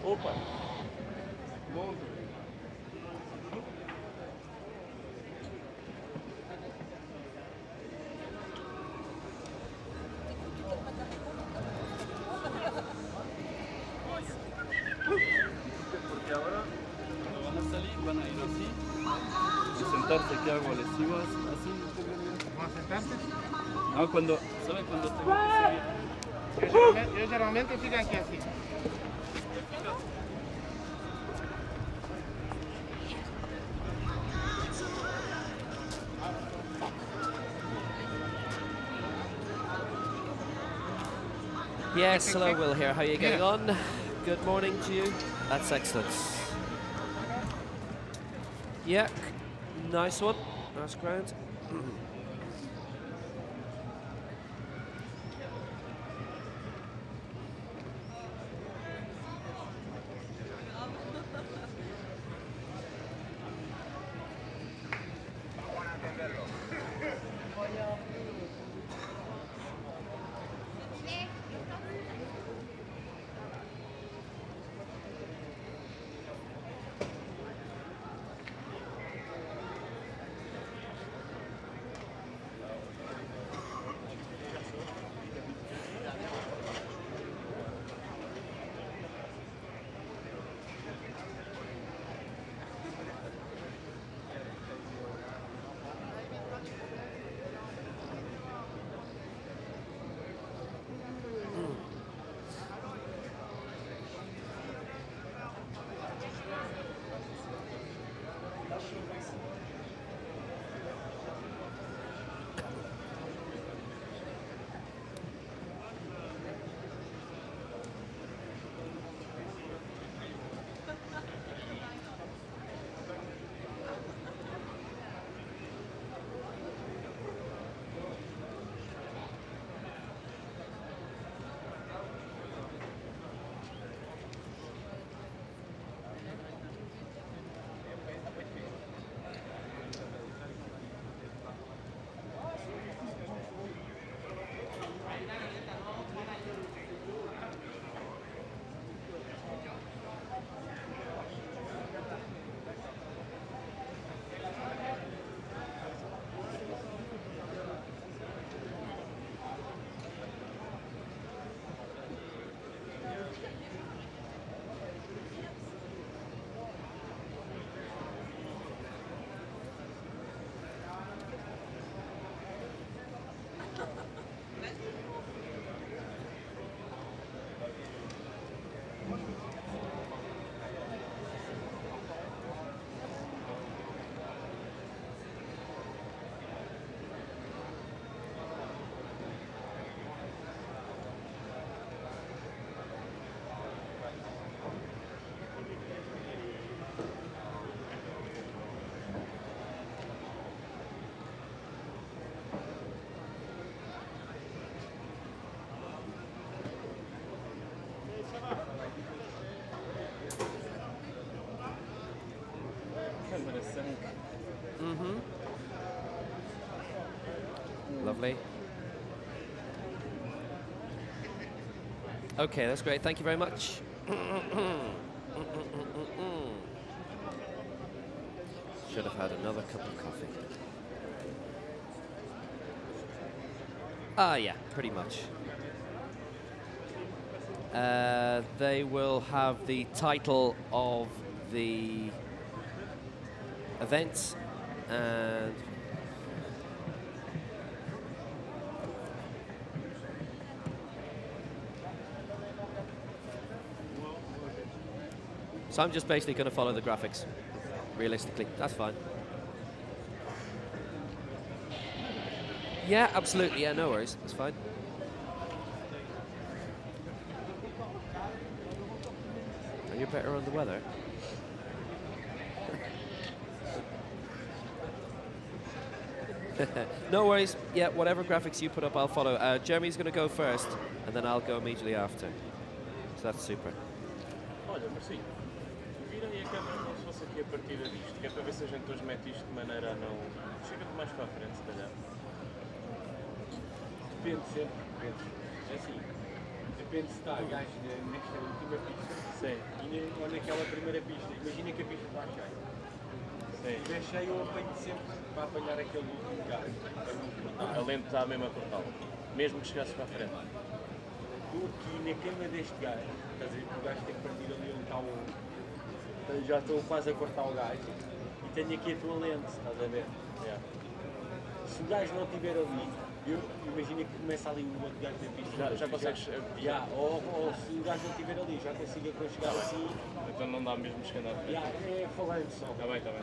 Opa! Porque ahora cuando van a salir van a ir así, a sentarse, ¿qué hago? ¿Les sigo así? ¿Vamos a sentarse? No, cuando, ¿sabe cuando tengo que seguir? Yo generalmente sigo aquí así. Yes, hello Will here, how are you getting on? Good morning to you. That's excellent. Yeah, nice one, nice ground. Lovely. Okay, that's great. Thank you very much. Should have had another cup of coffee. Yeah, pretty much. They will have the title of the event and so I'm just basically going to follow the graphics, realistically. That's fine. Yeah, absolutely. Yeah, no worries. That's fine. And you're better on the weather. No worries. Yeah, whatever graphics you put up, I'll follow. Jeremy's going to go first, and then I'll go immediately after. So that's super. Olha, Marcinho, virem a câmera como se fosse aqui a partir disto, que é para ver se a gente hoje mete isto de maneira a não... Chega-te mais para a frente, se calhar. Depende sempre, depende. É assim, depende se está a gajo nesta última pista. Sim. Ou naquela primeira pista. Imagina que a pista está cheia. Se estiver cheio, eu apanho sempre para apanhar aquele último gajo. A lente está mesmo a cortá-lo. Mesmo que chegasses para a frente. Estou aqui na cama deste gajo. Estás a ver que o gajo tem que partir ali onde está o... Já estou quase a cortar o gajo. E tenho aqui a tua lente, estás a ver? Yeah. Se o gajo não estiver ali, eu imagino que começa ali o outro gajo da pista. Já consegues... Ou se o gajo não estiver ali, já consigo aconchegar assim. Então não dá mesmo escandar. É falando só. Está bem, está bem.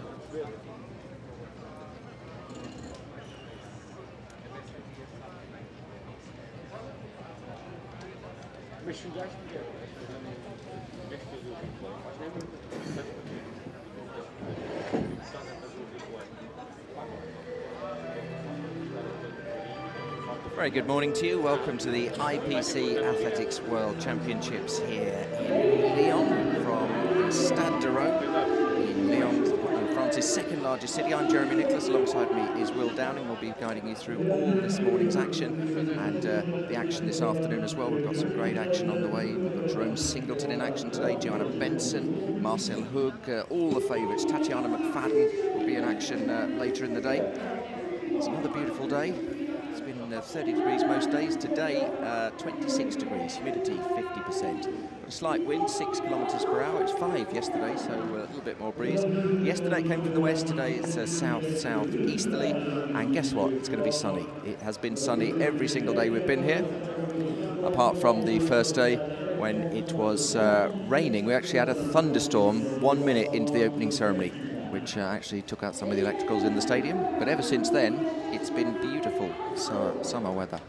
Mas se o gajo estiver, faz nem muito. Very good morning to you. Welcome to the IPC Athletics World Championships here in Lyon from Stade de Rome in Lyon, France's second largest city. I'm Jeremy Nicholas. Alongside me is Will Downing. We'll be guiding you through all this morning's action and the action this afternoon as well. We've got some great action on the way. We've got Jerome Singleton in action today, Joanna Benson, Marcel Hug, all the favourites. Tatiana McFadden will be in action later in the day. It's another beautiful day. It's been 30 degrees most days. Today, 26 degrees, humidity 50%. Got a slight wind, 6 kilometres per hour. It's 5 yesterday, so a little bit more breeze. Yesterday it came from the west, today it's south-southeasterly. And guess what? It's going to be sunny. It has been sunny every single day we've been here, apart from the first day when it was raining. We actually had a thunderstorm 1 minute into the opening ceremony, which actually took out some of the electricals in the stadium. But ever since then, it's been beautiful summer weather.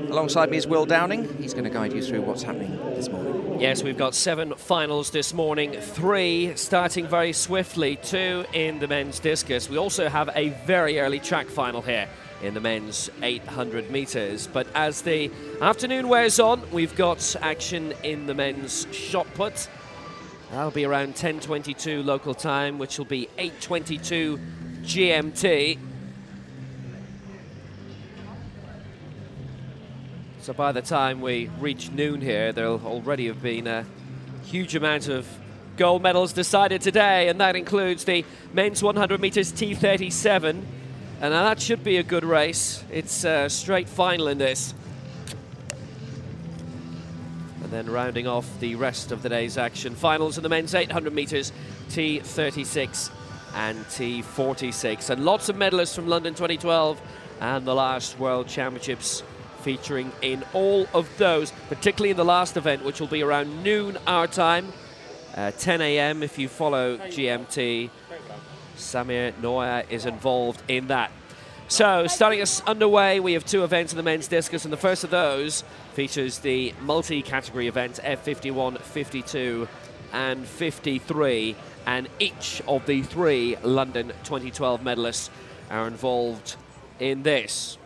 Alongside me is Will Downing. He's going to guide you through what's happening this morning. Yes, we've got 7 finals this morning, 3 starting very swiftly, 2 in the men's discus. We also have a very early track final here in the men's 800 metres. But as the afternoon wears on, we've got action in the men's shot put. That'll be around 10:22 local time, which will be 8:22 GMT. So by the time we reach noon here, there'll already have been a huge amount of gold medals decided today, and that includes the men's 100 metres T37. And that should be a good race. It's a straight final in this. And then rounding off the rest of the day's action, finals in the men's 800 metres T36 and T46. And lots of medalists from London 2012 and the last World Championships featuring in all of those, particularly in the last event, which will be around noon our time, 10 a.m. if you follow GMT. Samir Noya is involved in that. So, starting us underway, we have 2 events in the men's discus, and the first of those features the multi-category event, F51, 52, and 53, and each of the 3 London 2012 medalists are involved in this.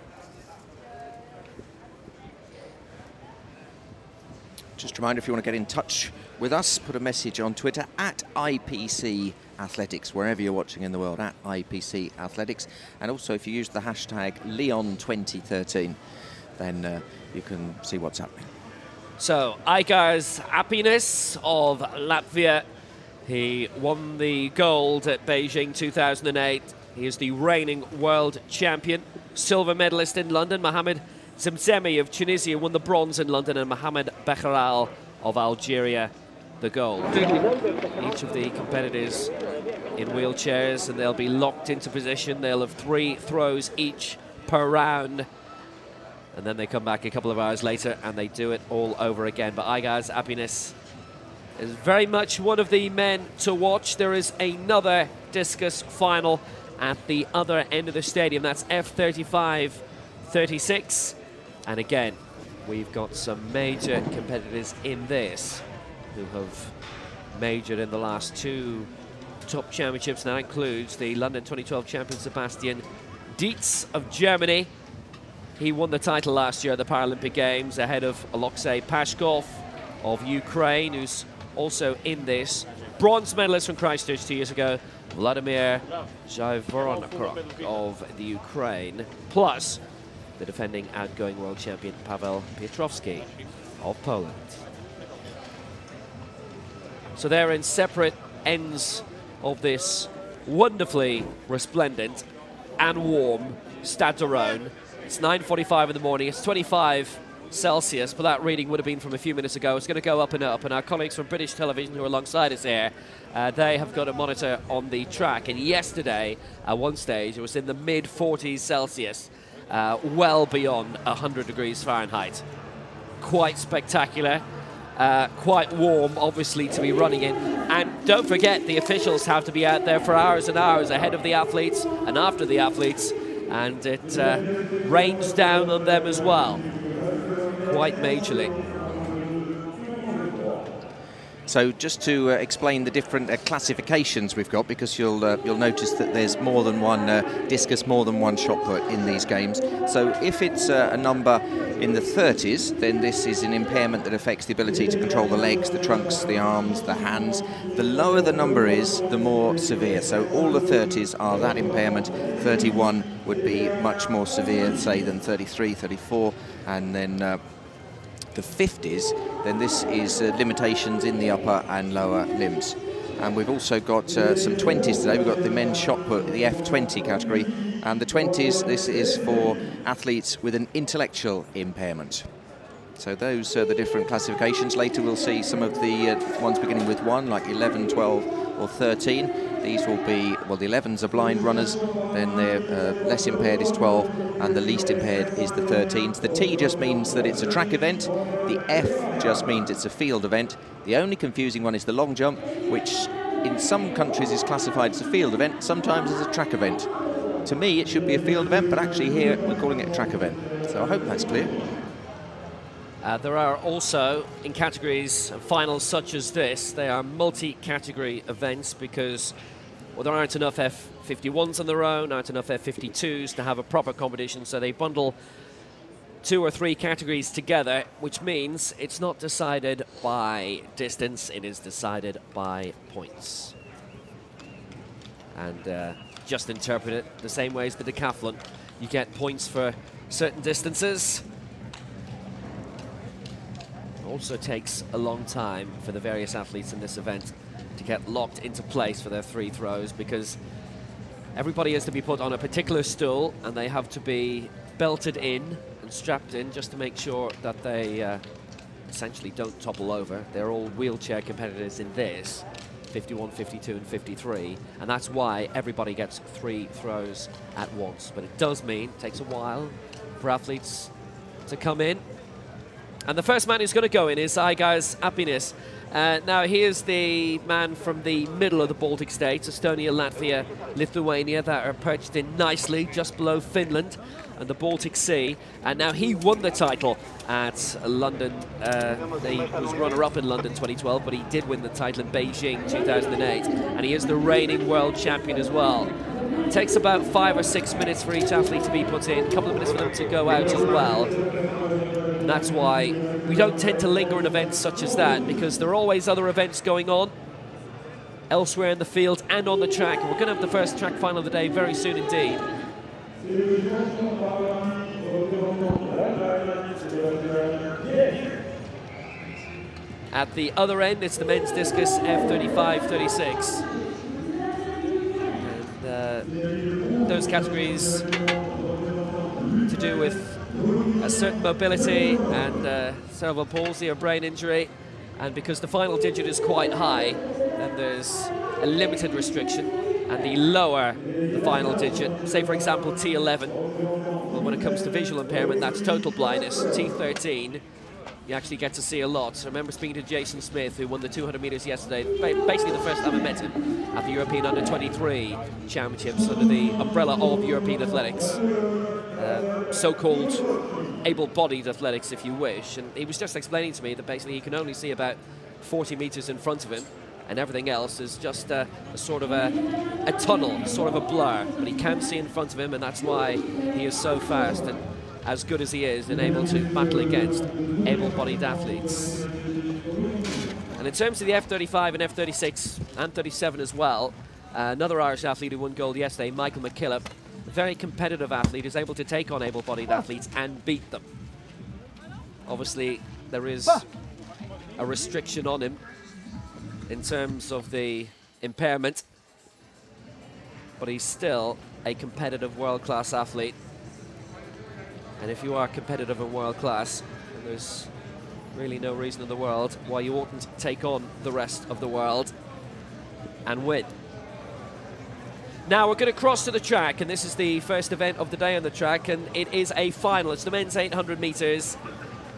Just a reminder, if you want to get in touch with us, put a message on Twitter at IPC Athletics, wherever you're watching in the world, at IPC Athletics. And also, if you use the hashtag Lyon 2013, then you can see what's happening. So, Aigar's happiness of Latvia. He won the gold at Beijing 2008. He is the reigning world champion. Silver medalist in London. Mohamed Zemzemi of Tunisia won the bronze in London, and Mohamed Bekharal of Algeria the gold. Each of the competitors in wheelchairs, and they'll be locked into position. They'll have 3 throws each per round. And then they come back a couple of hours later and they do it all over again. But Aigar's happiness is very much one of the men to watch. There is another discus final at the other end of the stadium. That's F35-36. And again, we've got some major competitors in this who have majored in the last 2 top championships. And that includes the London 2012 champion Sebastian Dietz of Germany. He won the title last year at the Paralympic Games ahead of Alexei Pashkov of Ukraine, who's also in this. Bronze medalist from Christchurch 2 years ago, Vladimir Zhyvoronok of the Ukraine, plus the defending outgoing world champion Pavel Piotrowski of Poland. So they're in separate ends of this wonderfully resplendent and warm Stade de Rome. It's 9:45 in the morning. It's 25 Celsius, but that reading would have been from a few minutes ago. It's going to go up and up, and our colleagues from British television who are alongside us here, they have got a monitor on the track. And yesterday, at one stage, it was in the mid-40s Celsius, well beyond 100 degrees Fahrenheit. Quite spectacular, quite warm, obviously, to be running in. And don't forget, the officials have to be out there for hours and hours ahead of the athletes and after the athletes. And it rains down on them as well, quite majorly. So just to explain the different classifications we've got, because you'll notice that there's more than one discus, more than one shot put in these games. So if it's a number in the 30s, then this is an impairment that affects the ability to control the legs, the trunks, the arms, the hands. The lower the number is, the more severe. So all the 30s are that impairment. 31 would be much more severe, say, than 33, 34, and then the 50s, then this is limitations in the upper and lower limbs. And we've also got some 20s today. We've got the men's shot put, the F20 category, and the 20s, this is for athletes with an intellectual impairment. So those are the different classifications. Later we'll see some of the ones beginning with 1, like 11, 12 or 13. These will be, well, the 11s are blind runners, then the less impaired is 12, and the least impaired is the 13s. The T just means that it's a track event. The F just means it's a field event. The only confusing one is the long jump, which in some countries is classified as a field event, sometimes as a track event. To me, it should be a field event, but actually here we're calling it a track event. So I hope that's clear. There are also, in categories finals such as this, they are multi-category events because, well, there aren't enough F51s on their own, aren't enough F52s to have a proper competition, so they bundle 2 or 3 categories together, which means it's not decided by distance, it is decided by points. And just interpret it the same way as the decathlon. You get points for certain distances. Also takes a long time for the various athletes in this event to get locked into place for their 3 throws, because everybody has to be put on a particular stool and they have to be belted in and strapped in just to make sure that they essentially don't topple over. They're all wheelchair competitors in this, 51, 52 and 53, and that's why everybody gets 3 throws at once. But it does mean it takes a while for athletes to come in. And the first man who's going to go in is Aigar's happiness. Now, here's the man from the middle of the Baltic states, Estonia, Latvia, Lithuania, that are perched in nicely just below Finland and the Baltic Sea. And now he won the title at London. He was runner-up in London 2012, but he did win the title in Beijing 2008. And he is the reigning world champion as well. It takes about 5 or 6 minutes for each athlete to be put in, a couple of minutes for them to go out as well. And that's why we don't tend to linger in events such as that because there are always other events going on elsewhere in the field and on the track. And we're going to have the first track final of the day very soon indeed. At the other end, it's the men's discus F35-36. And those categories to do with a certain mobility and cerebral palsy or brain injury. And because the final digit is quite high, then there's a limited restriction. And the lower the final digit, say for example T11, well, when it comes to visual impairment, that's total blindness. T13, you actually get to see a lot. So I remember speaking to Jason Smith, who won the 200 meters yesterday, basically the first time I met him at the European Under-23 Championships under the umbrella of European athletics, so-called able-bodied athletics, if you wish. And he was just explaining to me that basically he can only see about 40 meters in front of him, and everything else is just a sort of a tunnel, sort of a blur. But he can see in front of him, and that's why he is so fast and as good as he is and able to battle against able-bodied athletes. And in terms of the F35 and F36 and 37 as well, another Irish athlete who won gold yesterday, Michael McKillop, a very competitive athlete, is able to take on able-bodied athletes and beat them. Obviously, there is a restriction on him in terms of the impairment, but he's still a competitive world-class athlete. And if you are competitive and world-class, then there's really no reason in the world why you oughtn't take on the rest of the world and win. Now we're going to cross to the track, and this is the first event of the day on the track, and it is a final. It's the men's 800 meters,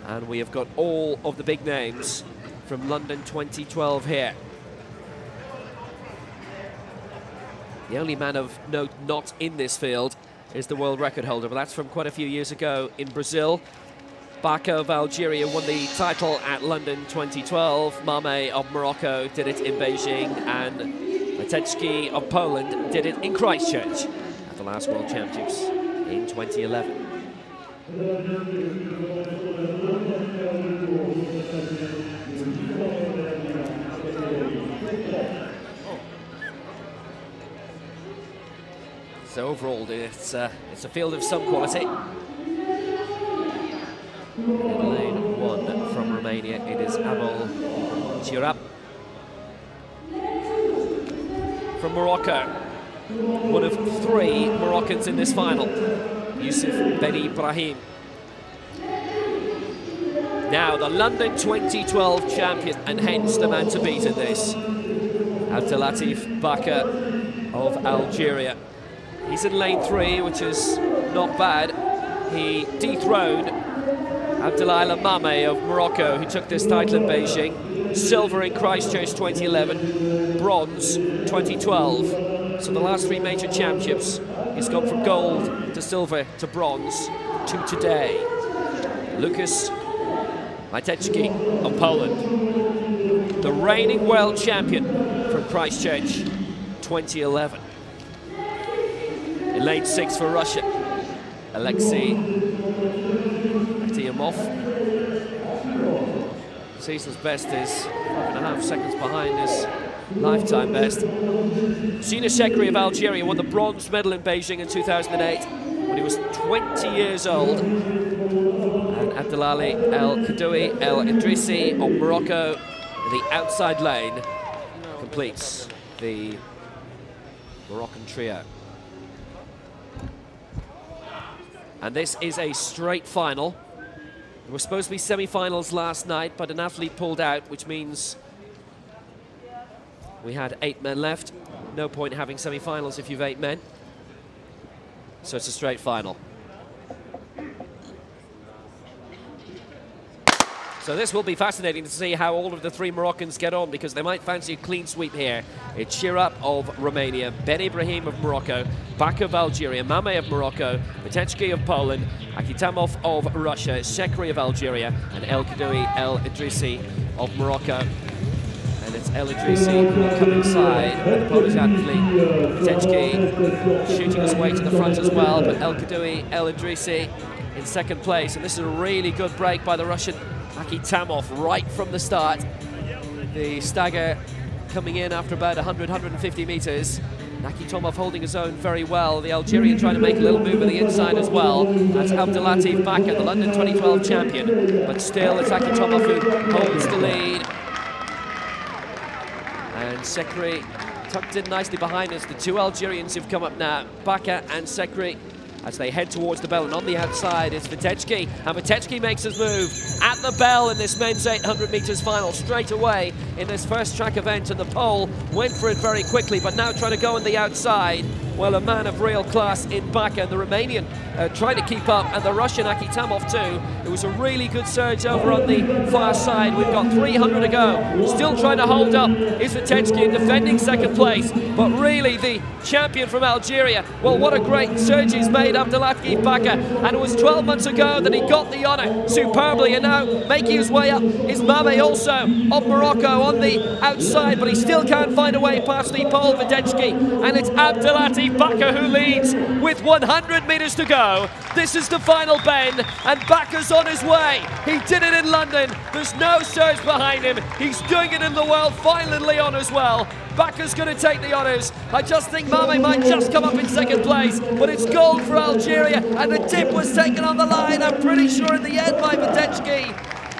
and we have got all of the big names from London 2012 here. The only man of note not in this field is the world record holder, but that's from quite a few years ago in Brazil. Baka of Algeria won the title at London 2012. Mame of Morocco did it in Beijing, and Matecki of Poland did it in Christchurch at the last World Championships in 2011. So overall, it's a field of some quality. In lane 1 from Romania, it is Abel Chirap. From Morocco, one of 3 Moroccans in this final, Yusuf Ben Ibrahim. Now the London 2012 champion, and hence the man to beat in this, Abdelatif Baka of Algeria. He's in lane 3, which is not bad. He dethroned Abdelaila Mame of Morocco, who took this title in Beijing. Silver in Christchurch 2011, bronze 2012. So the last 3 major championships, he's gone from gold to silver to bronze to today. Lukas Matecki of Poland, the reigning world champion from Christchurch 2011. In lane 6 for Russia, Alexei Artyomov. Season's best is 5.5 seconds behind his lifetime best. Zina Shekri of Algeria won the bronze medal in Beijing in 2008 when he was 20 years old. And Abdelali El Kadoui El Idrissi of Morocco in the outside lane completes the Moroccan trio. And this is a straight final. There were supposed to be semi-finals last night, but an athlete pulled out, which means we had 8 men left. No point having semi-finals if you've 8 men. So it's a straight final. So this will be fascinating to see how all of the 3 Moroccans get on, because they might fancy a clean sweep here. It's Chirap of Romania, Ben Ibrahim of Morocco, Baka of Algeria, Mame of Morocco, Matecki of Poland, Akitamov of Russia, Shekri of Algeria, and El Kadoui El Idrissi of Morocco. And it's El Idrissi who will come inside with the Polish athlete. Matecki shooting his way to the front as well, but El Kadoui El Idrissi in second place. And this is a really good break by the Russian Aki Tamov right from the start. The stagger coming in after about 100-150 metres. Aki Tamov holding his own very well. The Algerian trying to make a little move on the inside as well. That's Abdelatif Baka, the London 2012 champion. But still, it's Aki Tamov who holds the lead. And Sekri tucked in nicely behind us. The two Algerians who've come up now, Baka and Sekri, as they head towards the bell. And on the outside is Vitechki, and Vitechki makes his move at the bell in this men's 800 metres final straight away in this first track event, and the pole went for it very quickly, but now trying to go on the outside. Well, a man of real class in Baka, and the Romanian trying to keep up, and the Russian Aki Tamov too. It was a really good surge over on the far side. We've got 300 to go. Still trying to hold up is Vitechki in defending second place, but really the champion from Algeria, well, what a great surge he's made, Abdelatif Baka, and it was 12 months ago that he got the honour superbly, and now making his way up is Mame also of Morocco on the outside, but he still can't find a way past the pole, Vitechki, and it's Abdelatif Baka who leads with 100 metres to go. This is the final bend, and Baka's on his way. He did it in London. There's no surge behind him. He's doing it in the world final in Lyon as well. Baka's going to take the honours. I just think Mame might just come up in second place, but it's gold for Algeria, and the dip was taken on the line, I'm pretty sure, in the end by Vitechki.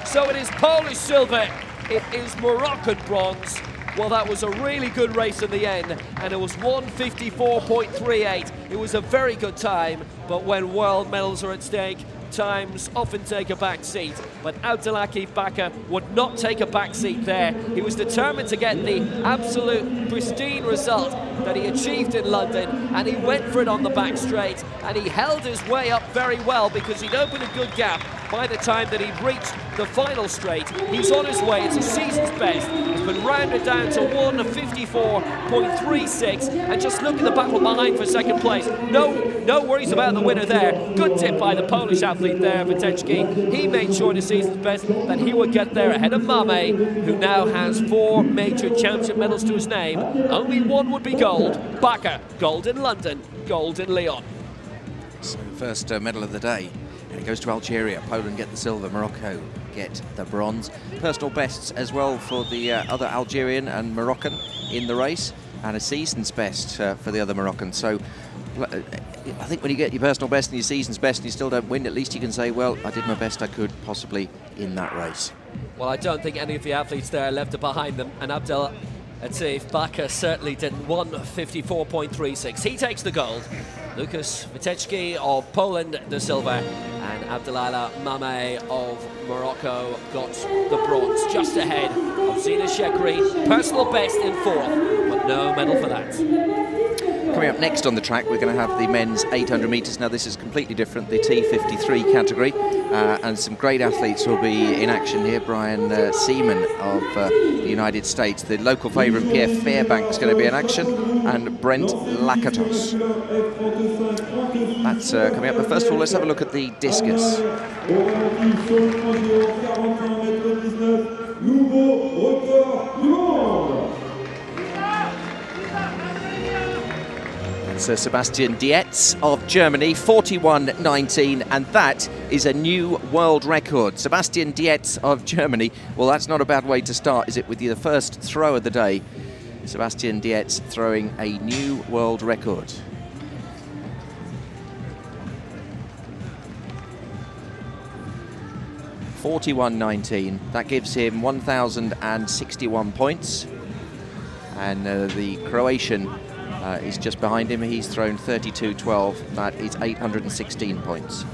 So it is Polish silver. It is Moroccan bronze. Well, that was a really good race in the end, and it was 1:54.38. It was a very good time, but when world medals are at stake, times often take a back seat. But Abdelatif Baka would not take a back seat there. He was determined to get the absolute pristine result that he achieved in London, and he went for it on the back straight, and he held his way up very well because he'd opened a good gap by the time that he'd reached the final straight. He's on his way. It's a season's best. It's been rounded down to 1:54.36, and just look at the battle behind for second place. No worries about the winner there. Good tip by the Polish athlete there, Vitechki. He made sure in his season's best that he would get there ahead of Mame, who now has 4 major championship medals to his name. Only one would be gold. Baka, gold in London, gold in Lyon. So first medal of the day. And it goes to Algeria. Poland get the silver, Morocco get the bronze. Personal bests as well for the other Algerian and Moroccan in the race, and a season's best for the other Moroccan. So I think when you get your personal best and your season's best and you still don't win, at least you can say, well, I did my best I could possibly in that race. Well, I don't think any of the athletes there left it behind them, and Abdelatif Baka certainly didn't. 1:54.36. He takes the gold. Lucas Vitechki of Poland the silver, and Abdelala Mame of Morocco got the bronze, just ahead of Zina Shekri. Personal best in 4th, but no medal for that. Coming up next on the track, we're going to have the men's 800 metres. Now, this is completely different, the T53 category, and some great athletes will be in action here. Brian Seaman of the United States, the local favourite Pierre Fairbank is going to be in action, and Brent Lakatos. That's coming up. But first of all, let's have a look at the discus. It's Sebastian Dietz of Germany, 41.19, and that is a new world record. Sebastian Dietz of Germany, well, that's not a bad way to start, is it, with the first throw of the day. Sebastian Dietz throwing a new world record. .41.19, that gives him 1,061 points, and the Croatian is just behind him. He's thrown 32.12, that is 816 points.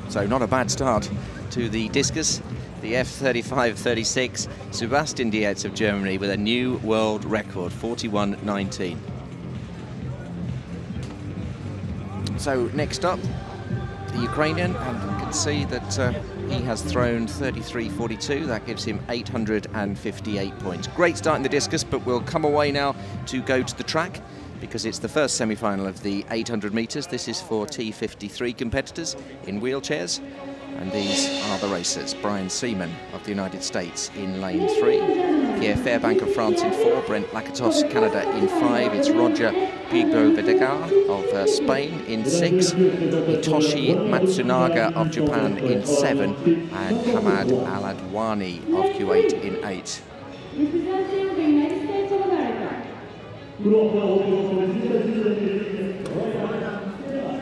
So not a bad start to the discus, the F35-36, Sebastian Dietz of Germany with a new world record, 41.19. So next up, the Ukrainian, and you can see that he has thrown 33.42. That gives him 858 points. Great start in the discus, but we'll come away now to go to the track because it's the first semi-final of the 800 metres. This is for T53 competitors in wheelchairs, and these are the racers. Brian Seaman of the United States in lane 3, Pierre Fairbank of France in 4, Brent Lakatos, Canada in 5, it's Roger Pigo-Vedegar of Spain in 6, Hitoshi Matsunaga of Japan in 7, and Hamad Aladwani of Kuwait in 8.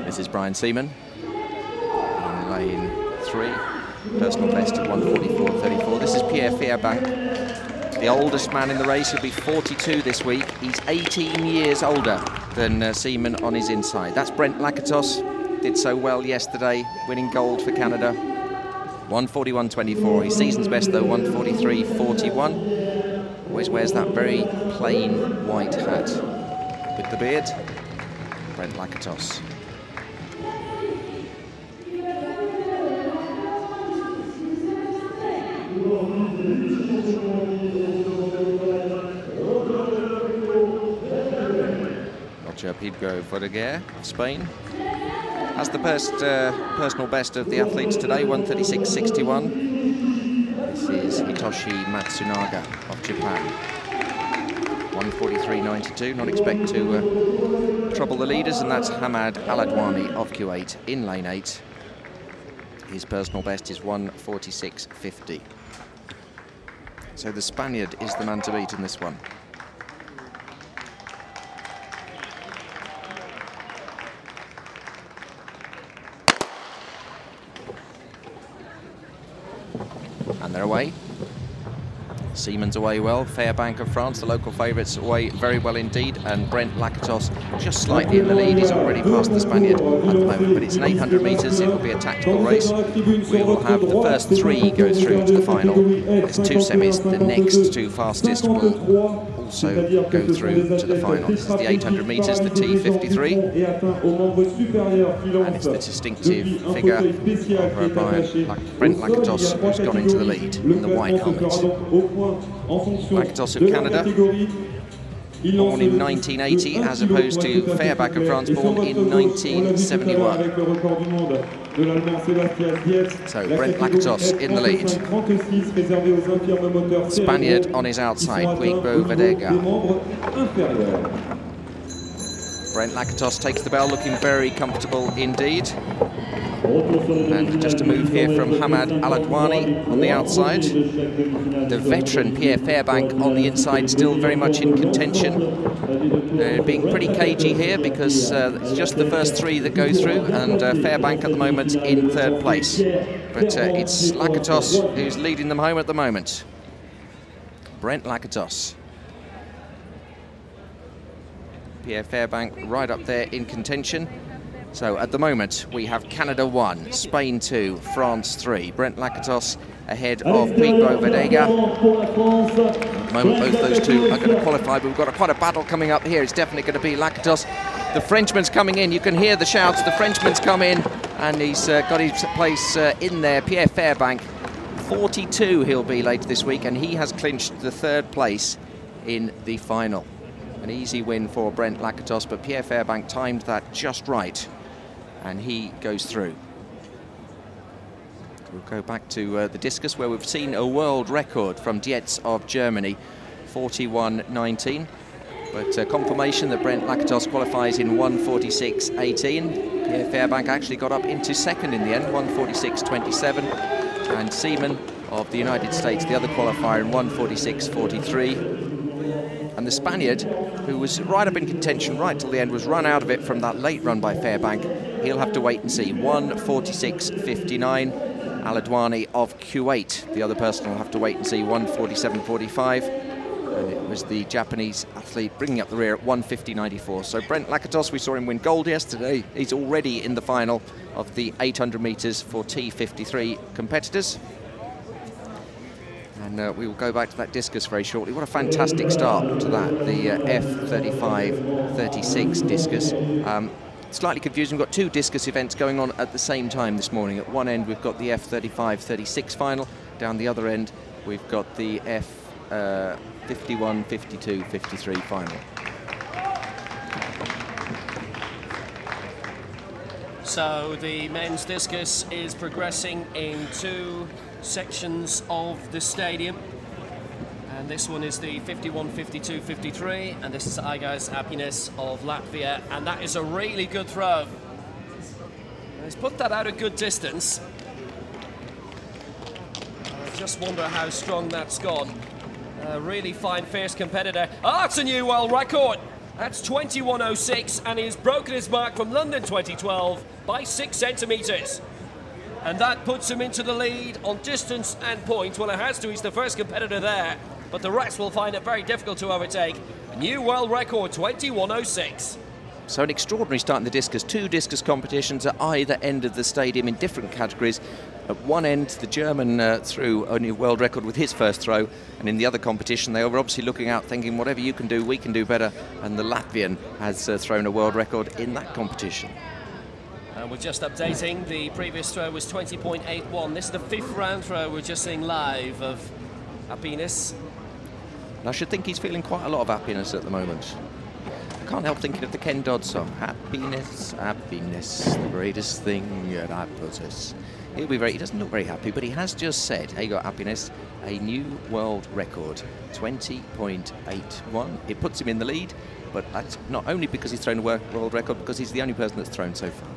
This is Brian Seaman in lane 3, personal best of 1:44.34. This is Pierre Fairbank, the oldest man in the race. He'll be 42 this week. He's 18 years older than Seaman on his inside. That's Brent Lakatos, did so well yesterday, winning gold for Canada. 1:41.24. His season's best though, 1:43.41. Always wears that very plain white hat with the beard. Brent Lakatos. Roger Pigo-Vedegar of Spain has the personal best of the athletes today, 1:36.61. This is Hitoshi Matsunaga of Japan, 1:43.92. Not expect to trouble the leaders, and that's Hamad Aladwani of Kuwait in lane 8. His personal best is 1:46.50. So the Spaniard is the man to beat in this one. And they're away. Seaman's away well. Fairbank of France, the local favourites, away very well indeed. And Brent Lakatos just slightly in the lead. He's already passed the Spaniard at the moment, but it's an 800 metres. It will be a tactical race. We will have the first 3 go through to the final. There's 2 semis. The next 2 fastest will also go through to the final. This is the 800 metres, the T53. And it's the distinctive figure of Brent Lakatos, who's gone into the lead in the white helmet. Lakatos of Canada, born in 1980 as opposed to Fairbank of France, born in 1971. So Brent Lakatos in the lead. Spaniard on his outside, Pigo-Vedegar. Brent Lakatos takes the bell, looking very comfortable indeed. And just a move here from Hamad Aladwani on the outside. The veteran Pierre Fairbank on the inside, still very much in contention. They're being pretty cagey here because it's just the first 3 that go through, and Fairbank at the moment in 3rd place. But it's Lakatos who's leading them home at the moment. Brent Lakatos. Pierre Fairbank right up there in contention. So at the moment we have Canada 1, Spain 2, France 3. Brent Lakatos ahead of Pigo-Vedegar. At the moment both those 2 are going to qualify, but we've got quite a battle coming up here. It's definitely going to be Lakatos. The Frenchman's coming in, you can hear the shouts. The Frenchman's come in and he's got his place in there. Pierre Fairbank, 42 he'll be later this week, and he has clinched the 3rd place in the final. An easy win for Brent Lakatos, but Pierre Fairbank timed that just right, and he goes through. We'll go back to the discus, where we've seen a world record from Dietz of Germany, 41.19. But confirmation that Brent Lakatos qualifies in 1:46.18. Pierre Fairbank actually got up into 2nd in the end, 1:46.27. And Seaman of the United States, the other qualifier, in 1:46.43. And the Spaniard, who was right up in contention right till the end, was run out of it from that late run by Fairbank. He'll have to wait and see. 1:46.59. Aladwani of Kuwait, the other person, will have to wait and see. 1:47.45. And it was the Japanese athlete bringing up the rear at 1:50.94. So Brent Lakatos, we saw him win gold yesterday. He's already in the final of the 800 metres for T53 competitors. And we will go back to that discus very shortly. What a fantastic start to that, the F35-36 discus. slightly confusing. We've got two discus events going on at the same time this morning. At one end, we've got the F35-36 final. Down the other end, we've got the F51-52-53 final. So the men's discus is progressing in two sections of the stadium. And this one is the 51-52-53, and this is Aigas Happiness of Latvia, and that is a really good throw. He's put that out a good distance. I just wonder how strong that's gone. A really fine, fierce competitor. Oh, it's a new world record! That's 21.06, and he's broken his mark from London 2012 by 6 centimetres. And that puts him into the lead on distance and point. Well, it has to, he's the first competitor there. But the rest will find it very difficult to overtake. A new world record, 21.06. So an extraordinary start in the discus. Two discus competitions at either end of the stadium in different categories. At one end, the German threw a new world record with his first throw, and in the other competition, they were obviously looking out, thinking, whatever you can do, we can do better. And the Latvian has thrown a world record in that competition. And we're just updating. The previous throw was 20.81. This is the 5th round throw we're just seeing live of Happiness. And I should think he's feeling quite a lot of happiness at the moment. I can't help thinking of the Ken Dodd song, Happiness, happiness, the greatest thing that I possess. He doesn't look very happy, but he has just said, hey, you got Happiness, a new world record, 20.81. It puts him in the lead, but that's not only because he's thrown a world record, because he's the only person that's thrown so far.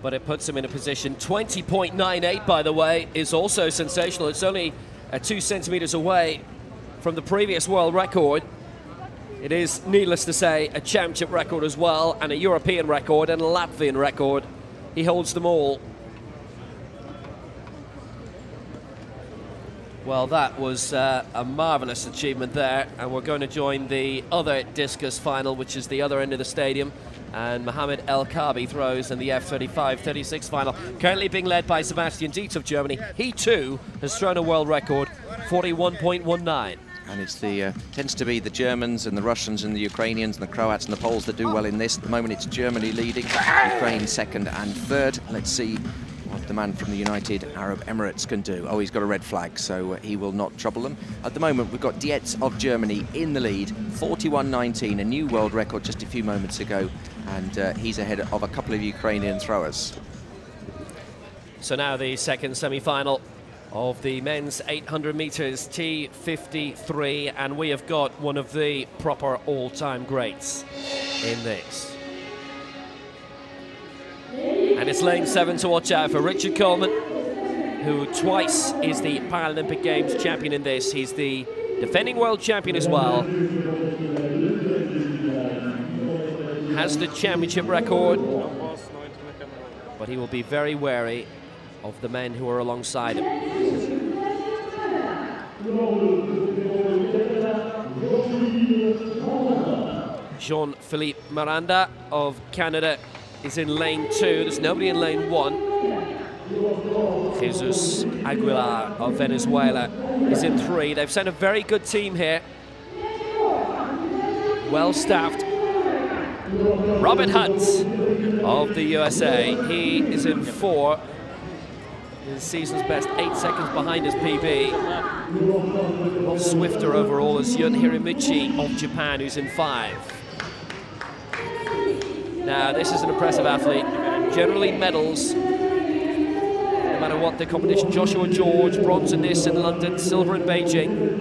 But it puts him in a position. 20.98, by the way, is also sensational. It's only 2 centimetres away from the previous world record. It is, needless to say, a championship record as well, and a European record and a Latvian record. He holds them all. Well, that was a marvellous achievement there, and we're going to join the other discus final, which is the other end of the stadium, and Mohamed El Kabi throws in the F35-36 final, currently being led by Sebastian Dietz of Germany. He too has thrown a world record, 41.19. And it's the tends to be the Germans and the Russians and the Ukrainians and the Croats and the Poles that do well in this. At the moment, it's Germany leading, Ukraine second and third. Let's see what the man from the United Arab Emirates can do. Oh, he's got a red flag, so he will not trouble them. At the moment, we've got Dietz of Germany in the lead, 41.19, a new world record just a few moments ago, and he's ahead of a couple of Ukrainian throwers. So now the second semi-final of the men's 800 metres T53, and we have got one of the proper all-time greats in this. And it's lane 7 to watch out for Richard Coleman, who twice is the Paralympic Games champion in this. He's the defending world champion as well. Has the championship record, but he will be very wary of the men who are alongside him. Jean-Philippe Miranda of Canada is in lane 2. There's nobody in lane 1. Jesus Aguilar of Venezuela is in 3. They've sent a very good team here. Well staffed. Robert Hunt of the USA, he is in 4. His season's best, 8 seconds behind his PB. A lot swifter overall is Yun Hirimichi of Japan, who's in 5. Now, this is an impressive athlete. Generally medals, no matter what the competition. Joshua George, bronze in this in London, silver in Beijing.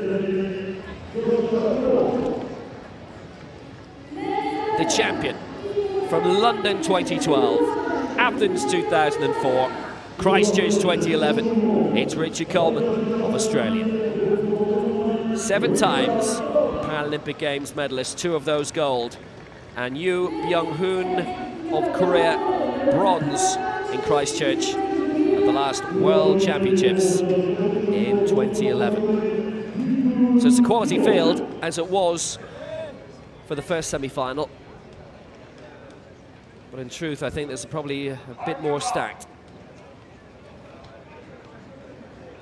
The champion from London 2012, Athens 2004, Christchurch 2011, it's Richard Coleman of Australia. 7 times Paralympic Games medalist, 2 of those gold. And Yoo Byung-hoon of Korea, bronze in Christchurch at the last World Championships in 2011. So it's a quality field, as it was for the first semi-final. But in truth, I think there's probably a bit more stacked.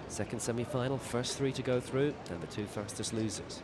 Second semi-final, first 3 to go through, and the 2 fastest losers.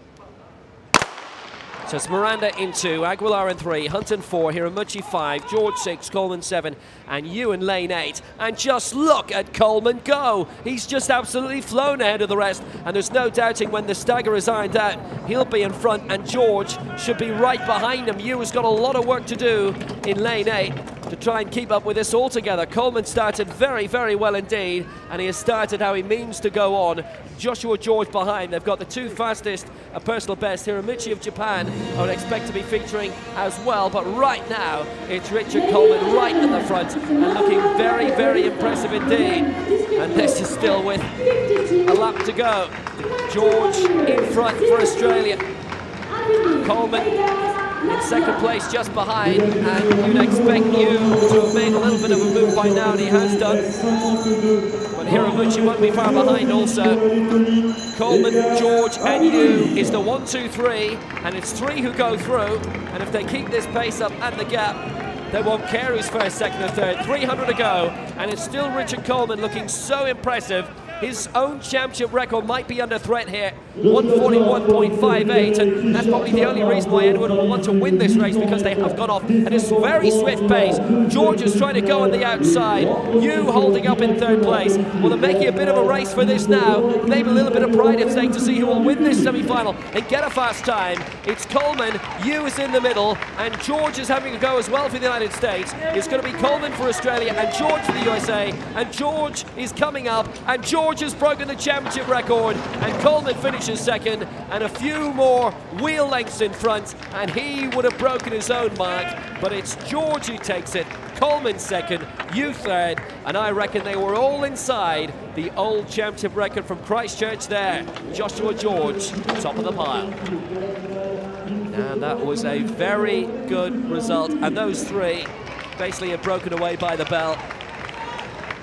So it's Miranda in 2, Aguilar in 3, Hunt in 4, Hiramuchi 5, George 6, Coleman 7, and you in lane 8. And just look at Coleman go. He's just absolutely flown ahead of the rest, and there's no doubting when the stagger is ironed out, he'll be in front, and George should be right behind him. You has got a lot of work to do in lane 8 to try and keep up with this altogether. Coleman started very, very well indeed, and he has started how he means to go on. Joshua George behind. They've got the 2 fastest personal best. Hiramuchi of Japan I would expect to be featuring as well, but right now it's Richard Coleman right at the front and looking very, very impressive indeed. And this is still with a lap to go. George in front for Australia. Coleman in second place just behind, and you'd expect you to have made a little bit of a move by now, and he has done. But Hiramuchi won't be far behind also. Coleman, George and you is the 1, 2, 3, and it's 3 who go through, and if they keep this pace up and the gap, they won't care who's first, second or third. 300 to go, and it's still Richard Coleman looking so impressive. His own championship record might be under threat here, 141.58, and that's probably the only reason why anyone will want to win this race, because they have gone off at a very swift pace. George is trying to go on the outside, you holding up in third place. Well, they're making a bit of a race for this now, maybe a little bit of pride at stake to see who will win this semi-final and get a fast time. It's Coleman, you is in the middle, and George is having a go as well for the United States. It's going to be Coleman for Australia and George for the USA, and George is coming up, and George has broken the championship record, and Coleman finishes second, and a few more wheel lengths in front, and he would have broken his own mark, but it's George who takes it. Coleman second, you third, and I reckon they were all inside the old championship record from Christchurch there. Joshua George, top of the pile. And that was a very good result, and those 3 basically are broken away by the bell.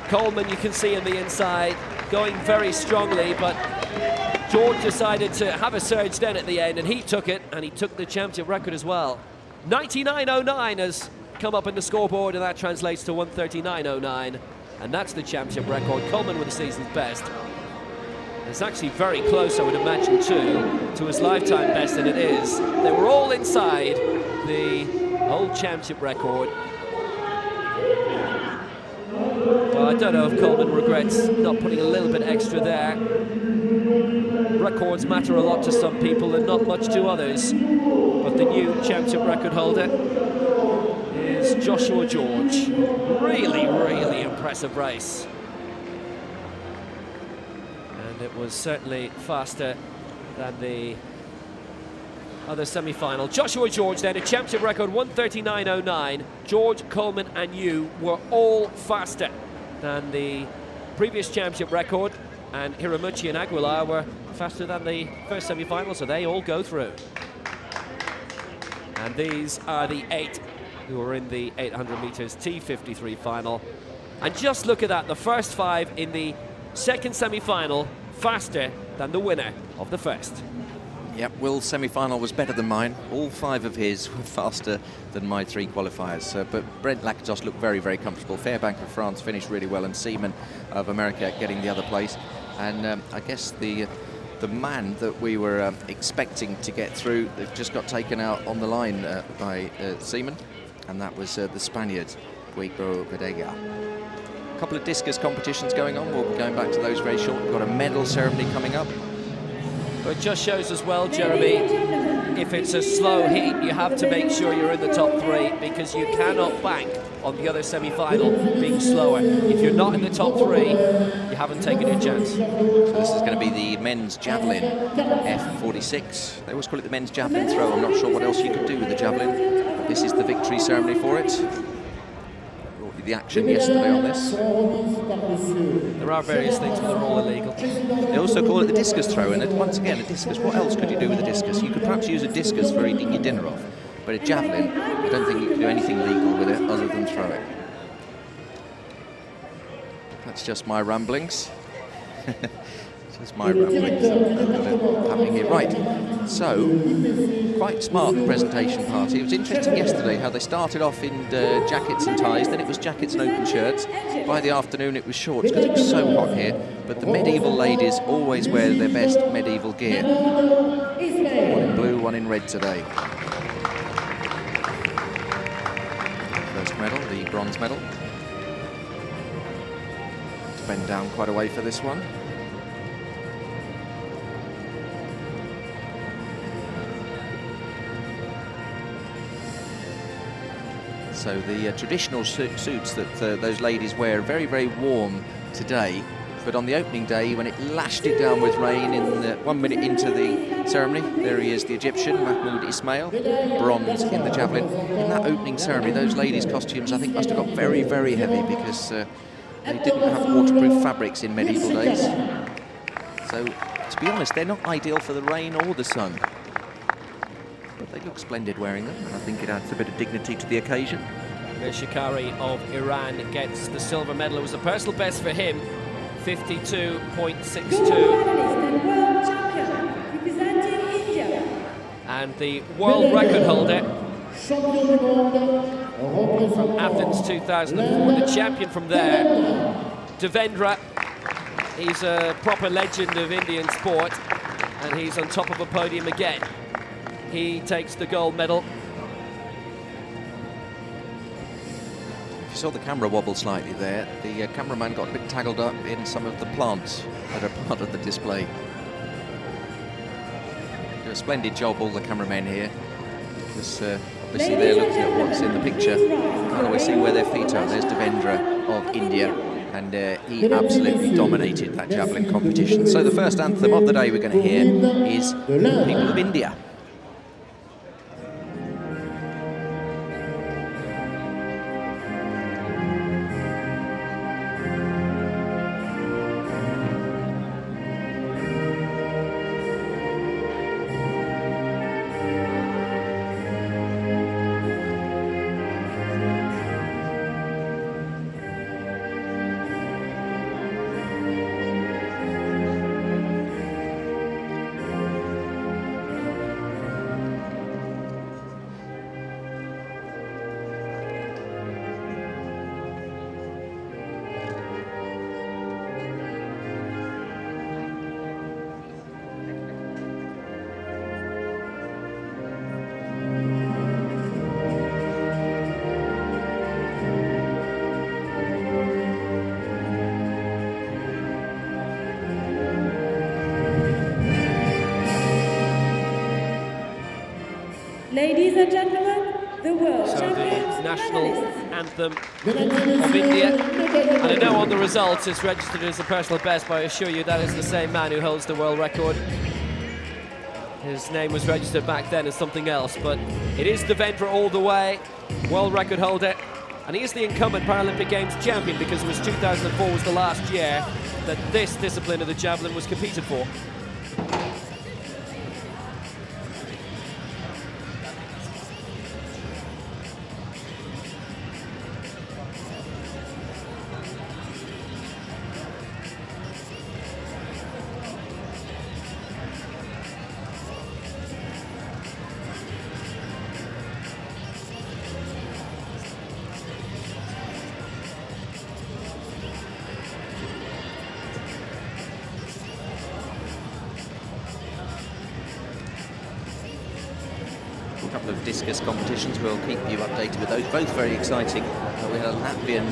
Coleman, you can see in the inside, going very strongly, but George decided to have a surge then at the end, and he took it, and he took the championship record as well. 99.09 has come up in the scoreboard, and that translates to 139.09, and that's the championship record. Coleman with the season's best. It's actually very close, I would imagine, too, to his lifetime best, and it is. They were all inside the old championship record. Well, I don't know if Coleman regrets not putting a little bit extra there. Records matter a lot to some people and not much to others. But the new championship record holder is Joshua George. Really, really impressive race. And it was certainly faster than the other semi-final. Joshua George then, a championship record 139.09. George, Coleman and you were all faster than the previous championship record, and Hiramuchi and Aguilar were faster than the first semi-final, so they all go through. And these are the 8 who are in the 800 meters T53 final. And just look at that, the first 5 in the second semi-final faster than the winner of the first. Yep, Will's semi-final was better than mine. All 5 of his were faster than my 3 qualifiers. But Brent Lakatos looked very, very comfortable. Fairbank of France finished really well, and Seaman of America getting the other place. And I guess the man that we were expecting to get through, they've just got taken out on the line by Seaman, and that was the Spaniard, Guigo Vedega. A couple of discus competitions going on. We'll be going back to those very shortly. We've got a medal ceremony coming up. But it just shows as well, Jeremy, if it's a slow heat, you have to make sure you're in the top 3, because you cannot bank on the other semi-final being slower. If you're not in the top 3, you haven't taken your chance. So this is going to be the men's javelin F46. They always call it the men's javelin throw. I'm not sure what else you could do with the javelin, but this is the victory ceremony for it. The action yesterday on this. There are various things, but they're all illegal. They also call it the discus throw, and once again, a discus, what else could you do with a discus? You could perhaps use a discus for eating your dinner off, but a javelin, I don't think you can do anything legal with it other than throw it. That's just my ramblings. Just my ramblings happening here. Right, So, quite smart, the presentation party. It was interesting yesterday how they started off in jackets and ties, then it was jackets and open shirts. By the afternoon it was shorts because it was so hot here. But the medieval ladies always wear their best medieval gear. One in blue, one in red today. First medal, the bronze medal. To bend down quite a way for this one. So the traditional suits that those ladies wear are very, very warm today. But on the opening day, when it lashed it down with rain in 1 minute into the ceremony, there he is, the Egyptian, Mahmoud Ismail, bronze in the javelin. In that opening ceremony, those ladies' costumes, I think, must have got very, very heavy because they didn't have waterproof fabrics in medieval days. So, to be honest, they're not ideal for the rain or the sun. But they look splendid wearing them, and I think it adds a bit of dignity to the occasion. The Shikari of Iran gets the silver medal. It was a personal best for him, 52.62. And the world record holder from Athens 2004, the champion from there, Devendra. He's a proper legend of Indian sport, and he's on top of a podium again. He takes the gold medal. If you saw the camera wobble slightly there, the cameraman got a bit tangled up in some of the plants that are part of the display. Do a splendid job, all the cameramen here, because obviously they're looking at what's in the picture. Can't always see where their feet are. There's Devendra of India, and he absolutely dominated that javelin competition. So the first anthem of the day we're going to hear is People of India. Ladies and gentlemen, the world champions, the national anthem of India. And I know on the results it's registered as a personal best, but I assure you that is the same man who holds the world record. His name was registered back then as something else, but it is Devendra all the way, world record holder. And he is the incumbent Paralympic Games champion because it was 2004 was the last year that this discipline of the javelin was competed for. A couple of discus competitions, we'll keep you updated with those, both very exciting. We had a Latvian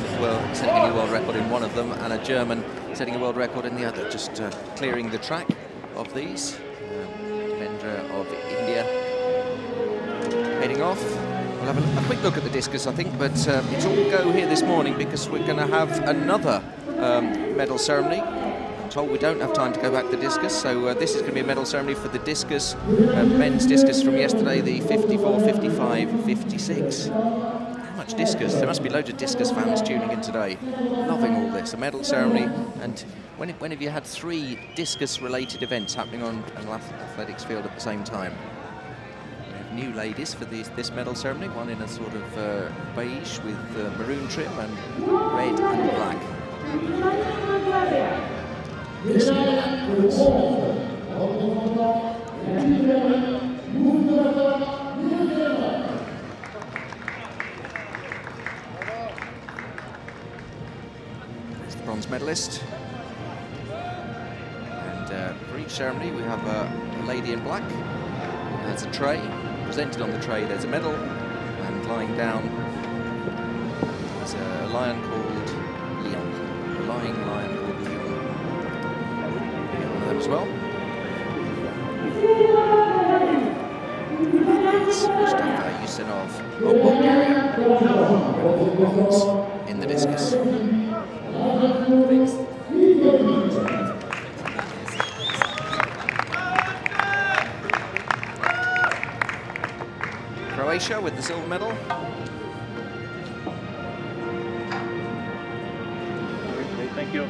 setting a new world record in one of them, and a German setting a world record in the other, just clearing the track of these. Devendra of India heading off. We'll have a quick look at the discus, I think, but it's all go here this morning because we're going to have another medal ceremony. I'm told we don't have time to go back to discus, so this is going to be a medal ceremony for the discus, men's discus from yesterday, the 54, 55, 56. How much discus? There must be loads of discus fans tuning in today. Loving all this, a medal ceremony. And when have you had 3 discus-related events happening on an athletics field at the same time? We have new ladies for this medal ceremony, one in a sort of beige with maroon trim and red and black. There's the bronze medalist. And for each ceremony, we have a lady in black. There's a tray. Presented on the tray, there's a medal. And lying down, there's a lion called Lyon. A lying lion called Lyon. We get one of them as well. Mustafa Yusinov of Bulgaria, bronze in the discus. Croatia with the silver medal. Thank you.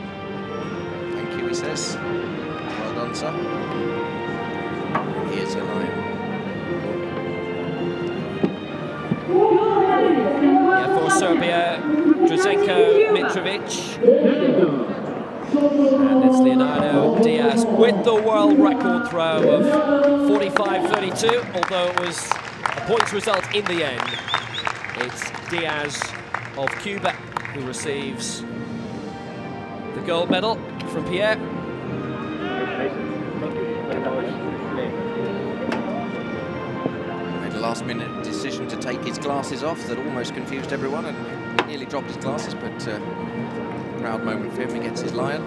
Thank you, he says. Well done, sir. Here's your lion. Yeah, for Serbia, Drazenko Mitrovic. And it's Leonardo Diaz with the world record throw of 45.32, although it was a points result in the end. It's Diaz of Cuba who receives the gold medal from Pierre. Made a last-minute decision to take his glasses off that almost confused everyone and nearly dropped his glasses, but proud moment for him. He gets his lion.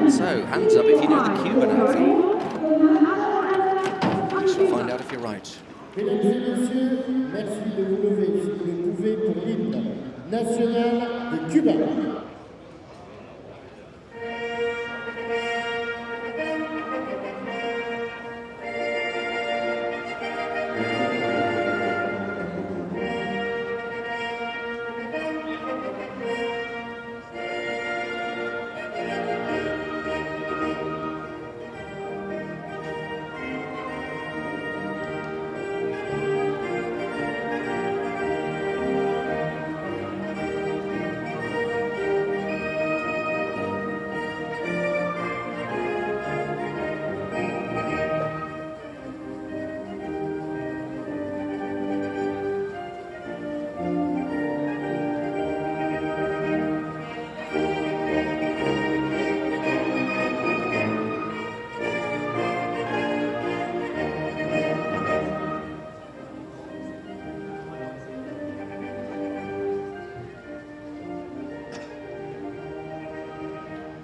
So, hands up if you know the Cuban anthem. We shall find out if you're right. Mesdames et messieurs, merci de vous lever si vous le pouvez pour l'hymne national de Cuba.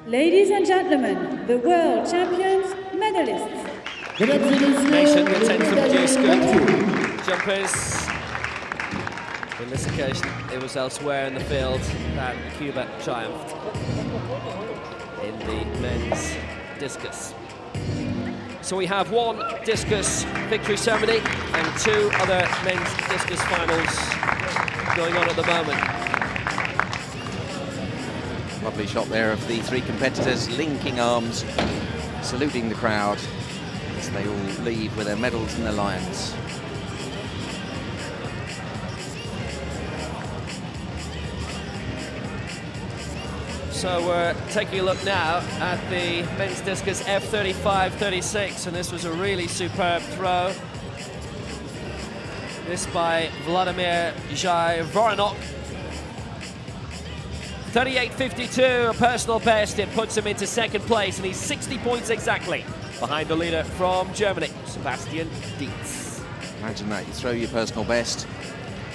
Ladies and gentlemen, the world champions medalists. Nation attends to produce good jumpers. On this occasion, it was elsewhere in the field that Cuba triumphed in the men's discus. So we have one discus victory ceremony and two other men's discus finals going on at the moment. Lovely shot there of the three competitors linking arms, saluting the crowd as they all leave with their medals and their lions. So we're taking a look now at the men's discus F35-36, and this was a really superb throw. This by Vladimir Voronok. 38.52, a personal best. It puts him into second place, and he's 60 points exactly behind the leader from Germany, Sebastian Dietz. Imagine that, you throw your personal best,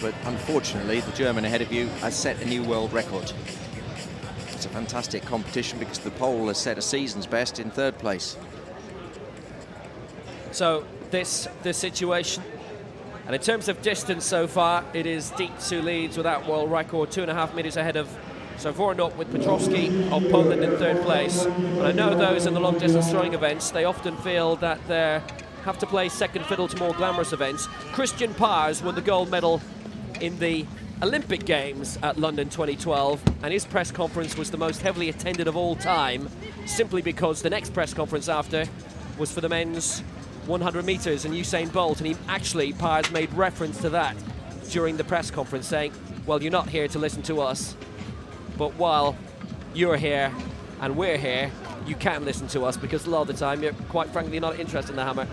but unfortunately the German ahead of you has set a new world record. It's a fantastic competition because the Pole has set a season's best in third place. So this situation, and in terms of distance so far, it is Dietz who leads with that world record, 2.5 meters ahead of Voronok, with Petrowski of Poland in third place. And I know those in the long distance throwing events, they often feel that they have to play second fiddle to more glamorous events. Christian Pars won the gold medal in the Olympic Games at London 2012, and his press conference was the most heavily attended of all time, simply because the next press conference after was for the men's 100 meters and Usain Bolt, and Pars made reference to that during the press conference, saying, well, you're not here to listen to us, but while you're here and we're here, you can listen to us, because a lot of the time you're quite frankly not interested in the hammer.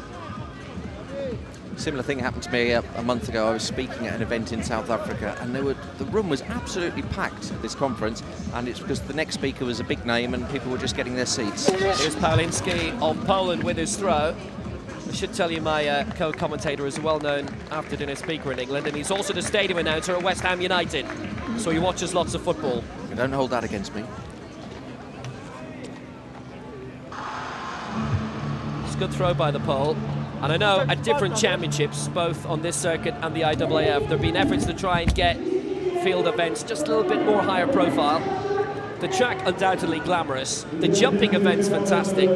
Similar thing happened to me a month ago. I was speaking at an event in South Africa, and the room was absolutely packed at this conference, and it's because the next speaker was a big name and people were just getting their seats. Here's Paulinski of Poland with his throw. I should tell you my co-commentator is a well-known after-dinner speaker in England, and he's also the stadium announcer at West Ham United, so he watches lots of football. Don't hold that against me. It's a good throw by the pole. And I know at different championships, both on this circuit and the IAAF, there have been efforts to try and get field events just a little bit more higher profile. The track undoubtedly glamorous. The jumping event's fantastic. The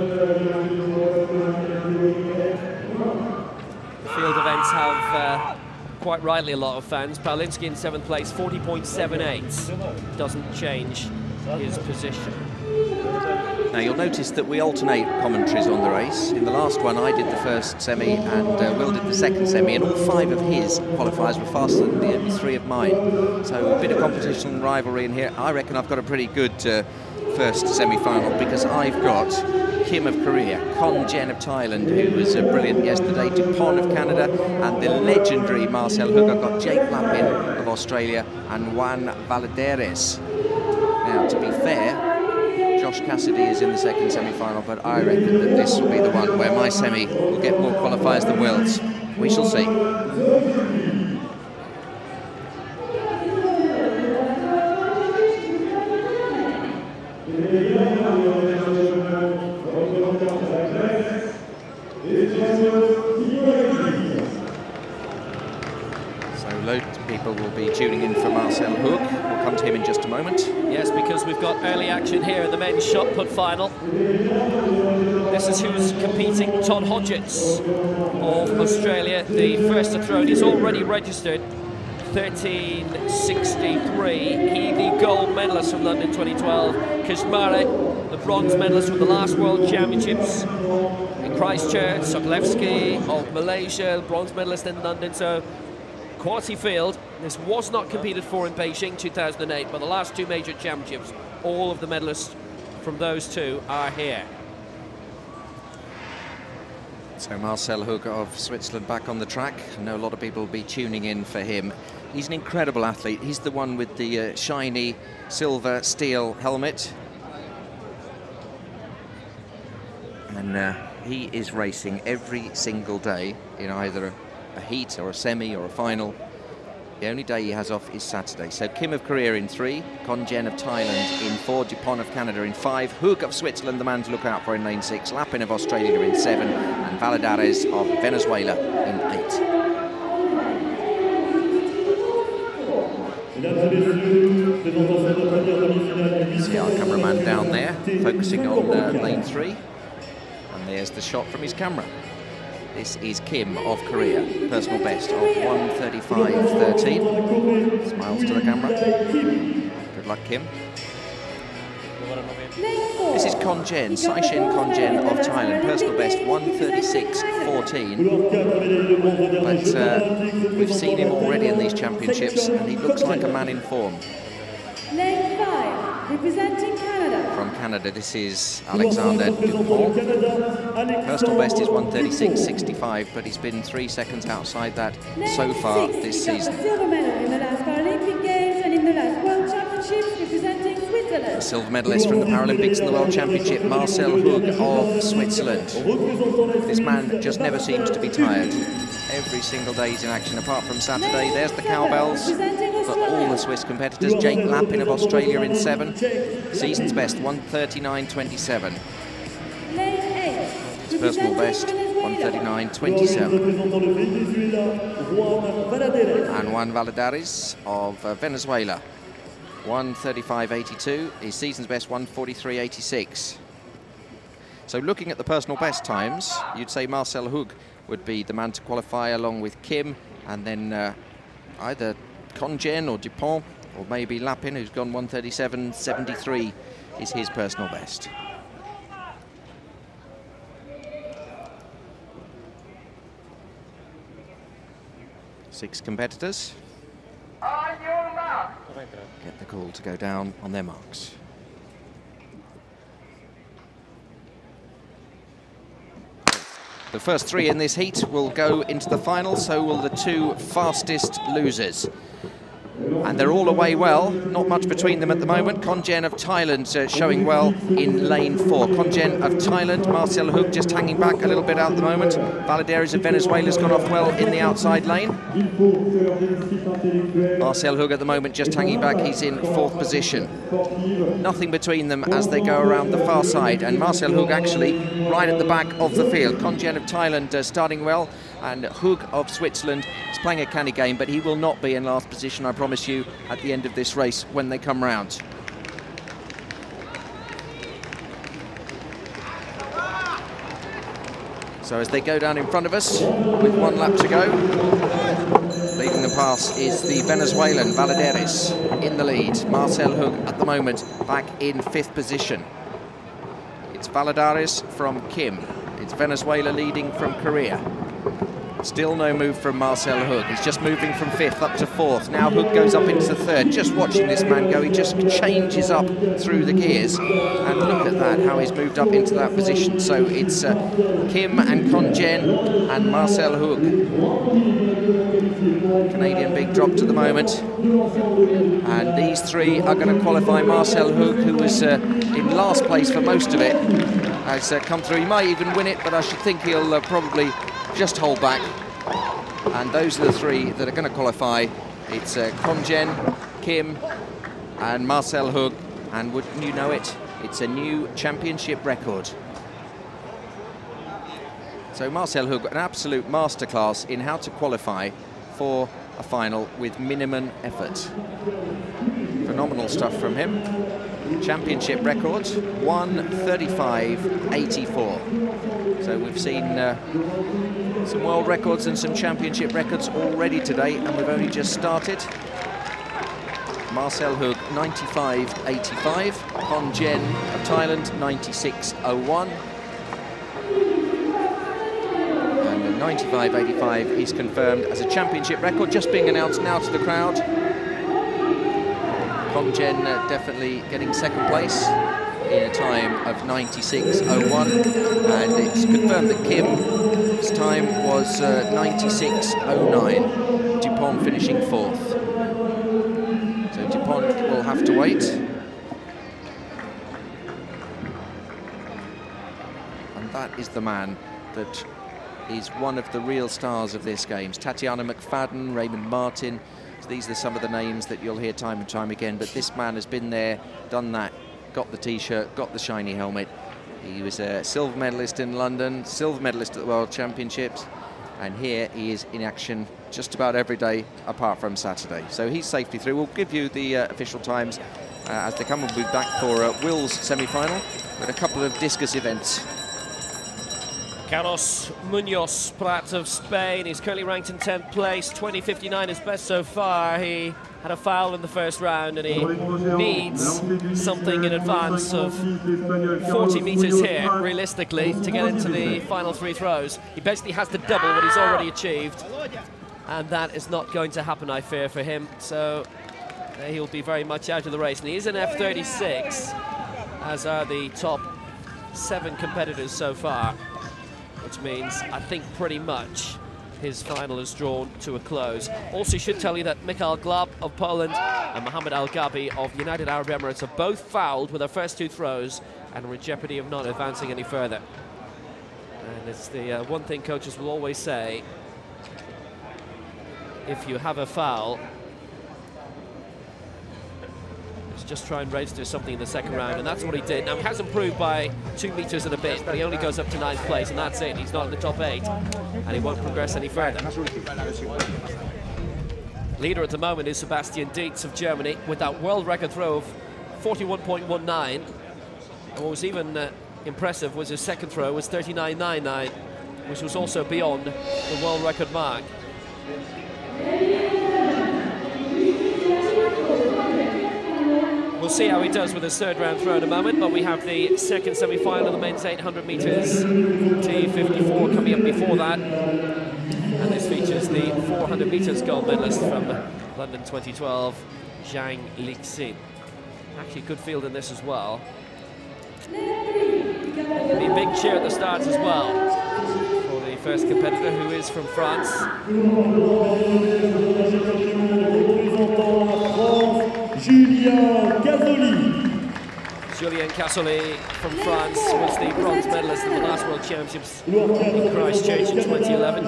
field events have quite rightly a lot of fans. Paulinski in 7th place, 40.78. Doesn't change his position. Now you'll notice that we alternate commentaries on the race. In the last one I did the first semi and Will did the second semi, and all 5 of his qualifiers were faster than the 3 of mine. So a bit of competition and rivalry in here. I reckon I've got a pretty good first semi-final, because I've got Kim of Korea, Con Jen of Thailand, who was brilliant yesterday, Dupont of Canada, and the legendary Marcel Hoog. I've got Jake Lappin of Australia and Juan Valadares. Now, to be fair, Josh Cassidy is in the second semi-final, but I reckon that this will be the one where my semi will get more qualifiers than Will's. We shall see. So loads of people will be tuning in for Marcel Hoog. We'll come to him in just a moment. Yes, because we've got early action here in the men's shot put final. This is who's competing. Todd Hodgetts of Australia, the first to throw. He's already registered 13.63. He, the gold medalist from London 2012. Kishmare, the bronze medalist from the last World Championships in Christchurch. Sokolevsky of Malaysia, bronze medalist in London. So quality field. This was not competed for in Beijing 2008, but the last 2 major championships, all of the medalists from those 2 are here. So Marcel Hoog of Switzerland back on the track. I know a lot of people will be tuning in for him. He's an incredible athlete. He's the one with the shiny silver steel helmet. And he is racing every single day in either a heat or a semi or a final. The only day he has off is Saturday. So Kim of Korea in 3, Con Jen of Thailand in 4, Dupont of Canada in 5, Hoog of Switzerland, the man to look out for in lane 6, Lappin of Australia in 7, and Valadares of Venezuela in 8. See our cameraman down there, focusing on lane 3, and there's the shot from his camera. This is Kim of Korea, personal best of 1:35.13. Smiles to the camera. Good luck, Kim. This is Con Jen, Saishin Con Jen of Thailand, personal best 1:36.14. But we've seen him already in these championships, and he looks like a man in form. Lane 5, representing Canada. From Canada, this is Alexander Dupont. Personal best is 1:36.65, but he's been 3 seconds outside that so far this season. Silver medal in the last Paralympic Games and in the last World Championships, representing Switzerland. A silver medalist from the Paralympics and the World Championship, Marcel Hoog of Switzerland. This man just never seems to be tired. Every single day he's in action, apart from Saturday. There's the cowbells for all the Swiss competitors. Jake Lappin of Australia in 7. Season's best, 1:39.27. Lane 8. His personal best, 1:39.27. And Juan Valadares of Venezuela, 1:35.82. His season's best, 1:43.86. So looking at the personal best times, you'd say Marcel Hoog would be the man to qualify along with Kim, and then either Con Jen or Dupont, or maybe Lappin, who's gone 1:37.73, is his personal best. Six competitors. Get the call to go down on their marks. The first 3 in this heat will go into the final, so will the 2 fastest losers. And they're all away well, not much between them at the moment. Kongen of Thailand showing well in lane 4. Kongen of Thailand, Marcel Hug just hanging back a little bit out at the moment. Valadares of Venezuela's gone off well in the outside lane. Marcel Hug at the moment just hanging back, he's in 4th position. Nothing between them as they go around the far side, and Marcel Hug actually right at the back of the field. Kongen of Thailand starting well, and Hug of Switzerland is playing a canny game, but he will not be in last position, I promise you, at the end of this race when they come round. So as they go down in front of us, with 1 lap to go, leading the pass is the Venezuelan Valadares in the lead. Marcel Hug at the moment back in 5th position. It's Valadares from Kim. It's Venezuela leading from Korea. Still no move from Marcel Hug. He's just moving from 5th up to 4th. Now Hug goes up into 3rd. Just watching this man go, he just changes up through the gears. And look at that, how he's moved up into that position. So it's Kim and Kongen and Marcel Hug. Canadian big drop to the moment. And these 3 are going to qualify. Marcel Hug, who was in last place for most of it, has come through. He might even win it, but I should think he'll probably just hold back. And those are the 3 that are going to qualify. It's Kongen, Kim and Marcel Hug, and wouldn't you know it, it's a new championship record. So Marcel Hug, an absolute masterclass in how to qualify for a final with minimum effort. Phenomenal stuff from him. Championship record, 1:35.84. So we've seen some world records and some championship records already today, and we've only just started. Marcel Hug, 95.85. Kongen of Thailand, 96.01. And the 95.85 is confirmed as a championship record, just being announced now to the crowd. Kongen definitely getting 2nd place in a time of 96.01, and it's confirmed that Kim's time was 96.09. Dupont finishing 4th. So Dupont will have to wait. And that is the man that is one of the real stars of this Games. Tatiana McFadden, Raymond Martin. These are some of the names that you'll hear time and time again, but this man has been there, done that, got the T-shirt, got the shiny helmet. He was a silver medalist in London, silver medalist at the World Championships, and here he is in action just about every day apart from Saturday. So he's safely through. We'll give you the official times as they come. We'll be back for Will's semi-final with a couple of discus events. Carlos Munoz Prat of Spain, he's currently ranked in 10th place, 20.59 his best so far. He had a foul in the first round and he needs something in advance of 40 meters here, realistically, to get into the final 3 throws. He basically has to double what he's already achieved, and that is not going to happen, I fear, for him. So he'll be very much out of the race, and he is in F36, as are the top 7 competitors so far, which means I think pretty much his final is drawn to a close. Also should tell you that Mikhail Glab of Poland and Mohamed Al Gabi of United Arab Emirates are both fouled with their first 2 throws and are in jeopardy of not advancing any further. And it's the one thing coaches will always say: if you have a foul, just try and register something in the second round, and that's what he did. Now, he has improved by 2 meters and a bit, but he only goes up to 9th place, and that's it. He's not in the top 8, and he won't progress any further. Leader at the moment is Sebastian Dietz of Germany, with that world record throw of 41.19. And what was even impressive was his second throw was 39.99, which was also beyond the world record mark. We'll see how he does with his 3rd round throw in a moment, but we have the 2nd semi-final of the men's 800 meters T54 coming up before that, and this features the 400 meters gold medalist from London 2012, Zhang Lixin. Actually, good field in this as well. Be a big cheer at the start as well for first competitor, who is from France. Julien Cassoli from France was the bronze medalist in the last World Championships in Christchurch in 2011.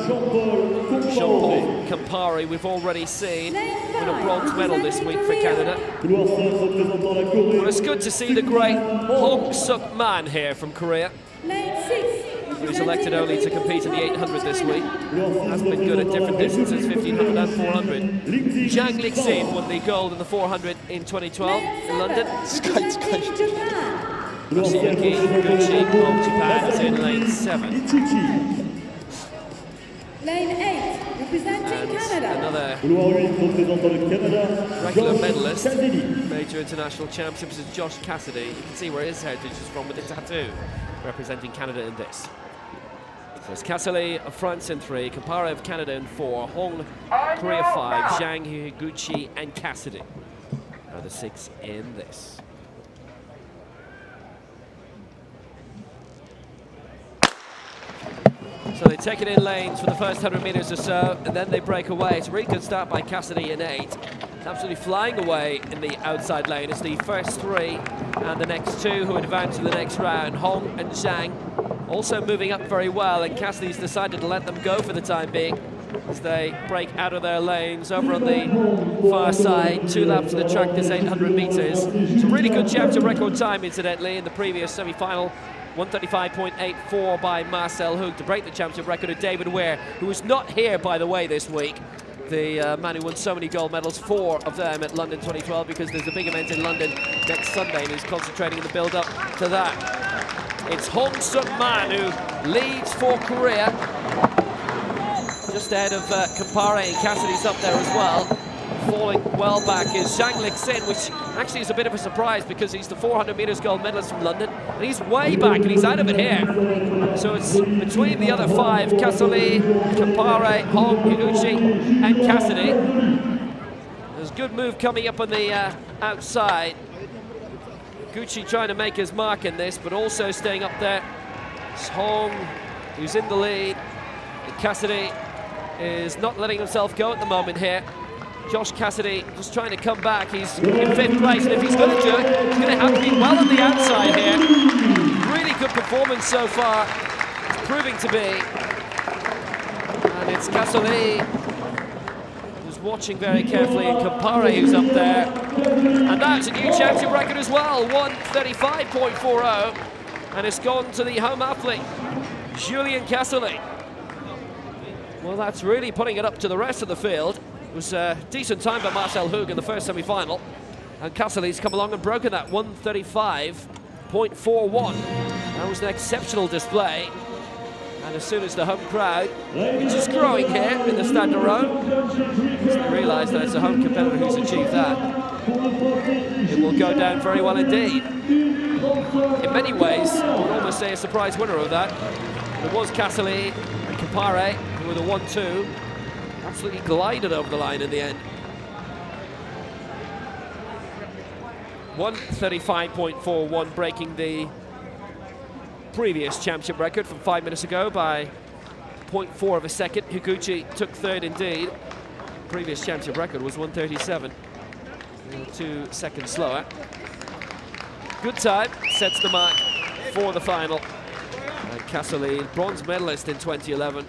Jean-Paul Campari, we've already seen, win a bronze medal this week for Canada. But it's good to see the great Hong Suk Man here from Korea, who's elected only to compete in the 800 this week. Has been good at different distances, 1500 and 400. Zhang Lixin won the gold in the 400 in 2012 in London. Yoshiyuki Gucci of Japan is in lane 7. Lane 8, representing Canada. Another regular medalist, major international championships, is Josh Cassidy. You can see where his heritage is from with the tattoo, representing Canada in this. So it's Cassoli of France in 3, Campari of Canada in 4, Hong, Korea 5, Zhang, Higuchi and Cassidy are the 6 in this. So they take it in lanes for the first 100 meters or so, and then they break away. It's a really good start by Cassidy in 8. It's absolutely flying away in the outside lane. It's the first 3 and the next 2 who advance to the next round. Hong and Zhang also moving up very well, and Cassidy's decided to let them go for the time being as they break out of their lanes over on the far side. 2 laps of the track, this 800 meters. It's a really good championship record time, incidentally, in the previous semi-final. 135.84 by Marcel Hoog to break the championship record of David Ware, who was not here, by the way, this week. The man who won so many gold medals, 4 of them at London 2012, because there's a big event in London next Sunday, and he's concentrating in the build-up to that. It's Hong Suk Man who leads for Korea. Just ahead of Campari, and Cassidy's up there as well. Falling well back is Zhang Lixin, which actually is a bit of a surprise because he's the 400 meters gold medalist from London, and he's way back and he's out of it here. So it's between the other 5, Cassoli, Campari, Hong, Higuchi and Cassidy. There's a good move coming up on the outside. Gucci trying to make his mark in this, but also staying up there. It's Hong, who's in the lead. And Cassidy is not letting himself go at the moment here. Josh Cassidy just trying to come back. He's in 5th place, and if he's going to do it, he's going to have to be well on the outside here. Really good performance so far. It's proving to be. And it's Cassoli who's watching very carefully, and Campari who's up there. And that's a new championship record as well, 1:35.40. And it's gone to the home athlete, Julien Cassoli. Well, that's really putting it up to the rest of the field. It was a decent time by Marcel Hoog in the first semi-final, and Cassoli's come along and broken that 1:35.41. That was an exceptional display, and as soon as the home crowd, which is growing here in the Stade de Rome, they realise that it's a home competitor who's achieved that, it will go down very well indeed. In many ways, I would almost say a surprise winner of that. It was Cassoli and Campari who were the 1-2. Absolutely glided over the line in the end. 1:35.41, breaking the previous championship record from 5 minutes ago by 0.4 of a second. Higuchi took 3rd indeed. Previous championship record was 1:37. 2 seconds slower. Good time, sets the mark for the final. And Cassoli, bronze medalist in 2011.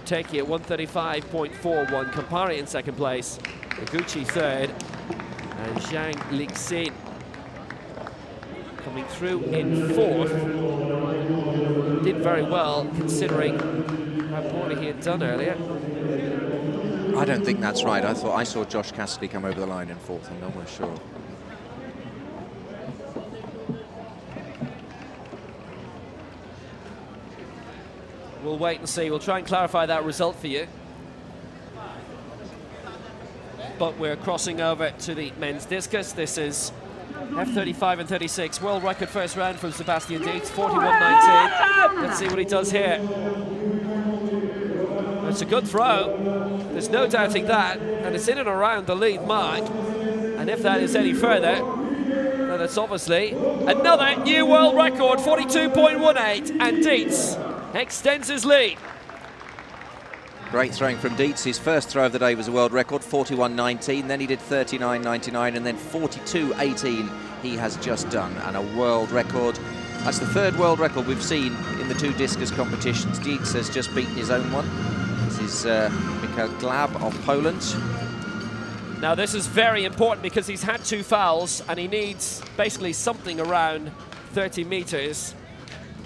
Taking it 1:35.41. Campari in 2nd place, Higuchi 3rd, and Zhang Lixin coming through in 4th. Did very well considering how poorly he had done earlier. I don't think that's right. I saw Josh Cassidy come over the line in 4th. I'm almost sure. We'll wait and see. We'll try and clarify that result for you. But we're crossing over to the men's discus. This is F35 and 36. World record first round from Sebastian Dietz, 41.19. Let's see what he does here. It's a good throw. There's no doubting that. And it's in and around the lead mark. And if that is any further, then it's obviously another new world record, 42.18. And Dietz extends his lead. Great throwing from Dietz. His first throw of the day was a world record, 41.19. Then he did 39.99, and then 42.18 he has just done, and a world record. That's the third world record we've seen in the 2 discus competitions. Dietz has just beaten his own one. This is Michał Glab of Poland. Now this is very important because he's had 2 fouls and he needs basically something around 30 meters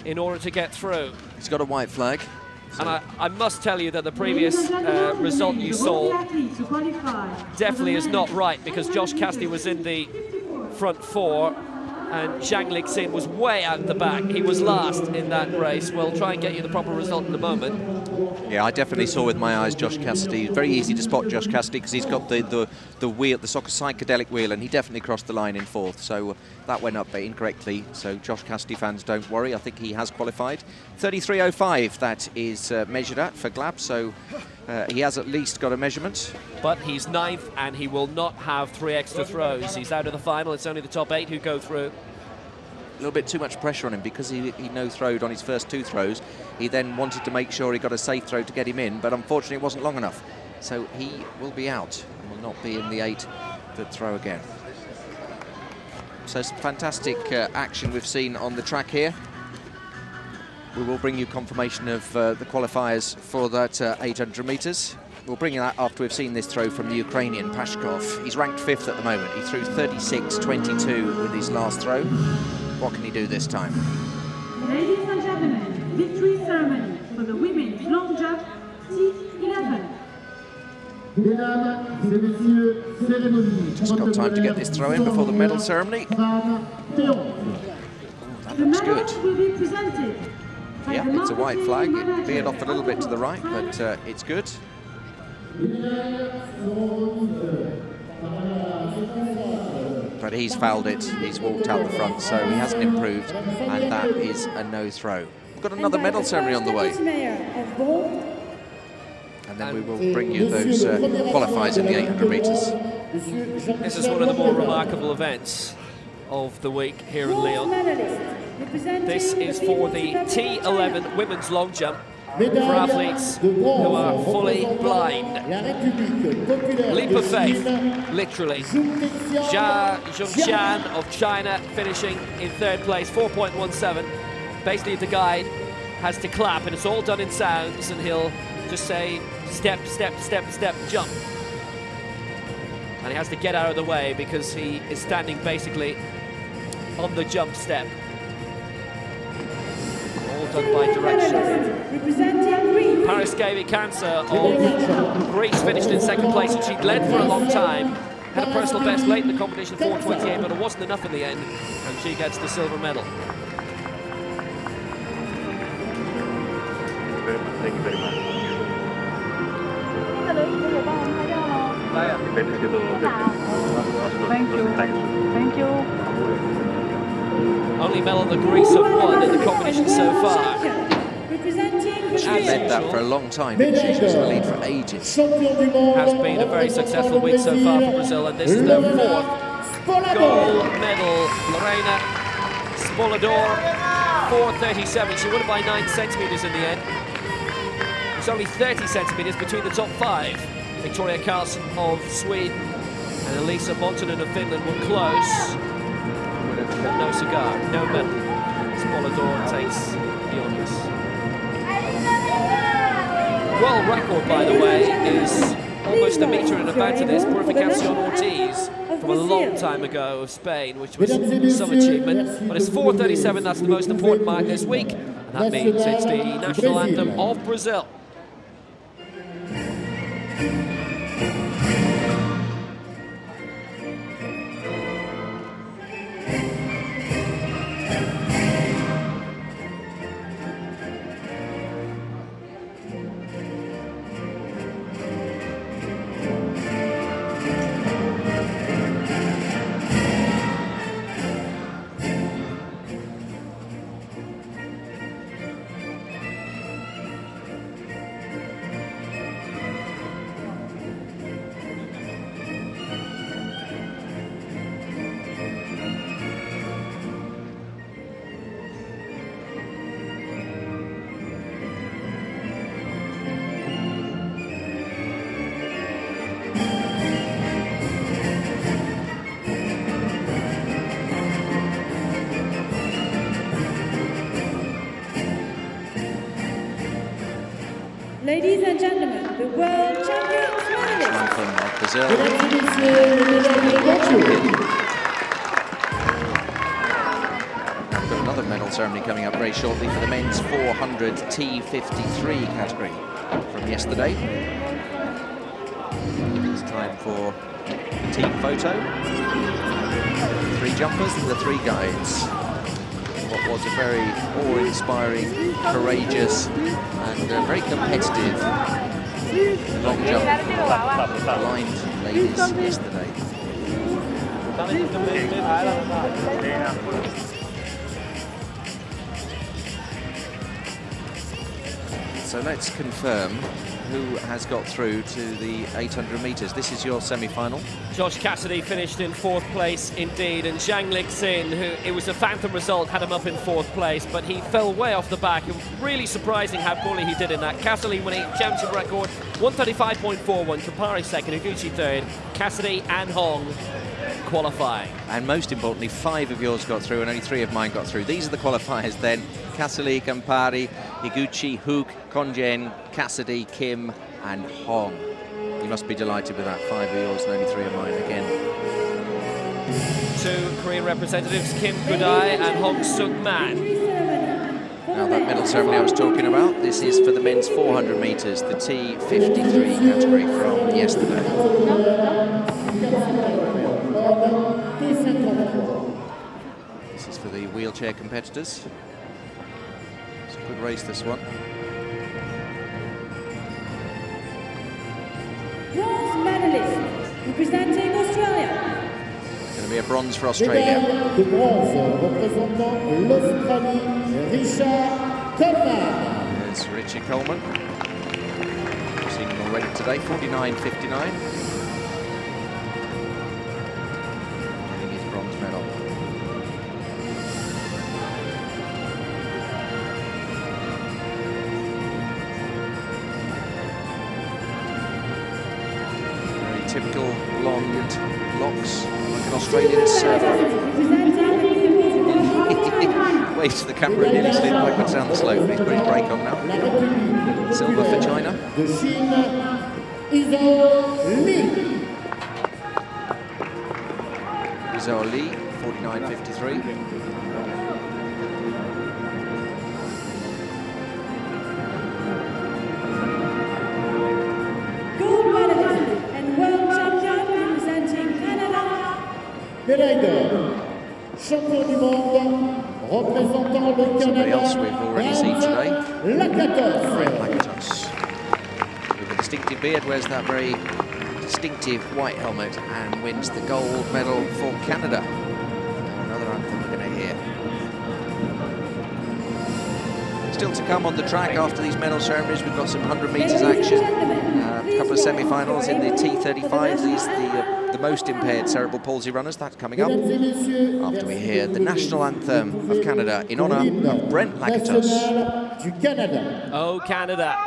in order to get through. He's got a white flag. And I must tell you that the previous result you saw definitely is not right, because Josh Cassidy was in the front 4 and Zhang Lixin was way out the back. He was last in that race. We'll try and get you the proper result in a moment. Yeah, I definitely saw with my eyes Josh Cassidy. Very easy to spot Josh Cassidy because he's got the wheel, the soccer psychedelic wheel, and he definitely crossed the line in 4th. So that went up incorrectly. So Josh Cassidy fans, don't worry. I think he has qualified. 33.05 that is measured at for Glab. So he has at least got a measurement. But he's 9th and he will not have 3 extra throws. He's out of the final. It's only the top 8 who go through. A little bit too much pressure on him because he no-throwed on his first 2 throws. He then wanted to make sure he got a safe throw to get him in, but unfortunately it wasn't long enough. So he will be out and will not be in the 8 that throw again. So some fantastic action we've seen on the track here. We will bring you confirmation of the qualifiers for that 800 metres. We'll bring you that after we've seen this throw from the Ukrainian Pashkov. He's ranked 5th at the moment. He threw 36.22 with his last throw. What can he do this time? Ladies and gentlemen, victory ceremony for the women's long jump T12. Just got time to get this throw in before the medal ceremony. Oh, that looks good. Yeah, it's a white flag. It veered off a little bit to the right, but it's good. But he's fouled it, he's walked out the front, so he hasn't improved, and that is a no throw. We've got another medal ceremony on the way. And then we will bring you those qualifiers in the 800 metres. This is one of the more remarkable events of the week here in Lyon. This is for the T11 women's long jump for athletes who are fully blind. Leap of faith, literally. Jia Zhongxian of China finishing in 3rd place, 4.17. Basically the guide has to clap, and it's all done in sounds, and he'll just say step, step, step, step, jump. And he has to get out of the way because he is standing basically on the jump step. All done by direction. Paraskeva Kansa of Greece finished in 2nd place, and she'd led for a long time. Had a personal best late in the competition, 4.28, but it wasn't enough in the end, and she gets the silver medal. Thank you very much. Thank you. Only medal the Greece have won in the competition so far. She led that for a long time, didn't she? She was in the lead for ages. Has been a very successful week so far for Brazil, and this is their 4th gold medal. Lorena Spolador, 4.37. She won it by 9 centimetres in the end. It's only 30 centimetres between the top 5. Victoria Karlsson of Sweden and Elisa Montonen of Finland were close. But no cigar, no medal. Spolador takes the honours. World record, by the way, is almost a metre in advance of this. Purificación Ortiz from a long time ago of Spain, which was some achievement. But it's 4.37, that's the most important mark this week. And that means it's the national anthem of Brazil. Ladies and gentlemen, the world champions medalists. From Brazil. We've got another medal ceremony coming up very shortly for the men's 400 T53 category from yesterday. It's time for the team photo. The 3 jumpers and the 3 guides. What was a very awe-inspiring, courageous and very competitive long jump blind ladies yesterday. So let's confirm who has got through to the 800 metres. This is your semi-final. Josh Cassidy finished in 4th place indeed, and Zhang Lixin, who it was a phantom result, had him up in 4th place, but he fell way off the back. It was really surprising how poorly he did in that. Cassidy winning championship record, 135.41, Kapari second, Higuchi third, Cassidy and Hong qualifying. And most importantly, 5 of yours got through and only 3 of mine got through. These are the qualifiers then. Cassidy, Campari, Higuchi, Hook, Konjen, Cassidy, Kim and Hong. You must be delighted with that. 5 of yours and only 3 of mine again. 2 Korean representatives, Kim Kudai and Hong Suk Man. Now that medal ceremony I was talking about, this is for the men's 400 metres, the T53 category from yesterday. This is for the wheelchair competitors. It's a good race, this one. Bronze medalist representing Australia. Going to be a bronze for Australia. De bronze représentant l'Australie, Richard Coleman. There's Richard Coleman. We've seen him already today, 49.59. Getting his bronze medal. Very typical blonde locks, like an Australian surfer. Waves to the camera and nearly slid backwards down the slope. He's put his brake on now. Silver for China. De Chine, Li. Li, 49.53. Gold medalist and world champion representing Canada. Médaille d'or, champion du monde, représentant le Somebody Canada. else we've already seen today. Lakatos. Lakatos. With a distinctive beard, wears that very distinctive white helmet and wins the gold medal for Canada. Another anthem we're going to hear. Still to come on the track after these medal ceremonies, we've got some 100 metres action. A couple of semi-finals in the T35. These are the most impaired cerebral palsy runners. That's coming up after we hear the national anthem of Canada in honour of Brent Lakatos. Du Canada. Oh, Canada.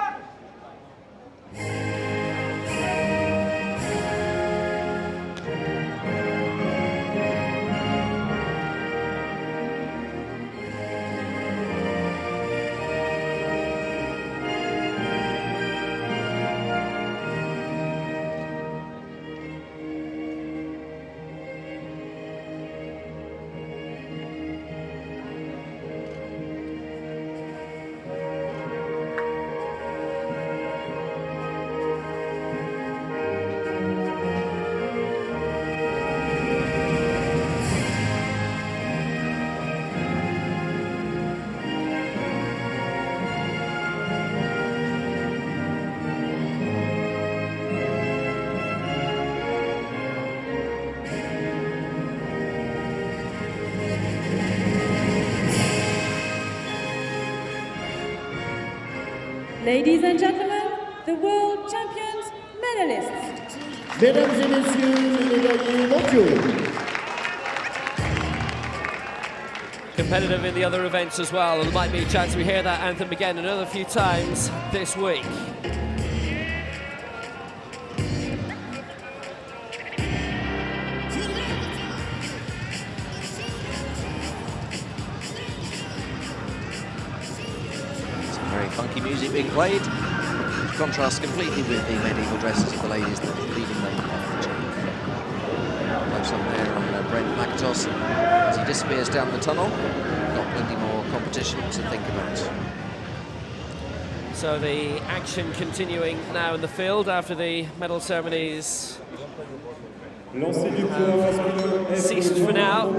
Ladies and gentlemen, the world champions medalists. Mesdames et messieurs, les médaillés mondiaux. Competitive in the other events as well, and there might be a chance we hear that anthem again another few times this week. Some very funky music being played. contrasts completely with the medieval dresses of the ladies that were leading them off the tee. Close up there on Brent McIntosh as he disappears down the tunnel. Got plenty more competition to think about. So the action continuing now in the field after the medal ceremonies ceased for now.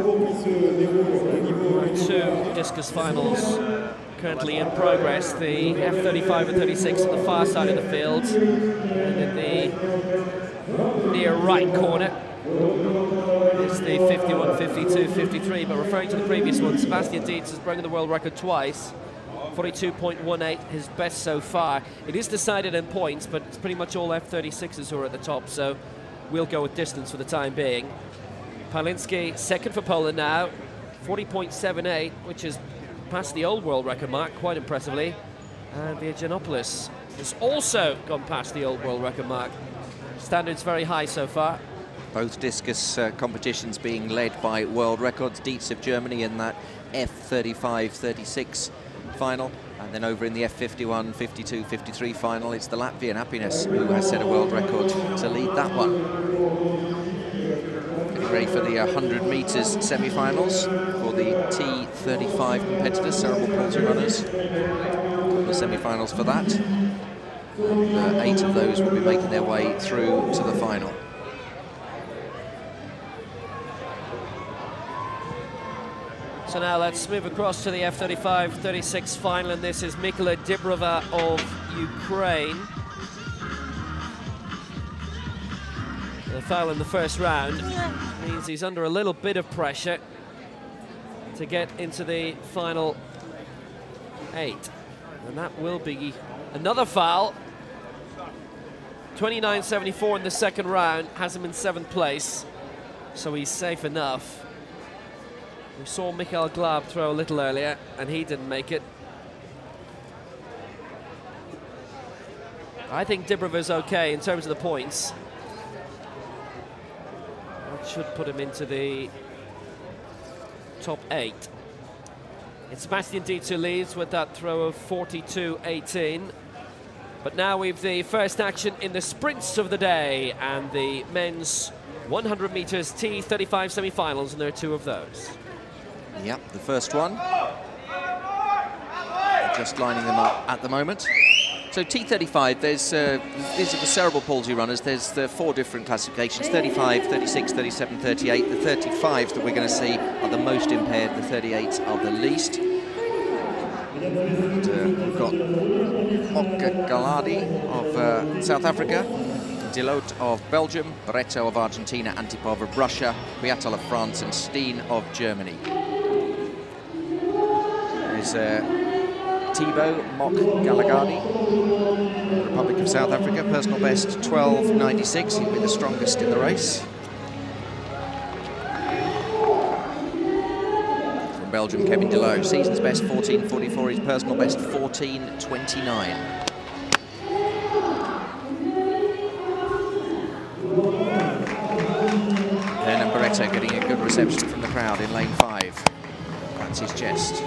2 discus finals currently in progress. The F35 and 36 on the far side of the field, and in the near right corner is the 51, 52, 53. But referring to the previous one, Sebastian Dietz has broken the world record twice. 42.18, his best so far. It is decided in points, but it's pretty much all F36s who are at the top, so we'll go with distance for the time being. Palinski second for Poland now, 40.78, which is past the old world record mark quite impressively. And Giannopoulos has also gone past the old world record mark. Standards very high so far. Both discus competitions being led by world records. Dietz of Germany in that F35-36 final, and then over in the F51, 52, 53 final, it's the Latvian Happiness who has set a world record to lead that one. Getting ready for the 100 metres semi-finals for the T35 competitors, cerebral palsy runners. The semi-finals for that. And 8 of those will be making their way through to the final. So now let's move across to the F35-36 final, and this is Mikola Dibrova of Ukraine. The foul in the first round means he's under a little bit of pressure to get into the final 8. And that will be another foul. 29.74 in the second round, has him in 7th place, so he's safe enough. We saw Mikhail Glab throw a little earlier, and he didn't make it. I think Dibrova's okay in terms of the points. That should put him into the top 8. It's Sebastian Dietz who leads with that throw of 42.18. But now we've the first action in the sprints of the day, and the men's 100 metres T35 semi-finals, and there are 2 of those. Yep, the first one. Just lining them up at the moment. So T35, there's these are the cerebral palsy runners. There's 4 different classifications: 35, 36, 37, 38. The 35s that we're going to see are the most impaired. The 38s are the least. And, we've got Galadi of South Africa, Dilot of Belgium, Barreto of Argentina, Antipov of Russia, Kwiatel of France, and Steen of Germany. There's Thibaut Mok Galagadi, Republic of South Africa, personal best 12.96. He'll be the strongest in the race. From Belgium, Kevin Dilot, season's best 14.44, his personal best 14.29. Hernan Barreto getting a good reception from the crowd in lane 5. That's his chest.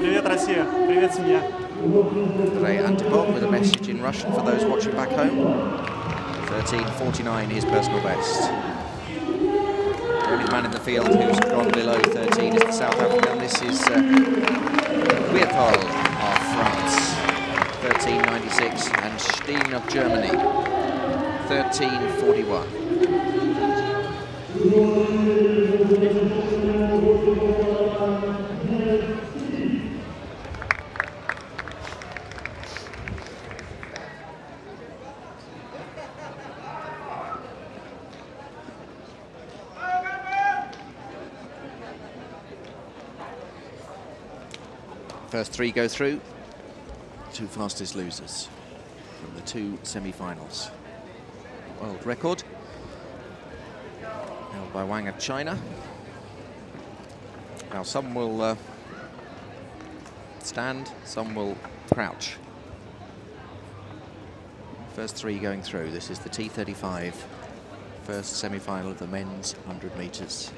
Привет, Россия. Привет, семья. Andrei Antipov with a message in Russian for those watching back home. 13.49 his personal best. The only man in the field who's gone below 13 is the South African. This is Kwiatel of France, 13.96, and Steen of Germany, 13.41. First 3 go through. 2 fastest losers from the 2 semi-finals. World record held by Wang of China. Now some will stand, some will crouch. First 3 going through. This is the T35 first semi-final of the men's 100 metres.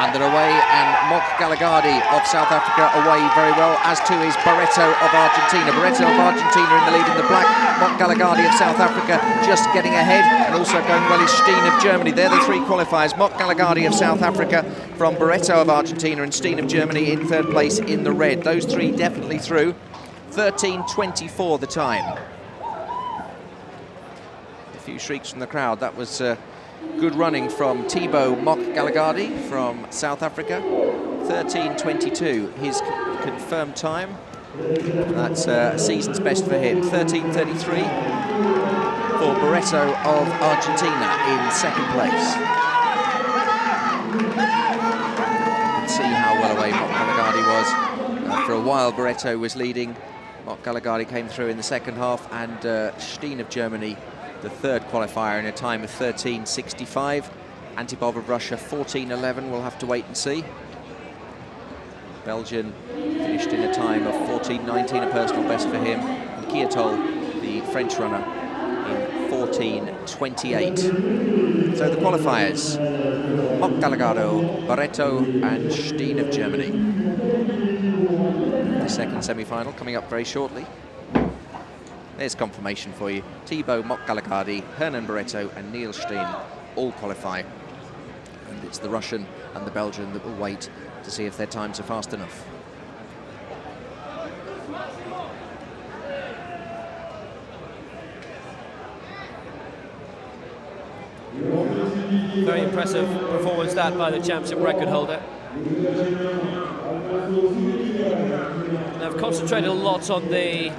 Under away, and Mok Galagardi of South Africa away very well, as too is Barreto of Argentina. Barreto of Argentina in the lead in the black. Mok Galagardi of South Africa just getting ahead, and also going well is Steen of Germany. They're the three qualifiers. Mok Galagardi of South Africa from Barreto of Argentina, and Steen of Germany in third place in the red. Those three definitely through. 13:24 the time. A few shrieks from the crowd. That was good running from Thibaut Mok Galagardi from South Africa. 13:22 his confirmed time. That's a season's best for him. 13:33 for Barreto of Argentina in second place. You can see how well away Mok Galagardi was. For a while Barreto was leading. Mok Galagardi came through in the second half, and Steen of Germany, the third qualifier, in a time of 13:65. Antipov of Russia 14:11. We'll have to wait and see. Belgian finished in a time of 14:19, a personal best for him. And Kiatol, the French runner, in 14:28. So the qualifiers: Mok Galagardi, Barreto and Steen of Germany. The second semi-final coming up very shortly. There's confirmation for you. Thibaut Mok Galagardi, Hernan Barreto and Niels Steen all qualify. And it's the Russian and the Belgian that will wait to see if their times are fast enough. Very impressive performance that by the championship record holder. And I've concentrated a lot on the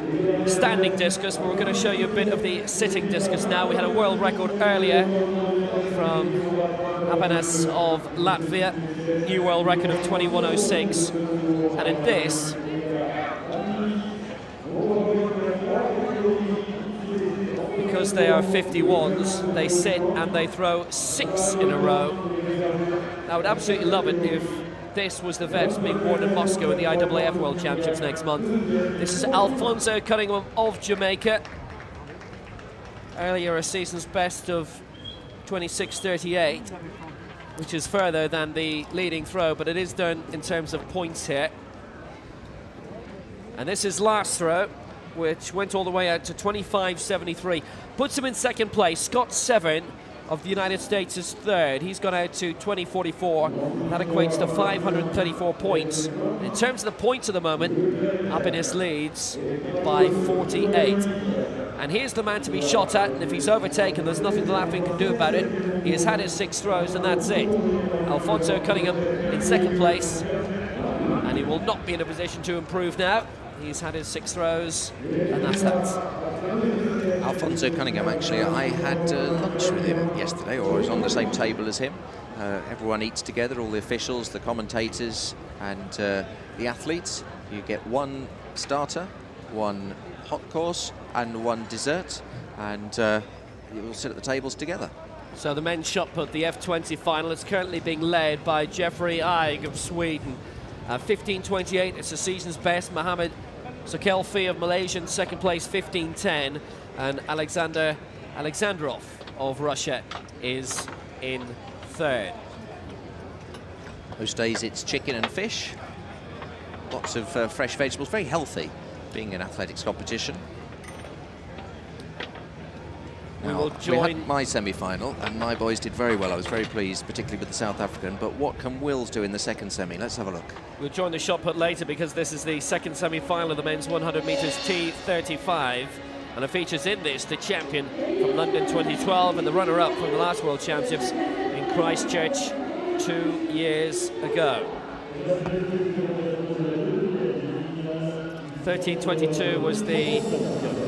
standing discus, but we're going to show you a bit of the sitting discus now. We had a world record earlier from Abanas of Latvia, new world record of 21:06, and in this because they are 51s, they sit and they throw 6 in a row. I would absolutely love it if this was the vest being worn in Moscow at the IAAF World Championships next month. This is Alfonso Cunningham of Jamaica. Earlier a season's best of 26:38, which is further than the leading throw, but it is done in terms of points here. And this is last throw, which went all the way out to 25:73. Puts him in second place. Scott Severn of the United States is third. He's gone out to 20:44. That equates to 534 points. In terms of the points at the moment, Abanas leads by 48. And here's the man to be shot at, and if he's overtaken, there's nothing the Latvian can do about it. He has had his 6 throws, and that's it. Alfonso Cunningham in second place, and he will not be in a position to improve now. He's had his 6 throws, and that's that. Alfonso Cunningham, actually, I had lunch with him yesterday, or I was on the same table as him. Everyone eats together, all the officials, the commentators, and the athletes. You get 1 starter, 1 hot course, and 1 dessert, and you all sit at the tables together. So the men's shot put, the F20 final, is currently being led by Jeffrey Eig of Sweden. 15:28, it's the season's best. Mohammed Sokelfi of Malaysia in second place, 15:10. And Alexander Alexandrov of Russia is in third. Most days it's chicken and fish. Lots of fresh vegetables, very healthy, being an athletics competition. Now, we had my semi-final, and my boys did very well. I was very pleased, particularly with the South African. But what can Wills do in the second semi? Let's have a look. We'll join the shot put later, because this is the second semi-final of the men's 100 metres T35. And it features in this the champion from London 2012 and the runner-up from the last World Championships in Christchurch 2 years ago. 13:22 was the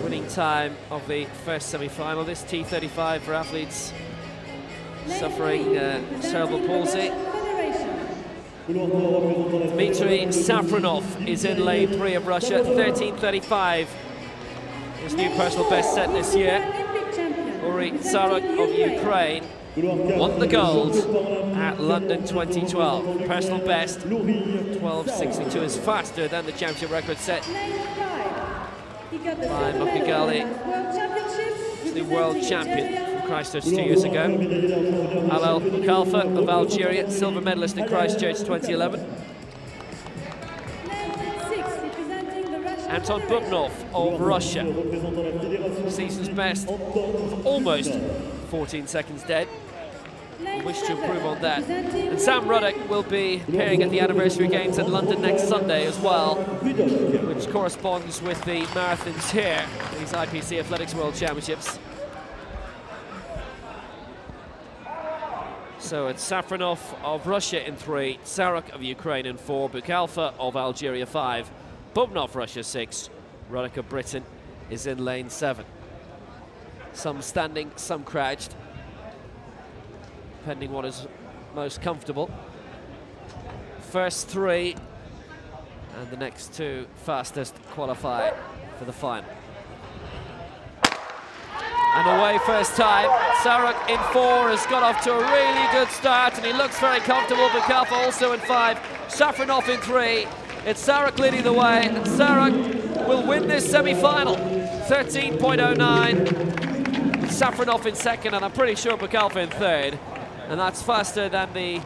winning time of the first semi-final. This T35 for athletes suffering cerebral palsy. Dmitry Safronov is in lane 3 of Russia, 13:35. His new personal best set this year. Uri Tsaruk of Ukraine won the gold at London 2012. Personal best, 12:62, is faster than the championship record set by Mokigali, the world champion from Christchurch 2 years ago. Alel Bukalfa of Algeria, silver medalist in Christchurch 2011. Anton Bubnov of Russia, season's best of almost 14 seconds dead. We wish to improve on that. And Sam Ruddock will be appearing at the anniversary games in London next Sunday as well, which corresponds with the marathons here, these IPC Athletics World Championships. So it's Safronov of Russia in 3, Saruk of Ukraine in 4, Bukalfa of Algeria 5, Bubnov Russia 6, Ruddock of Britain is in lane 7. Some standing, some crouched, depending what is most comfortable. First 3 and the next 2 fastest qualify for the final. And away first time. Saruk in 4 has got off to a really good start and he looks very comfortable. Bukalfa also in 5, Safronov in 3. It's Saruk leading the way and Saruk will win this semi-final. 13.09. Safronov in 2nd and I'm pretty sure Bukalfa in 3rd. And that's faster than the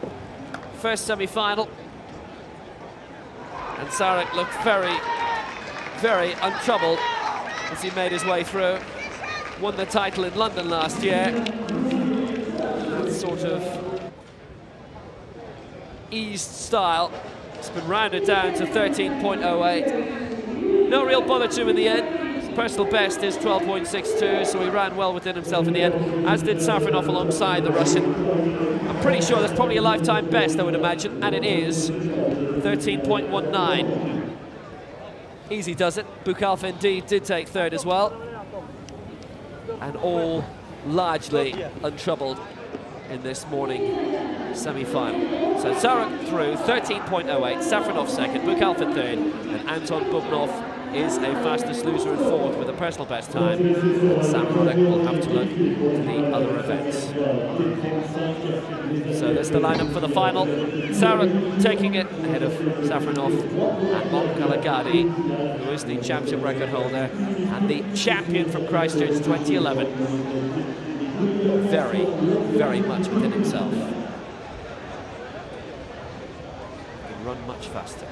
first semi-final. And Saruk looked very, very untroubled as he made his way through. Won the title in London last year. That sort of eased style. It's been rounded down to 13.08. No real bother to him in the end. His personal best is 12.62, so he ran well within himself in the end, as did Safronov alongside the Russian. I'm pretty sure that's probably a lifetime best, I would imagine, and it is 13.19. Easy does it. Bukalfa indeed did take 3rd as well. And all largely untroubled in this morning semi-final. So Saruk through 13.08, Safronov 2nd, Bukalfa 3rd, and Anton Bubnov is a fastest loser in 4th with a personal best time. And Sam Ruddock will have to look to the other events. So there's the lineup for the final. Saruk taking it ahead of Safronov and Mom Kalagadi, who is the championship record holder and the champion from Christchurch 2011. Very, very much within himself. He can run much faster.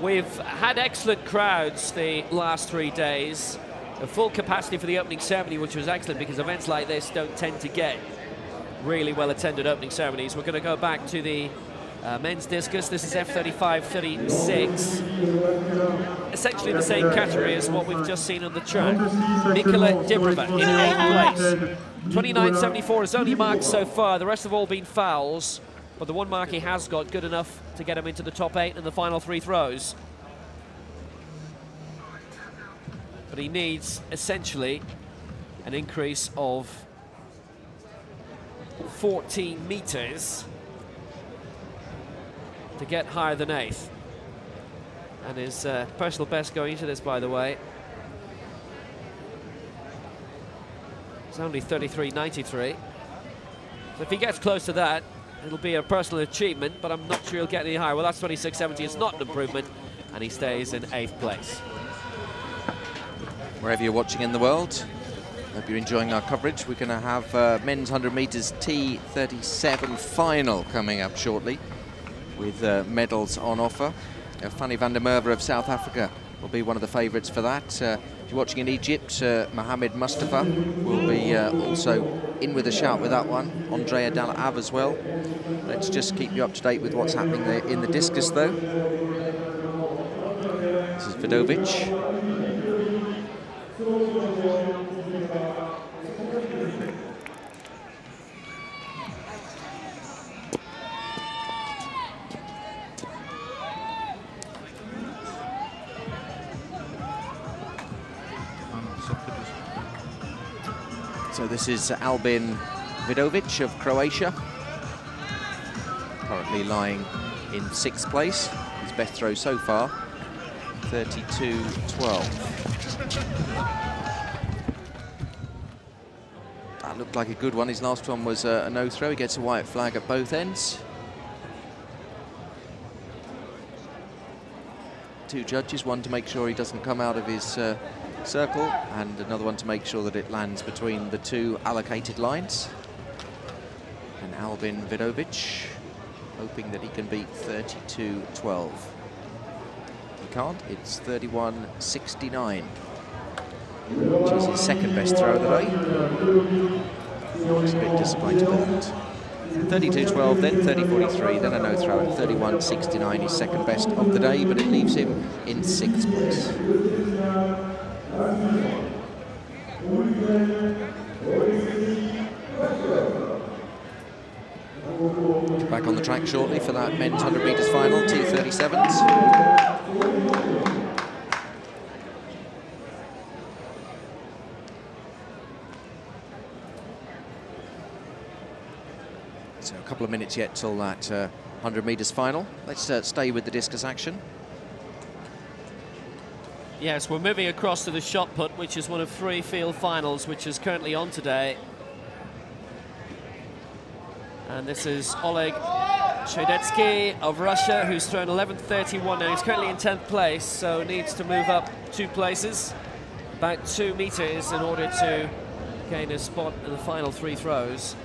We've had excellent crowds the last 3 days. A full capacity for the opening ceremony, which was excellent because events like this don't tend to get really well-attended opening ceremonies. We're going to go back to the men's discus. This is F35-36. Essentially the same category as what we've just seen on the track. Mikola Dibrova in 8th place. 29.74 is only marked so far. The rest have all been fouls. But the one mark he has got good enough to get him into the top 8 in the final 3 throws. But he needs essentially an increase of 14 meters to get higher than 8th. And his personal best going into this, by the way, it's only 33.93. So if he gets close to that, it'll be a personal achievement, but I'm not sure he'll get any higher. Well, that's 26.70. It's not an improvement, and he stays in 8th place. Wherever you're watching in the world, hope you're enjoying our coverage. We're going to have men's 100 meters T37 final coming up shortly, with medals on offer. Fanny van der Merwe of South Africa will be one of the favourites for that. If you're watching in Egypt, Mohamed Mustafa will be also in with a shout with that one. Andrea Dalla Ave as well. Let's just keep you up to date with what's happening there in the discus, though. This is Vidovic. So this is Albin Vidovic of Croatia, currently lying in 6th place. His best throw so far, 32.12. That looked like a good one. His last one was a no-throw. He gets a white flag at both ends. Two judges, one to make sure he doesn't come out of his circle, and another one to make sure that it lands between the two allocated lines. And Albin Vidovic hoping that he can beat 32.12. He can't, it's 31.69, which is his second best throw of the day. He's a bit disappointed with that. 32.12, then 30.43, then a no throw at 31.69, his second best of the day, but it leaves him in 6th place. Back on the track shortly for that men's 100 metres final, T37s. So a couple of minutes yet till that 100 metres final. Let's stay with the discus action. Yes, we're moving across to the shot put, which is one of 3 field finals, which is currently on today. And this is Oleg Chedetsky of Russia, who's thrown 11.31 now. He's currently in 10th place, so needs to move up 2 places, about 2 meters, in order to gain a spot in the final 3 throws.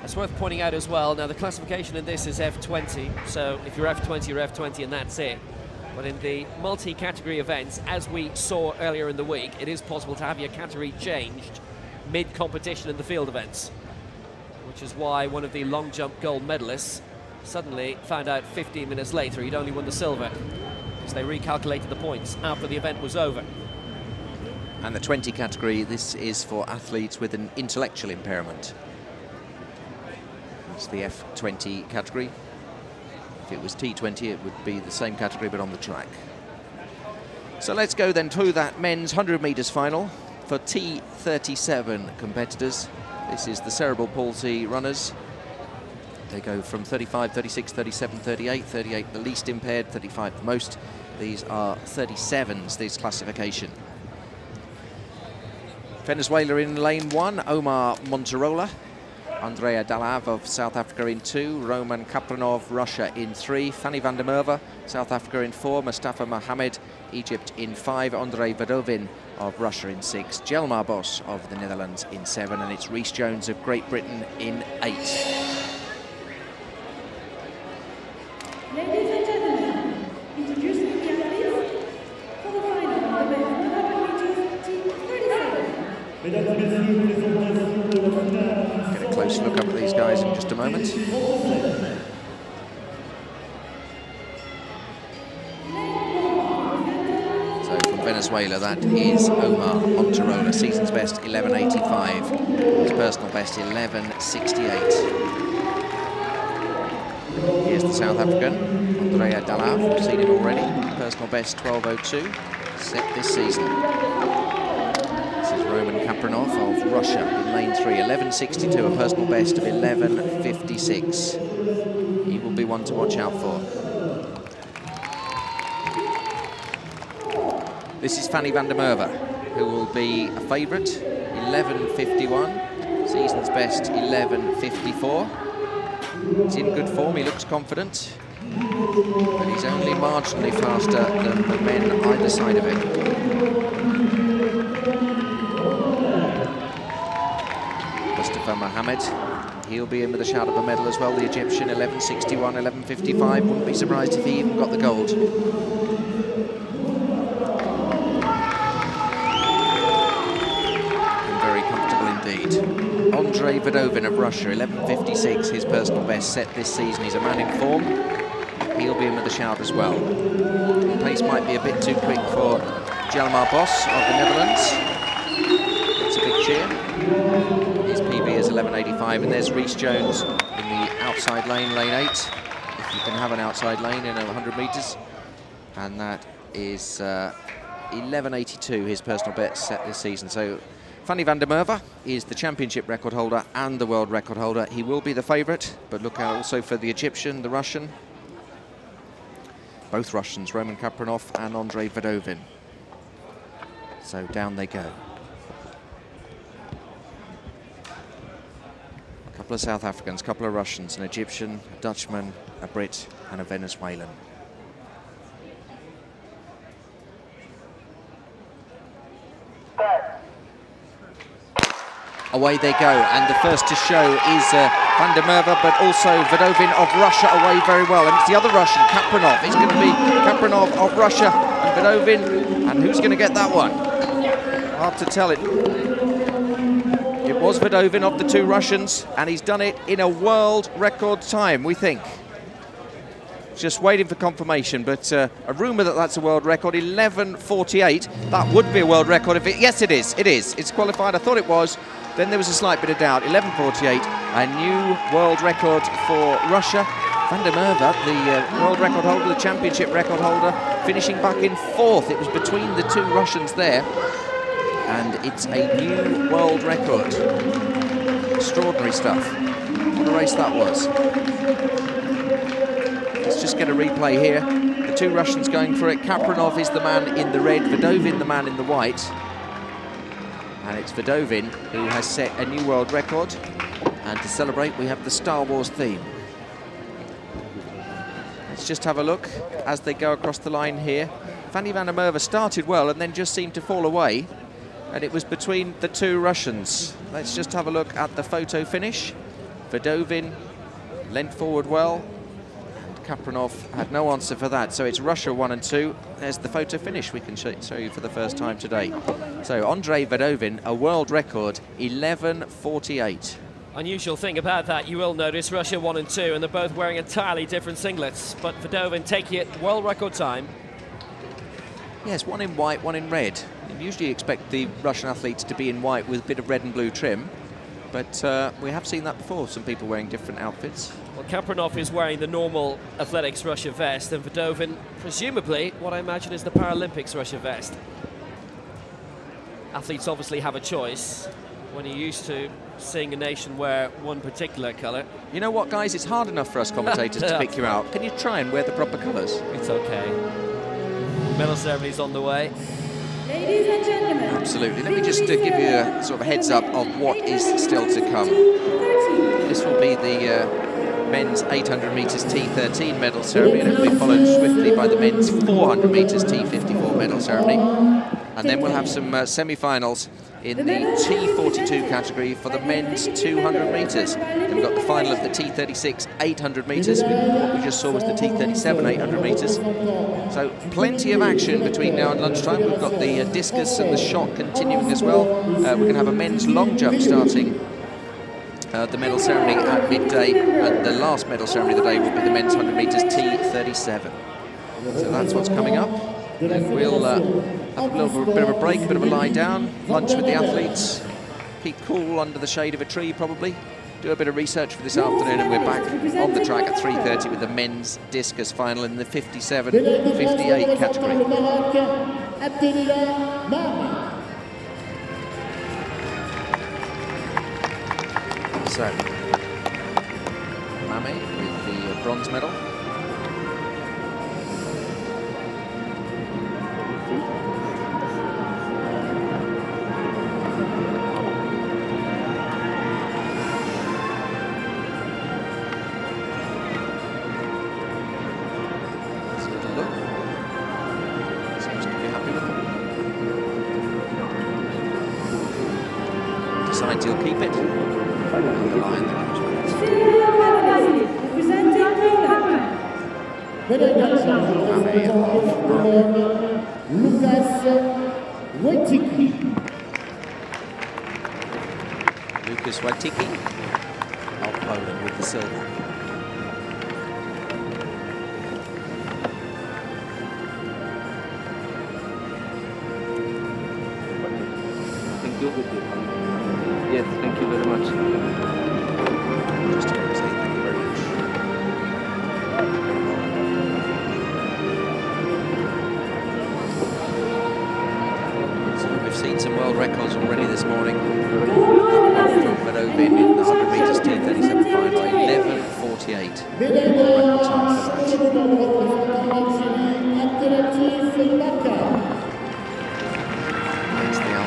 It's worth pointing out as well, now the classification in this is F20, so if you're F20, you're F20 and that's it. But in the multi-category events, as we saw earlier in the week, it is possible to have your category changed mid-competition in the field events, which is why one of the long jump gold medalists suddenly found out 15 minutes later he'd only won the silver, because they recalculated the points after the event was over. And the 20 category, this is for athletes with an intellectual impairment. It's the F20 category. If it was T20, it would be the same category, but on the track. So let's go then to that men's 100 metres final for T37 competitors. This is the cerebral palsy runners. They go from 35, 36, 37, 38, 38 the least impaired, 35 the most. These are 37s, this classification. Venezuela in lane 1, Omar Monterola. Andrea Dalav of South Africa in 2, Roman Kapranov, Russia in 3, Fanny van der Merwe, South Africa in 4, Mustafa Mohamed, Egypt in 5, Andrei Vadovin of Russia in 6, Jelmar Bos of the Netherlands in 7, and it's Rhys Jones of Great Britain in 8. Ladies and gentlemen, introducing the athletes for the final of the men's 100 meters T37. Get a close look up at these guys in just a moment. So from Venezuela, that is Omar Monterola, season's best 11.85, his personal best 11.68. Here's the South African, Andrea Dalav, we've seen him already, personal best 12.02, set this season. Roman Kapranov of Russia in lane 3, 11.62, a personal best of 11.56. He will be one to watch out for. This is Fanny van der Merwe, who will be a favourite, 11.51, season's best 11.54. He's in good form, he looks confident, but he's only marginally faster than the men either side of him. Mustafa Mohamed, he'll be in with a shout of a medal as well, the Egyptian, 11.61, 11.55, wouldn't be surprised if he even got the gold. And very comfortable indeed. Andrei Vadovin of Russia, 11.56, his personal best set this season. He's a man in form, he'll be in with a shout as well. The pace might be a bit too quick for Jelmar Bos of the Netherlands. It's a big cheer. His PB is 11.85, and there's Rhys Jones in the outside lane, lane 8, if you can have an outside lane in 100 metres. And that is 11.82, his personal best set this season. So Fanny van der Merwe is the championship record holder and the world record holder. He will be the favourite, but look out also for the Egyptian, the Russian. Both Russians, Roman Kapranov and Andrei Vadovin. So down they go. A couple of South Africans, a couple of Russians, an Egyptian, a Dutchman, a Brit and a Venezuelan. Away they go, and the first to show is Van der Merwe, but also Vadovin of Russia away very well. And it's the other Russian, Kapranov. It's going to be Kapranov of Russia and Vadovin. And who's going to get that one? Hard to tell it. It was Vadovin of the two Russians, and he's done it in a world record time, we think. Just waiting for confirmation, but a rumour that that's a world record, 11:48. That would be a world record if it... Yes, it is. It is. It's qualified. I thought it was. Then there was a slight bit of doubt. 11:48, a new world record for Russia. Van der Merwe, the world record holder, the championship record holder, finishing back in 4th. It was between the two Russians there. And it's a new world record. Extraordinary stuff. What a race that was. Let's just get a replay here. The two Russians going for it. Kapranov is the man in the red, Vadovin the man in the white. And it's Vadovin who has set a new world record. And to celebrate, we have the Star Wars theme. Let's just have a look as they go across the line here. Fanny van der Merwe started well and then just seemed to fall away. And it was between the two Russians. Let's just have a look at the photo finish. Vadovin leant forward well. Kapranov had no answer for that, so it's Russia 1 and 2. There's the photo finish we can show you for the first time today. So Andrei Vadovin, a world record, 11:48. Unusual thing about that, you will notice Russia 1 and 2, and they're both wearing entirely different singlets, but Vadovin taking it world record time. Yes, one in white, one in red. You usually expect the Russian athletes to be in white with a bit of red and blue trim, but we have seen that before, some people wearing different outfits. Well, Kapranov is wearing the normal Athletics Russia vest, and Vadovin, presumably, what I imagine is the Paralympics Russia vest. Athletes obviously have a choice when you're used to seeing a nation wear one particular colour. You know what, guys? It's hard enough for us commentators to pick you out. Can you try and wear the proper colours? It's okay. Medal ceremony's on the way. Ladies and gentlemen. Absolutely. Let me just give you a sort of heads up of what is still to come. This will be the men's 800 metres T13 medal ceremony, and it will be followed swiftly by the men's 400 metres T54 medal ceremony. And then we'll have some semi-finals in the T42 category for the men's 200 metres. Then we've got the final of the T36 800 metres. What we just saw was the T37 800 metres. So plenty of action between now and lunchtime. We've got the discus and the shot continuing as well. We're going to have a men's long jump starting the medal ceremony at midday, and the last medal ceremony of the day will be the men's 100 metres T37. So that's what's coming up. Then we'll have a little bit of a break, a bit of a lie down, lunch with the athletes, keep cool under the shade of a tree probably, do a bit of research for this afternoon, and we're back on the track at 3:30 with the men's discus final in the 57-58 category. So, Mame with the bronze medal. Let's have a look. Seems to be happy with it. Decides he'll keep it. And the Lyon that comes with Lucas Wojcicki of Poland with the silver. Thank you. Yes, thank you very much. Just to say thank you very much. So we've seen some world records already this morning. Vadovin in the 100 metres T37 final, 11:48. Record time for that.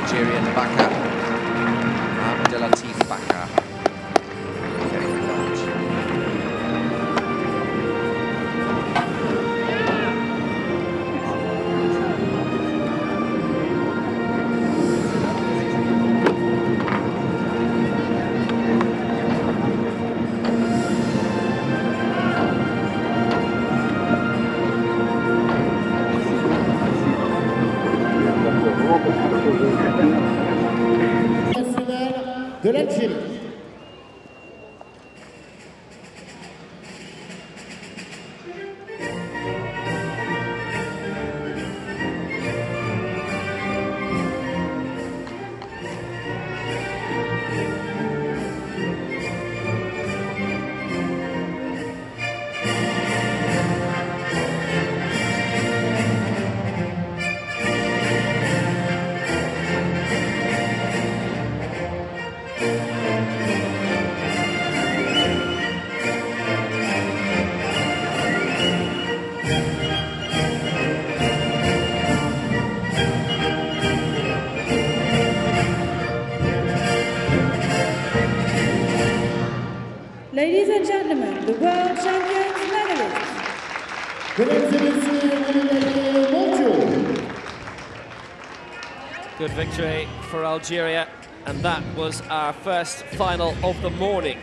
Algerian Bakar. Abdelatif Bakar. Very large. De l'Algérie. Ladies and gentlemen, the world champions medalists. Mesdames et messieurs, mondiaux. Good victory for Algeria, and that was our first final of the morning.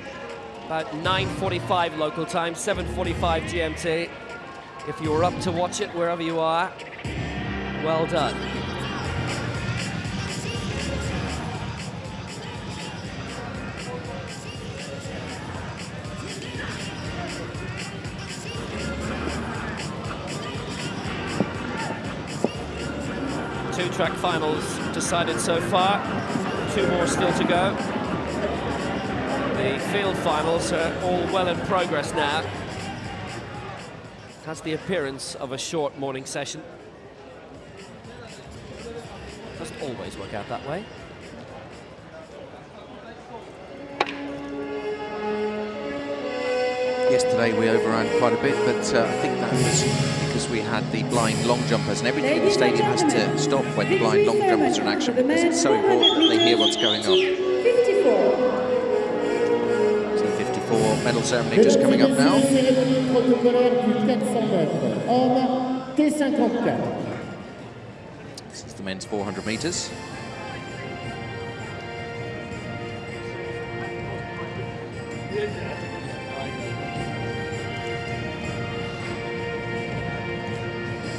About 9:45 local time, 7:45 GMT. If you were up to watch it wherever you are, well done. Two track finals decided so far, two more still to go. The field finals are all well in progress now. Has the appearance of a short morning session. Doesn't always work out that way. Yesterday we overran quite a bit, but I think that was because we had the blind long jumpers, and everything in the stadium has to stop when the blind long jumpers are in action, because it's so important that they hear what's going on. T54 medal ceremony just coming up now. Cérémonie protocolaire du 400 mètres. Homme, T54. This is the men's 400 metres.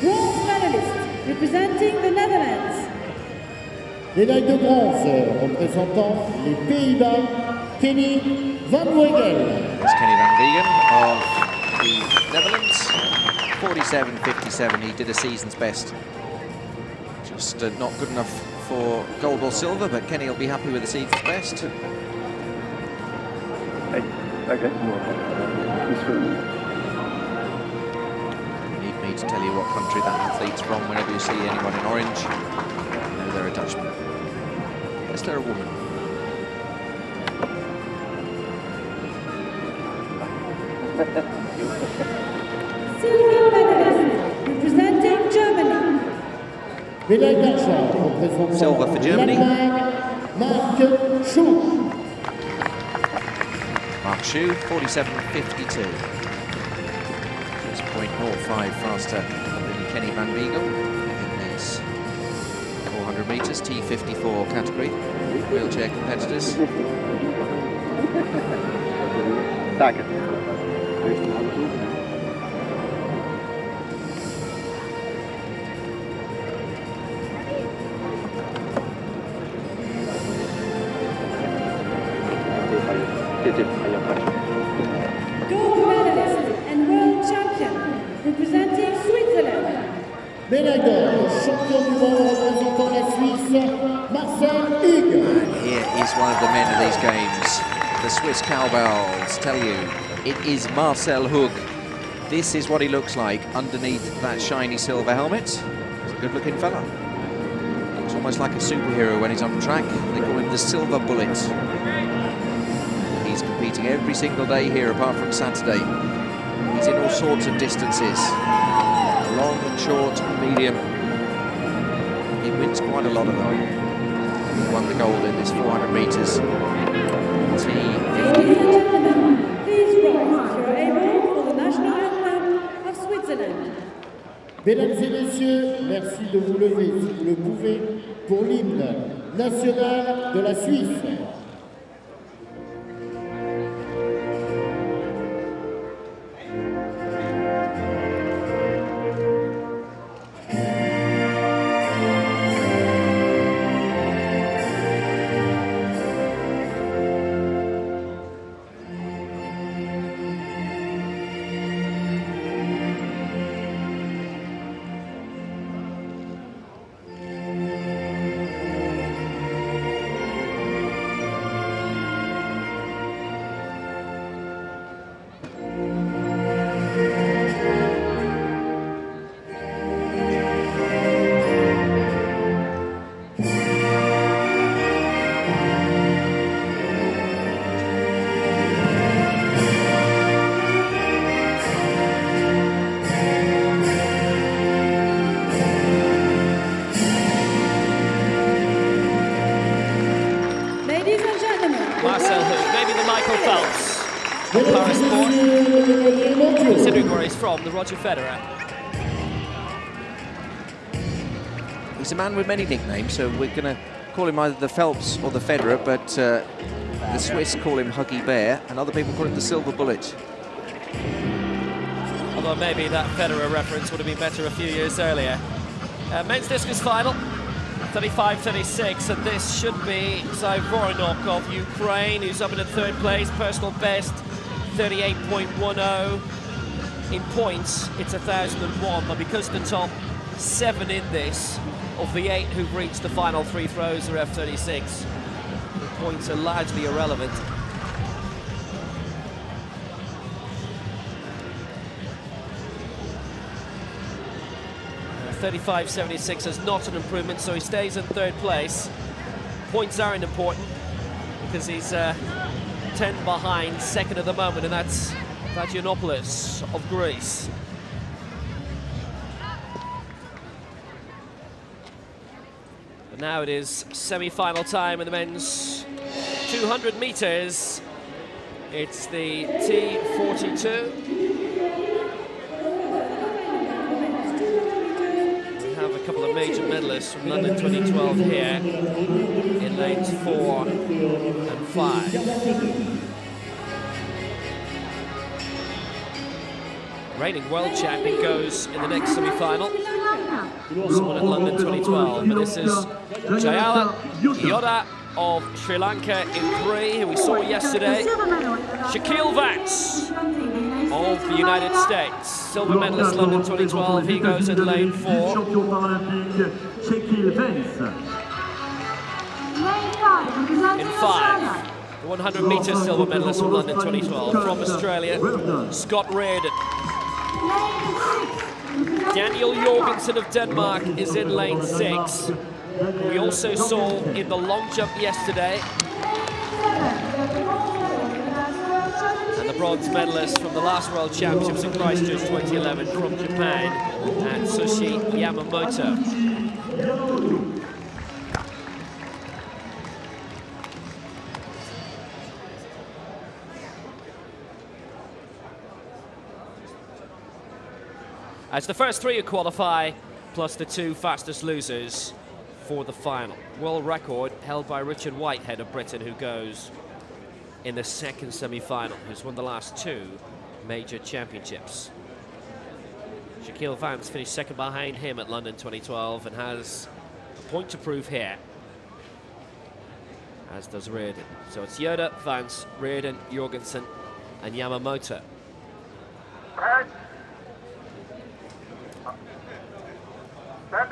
Bronze medalist representing the Netherlands. Médaille de bronze représentant les Pays-Bas, Kenny Van Weegel. There's Kenny Van Weegel of the Netherlands. 47.57, he did a season's best. Just not good enough for gold or silver, but Kenny will be happy with the season's best. Need me to tell you what country that athlete's from whenever you see anyone in orange. You know they're a Dutchman. Yes, they're a woman. Silver medalist representing Germany. Médaille d'argent représentant Silver for Germany. Mark Schuh. Mark Schuh, 47.52. Just 0.05 faster than Kenny Van Weegel in this 400 metres, T54 category, wheelchair competitors. Gold medalist and world champion representing Switzerland. Médaille d'or, champion du monde représentant la Suisse, Marcel Hugues. And here is one of the men of these games. The Swiss cowbells tell you it is Marcel Hug. This is what he looks like underneath that shiny silver helmet. He's a good-looking fella. Looks almost like a superhero when he's on track. They call him the Silver Bullet. He's competing every single day here, apart from Saturday. He's in all sorts of distances. Long, short, medium. He wins quite a lot of them. who won the gold in this 400 metres Ladies and gentlemen, please rise if you are able for the national anthem of Switzerland. Mesdames et messieurs, merci de vous lever si vous le pouvez pour l'hymne national de la Suisse. Considering where he's from, the Roger Federer. He's a man with many nicknames, so we're going to call him either the Phelps or the Federer, but the Swiss call him Huggy Bear, and other people call him the Silver Bullet. Although maybe that Federer reference would have been better a few years earlier. Men's discus final, 35-36, and this should be Zaivorinok of Ukraine, who's up in the third place, personal best, 38.10. In points, it's 1,001, but because the top 7 in this, of the 8 who've reached the final 3 throws are F36, the points are largely irrelevant. Uh, 35.76 is not an improvement, so he stays in third place. Points aren't important because he's 10 behind, second at the moment, and that's Vagianopoulos of Greece. But now it is semi-final time in the men's 200 meters. It's the T42. We have a couple of major medalists from London 2012 here in lanes 4 and 5. Reigning world champion goes in the next semi-final. Someone at London 2012, but this is Jayala Yoda of Sri Lanka in 3, who we saw yesterday. Shaquille Vance of the United States, silver medalist London 2012, he goes in lane 4. In 5, the 100 meter silver medalist from London 2012, from Australia, Scott Reardon. Daniel Jorgensen of Denmark is in lane 6. We also saw in the long jump yesterday. And the bronze medalist from the last World Championships in Christchurch 2011 from Japan, Atsushi Yamamoto. As the first 3 who qualify, plus the 2 fastest losers for the final. World record held by Richard Whitehead of Britain, who goes in the second semi-final, who's won the last 2 major championships. Shaquille Vance finished second behind him at London 2012 and has a point to prove here, as does Reardon. So it's Yoda, Vance, Reardon, Jorgensen and Yamamoto.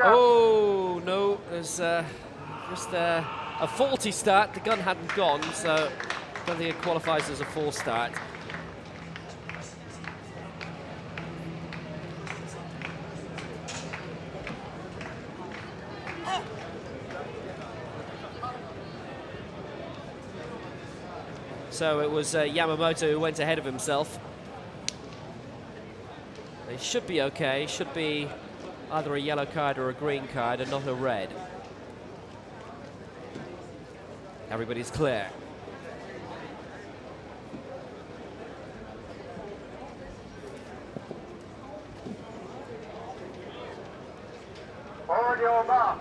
Oh, no, there's just a faulty start. The gun hadn't gone, so I don't think it qualifies as a full start. So it was Yamamoto who went ahead of himself. It should be okay, should be either a yellow card or a green card and not a red. Everybody's clear. Hold your mark.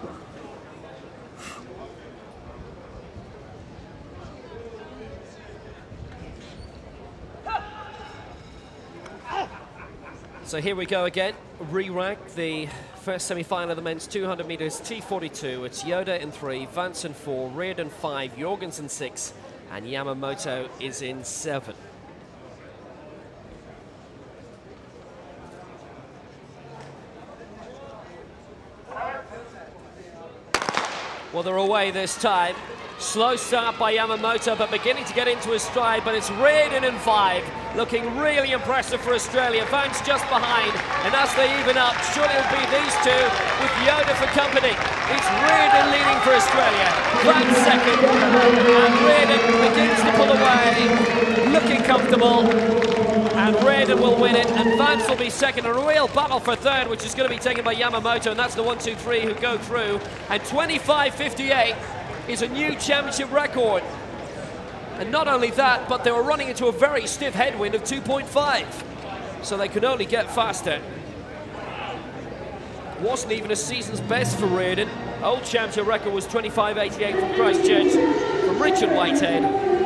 So here we go again, re-rank the first semi-final of the men's 200 metres T42. It's Yoda in 3, Vance in 4, Reardon 5, Jorgensen 6, and Yamamoto is in 7. Well, they're away this time. Slow start by Yamamoto, but beginning to get into his stride, but it's Reardon in 5, looking really impressive for Australia. Vance just behind, and as they even up, surely it'll be these two with Yoda for company. It's Reardon leading for Australia, Vance second, and Reardon begins to pull away, looking comfortable, and Reardon will win it, and Vance will be second. A real battle for third, which is going to be taken by Yamamoto, and that's the 1, 2, 3 who go through, and 25.58 is a new championship record. And not only that, but they were running into a very stiff headwind of 2.5, so they could only get faster. Wasn't even a season's best for Reardon. Old championship record was 25.88 from Christchurch from Richard Whitehead,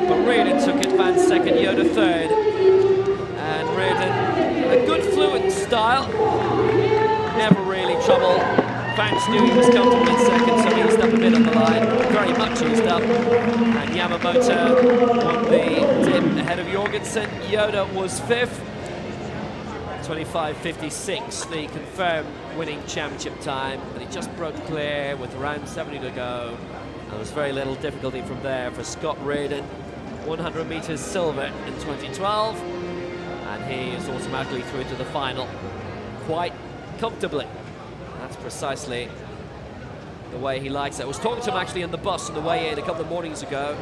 but Reardon took it, Vance second, Yoda third, and Reardon a good fluent style, never really trouble. Vance knew he was comfortable in second, so he eased up a bit on the line, very much eased up. And Yamamoto won the dip ahead of Jorgensen. Yoda was 5th, 25.56, the confirmed winning championship time. And he just broke clear with around 70 to go. And there was very little difficulty from there for Scott Reardon. 100 metres silver in 2012. And he is automatically through to the final quite comfortably. That's precisely the way he likes it. I was talking to him actually on the bus on the way in a couple of mornings ago.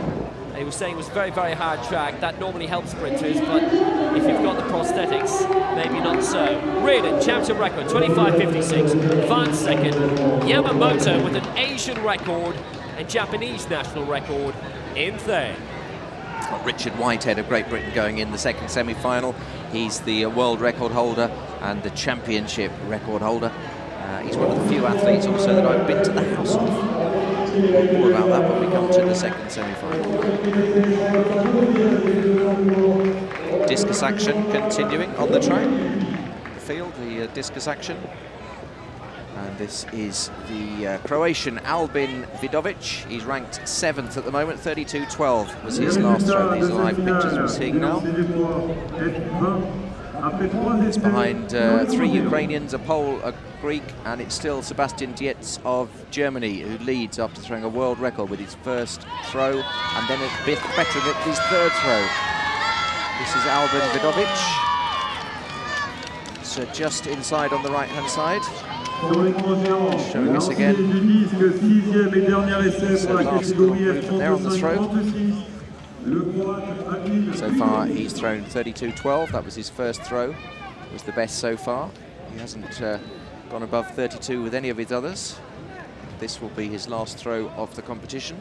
And he was saying it was a very, very hard track. That normally helps sprinters, but if you've got the prosthetics, maybe not so. Reardon, championship record, 25.56. Vance second. Yamamoto with an Asian record and Japanese national record in third. Richard Whitehead of Great Britain going in the second semi-final. He's the world record holder and the championship record holder. He's one of the few athletes also that I've been to the house of. More about that when we come to the second semi-final. Discus action continuing on the track. The field, the discus action. And this is the Croatian Albin Vidovic. He's ranked 7th at the moment, 32.12 was his last throw. These are live pictures we're seeing now. It's behind 3 Ukrainians, a Pole, a Greek, and it's still Sebastian Dietz of Germany who leads after throwing a world record with his first throw, and then a bit better at his third throw. This is Albin Vidovic. So just inside on the right-hand side. Showing us again. So last little movement there on the throw. So far he's thrown 32.12, that was his first throw, was the best so far. He hasn't gone above 32 with any of his others. This will be his last throw of the competition.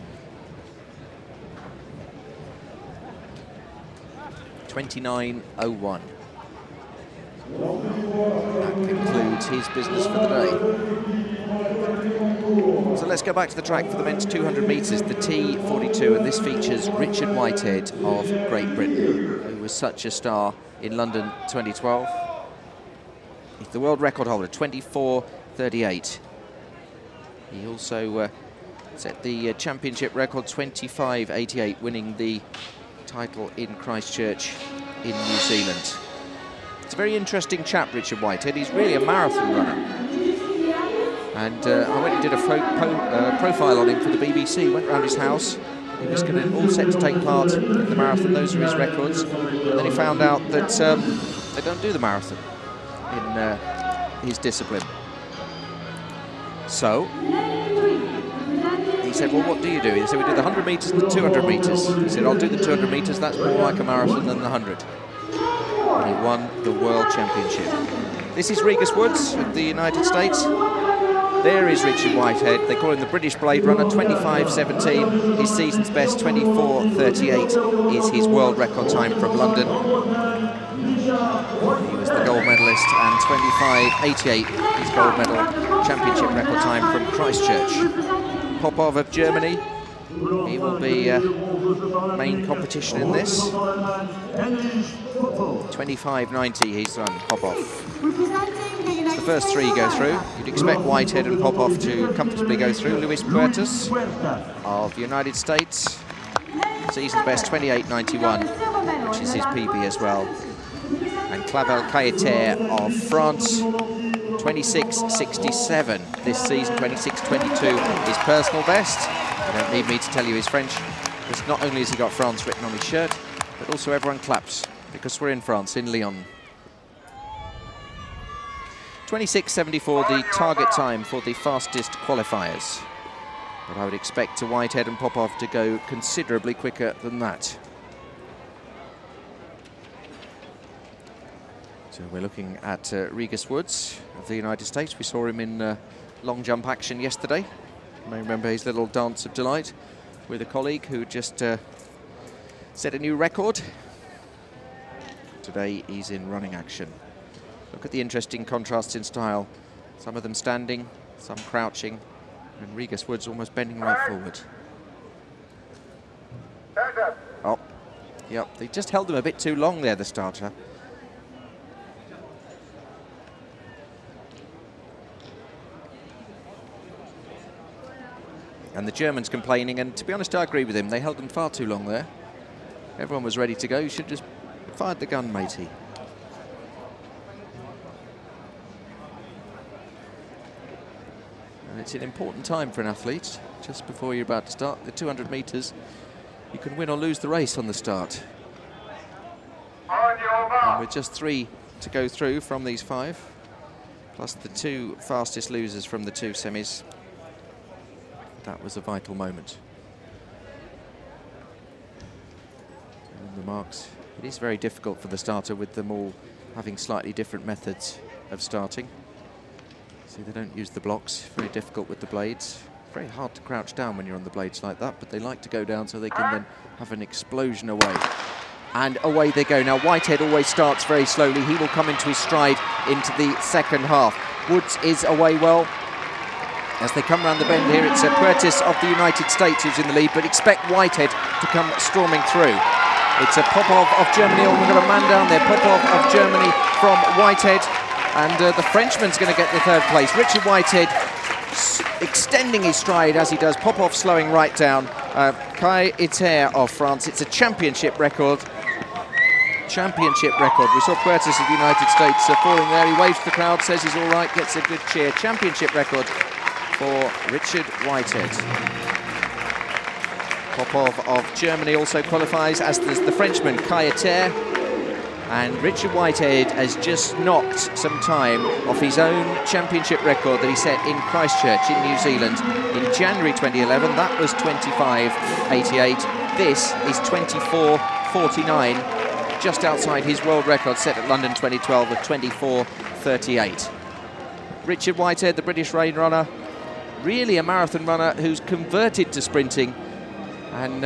29.01. That concludes his business for the day. So let's go back to the track for the men's 200 metres, the T42, and this features Richard Whitehead of Great Britain, who was such a star in London 2012. He's the world record holder, 24.38. He also set the championship record, 25.88, winning the title in Christchurch in New Zealand. It's a very interesting chap, Richard Whitehead. He's really a marathon runner. And I went and did a profile on him for the BBC, went round his house. He was all set to take part in the marathon, those are his records. And then he found out that they don't do the marathon in his discipline. So he said, well, what do you do? He said, we do the 100 metres and the 200 metres. He said, I'll do the 200 metres, that's more like a marathon than the 100. And he won the World Championship. This is Regis Woods of the United States. There is Richard Whitehead. They call him the British Blade Runner, 25.17. His season's best, 24.38, is his world record time from London. He was the gold medalist, and 25.88, his gold medal championship record time from Christchurch. Popov of Germany, he will be main competition in this. 25.90 he's run, Popov. The first three go through. You'd expect Whitehead and Popov to comfortably go through. Luis Puertas of the United States, season's best 28.91, which is his PB as well. And Clavel Cailleter of France, 26.67 this season, 26.22 his personal best. You don't need me to tell you he's French, because not only has he got France written on his shirt, but also everyone claps, because we're in France, in Lyon. 26.74 the target time for the fastest qualifiers. But I would expect Whitehead and Popov to go considerably quicker than that. So we're looking at Regis Woods of the United States. We saw him in long jump action yesterday. You may remember his little dance of delight with a colleague who just set a new record. Today he's in running action. Look at the interesting contrasts in style. Some of them standing, some crouching, and Regis Woods almost bending right forward. Oh, yep, they just held them a bit too long there, the starter. And the German's complaining, and to be honest, I agree with him. They held them far too long there. Everyone was ready to go. You should just fired the gun, matey. And it's an important time for an athlete. Just before you're about to start the 200 metres, you can win or lose the race on the start. And with just 3 to go through from these 5, plus the 2 fastest losers from the 2 semis, that was a vital moment. And the marks, it is very difficult for the starter with them all having slightly different methods of starting. See, they don't use the blocks, very difficult with the blades. Very hard to crouch down when you're on the blades like that, but they like to go down so they can then have an explosion away. And away they go. Now Whitehead always starts very slowly. He will come into his stride into the second half. Woods is away well. As they come around the bend here, it's Puertas of the United States who's in the lead, but expect Whitehead to come storming through. It's a Popov of Germany. Oh, we've got a man down there, Popov of Germany from Whitehead. And the Frenchman's going to get the 3rd place. Richard Whitehead extending his stride as he does. Popov slowing right down. Cailleter of France. It's a championship record. Championship record. We saw Puertas of the United States falling there. He waves to the crowd, says he's all right, gets a good cheer. Championship record for Richard Whitehead. Popov of Germany also qualifies, as does the Frenchman Cailleter. And Richard Whitehead has just knocked some time off his own championship record that he set in Christchurch in New Zealand in January 2011. That was 25.88. This is 24.49, just outside his world record set at London 2012 of 24.38. Richard Whitehead, the British rain runner, really a marathon runner who's converted to sprinting, and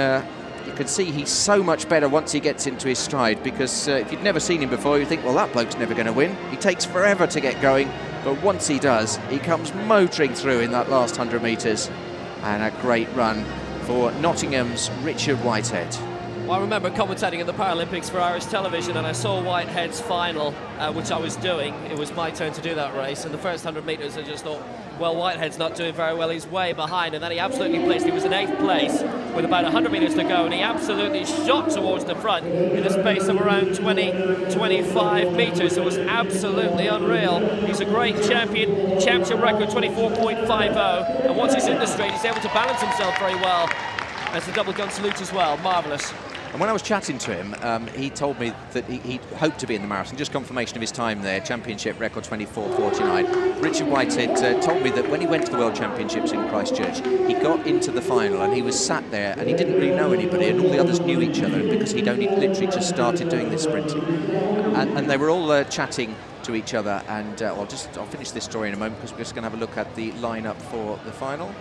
you can see he's so much better once he gets into his stride, because if you'd never seen him before, you think, well, that bloke's never going to win. He takes forever to get going, but once he does, he comes motoring through in that last 100 metres, and a great run for Nottingham's Richard Whitehead. Well, I remember commentating at the Paralympics for Irish television, and I saw Whitehead's final, which I was doing. It was my turn to do that race, and the first 100 metres I just thought, well, Whitehead's not doing very well, he's way behind, and then he absolutely placed. He was in 8th place with about 100 metres to go, and he absolutely shot towards the front in a space of around 20-25 metres. It was absolutely unreal. He's a great champion, championship record 24.50, and once he's in the straight, he's able to balance himself very well. As the double gun salute as well, marvellous. And when I was chatting to him, he told me that he hoped to be in the marathon, just confirmation of his time there, championship record 24.49. Richard Whitehead told me that when he went to the World Championships in Christchurch, he got into the final and he was sat there and he didn't really know anybody, and all the others knew each other because he'd only literally just started doing this sprinting. And they were all chatting to each other. And I'll finish this story in a moment because we're just going to have a look at the lineup for the final.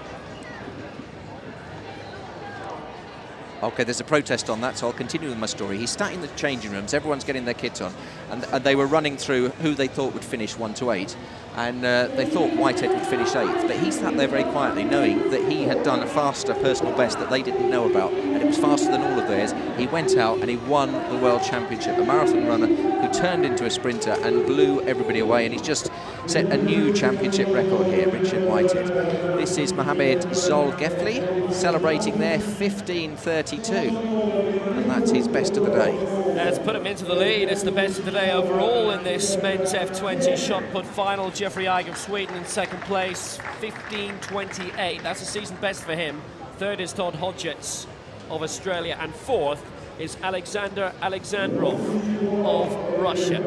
Okay, there's a protest on that, so I'll continue with my story. He's sat in the changing rooms, everyone's getting their kit on, and they were running through who they thought would finish 1 to 8, and they thought Whitehead would finish 8th, but he sat there very quietly knowing that he had done a faster personal best that they didn't know about, and it was faster than all of theirs. He went out and he won the World Championship, a marathon runner who turned into a sprinter and blew everybody away, and he's just set a new championship record here, Richard Whitehead. This is Mohamed Zolgefli celebrating their 15:32, and that's his best of the day. Let's put him into the lead. It's the best of the day overall in this men's F20 shot put final. Jeffrey Eig of Sweden in second place, 15:28. That's a season best for him. Third is Todd Hodgetts of Australia, and fourth is Alexander Alexandrov of Russia.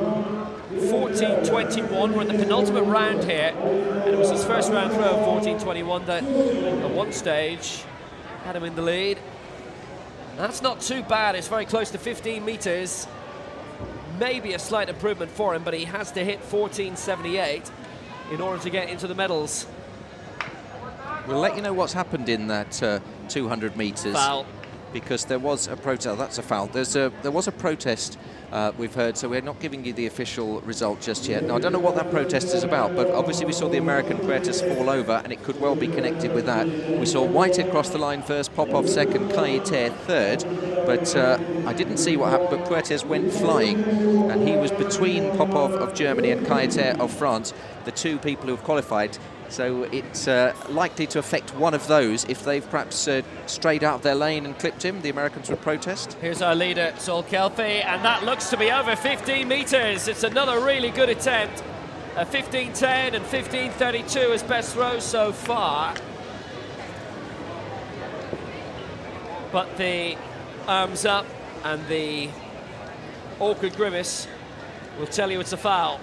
14:21. We're at the penultimate round here, and it was his first round throw of 14:21 that at one stage had him in the lead. That's not too bad. It's very close to 15 meters. Maybe a slight improvement for him, but he has to hit 14:78 in order to get into the medals. We'll let you know what's happened in that 200 meters. Foul. Because there was a protest. Oh, that's a foul. There was a protest, we've heard, so we're not giving you the official result just yet. Now, I don't know what that protest is about, but obviously we saw the American Puertas fall over, and it could well be connected with that. We saw Whitehead cross the line first, Popov second, Cailleter third, but I didn't see what happened, but Puertas went flying, and he was between Popov of Germany and Cailleter of France, the two people who have qualified. So it's likely to affect one of those if they've perhaps strayed out of their lane and clipped him. The Americans would protest. Here's our leader, Zolgefli, and that looks to be over 15 meters. It's another really good attempt. 15:10 and 15:32 as best throws so far. But the arms up and the awkward grimace will tell you it's a foul.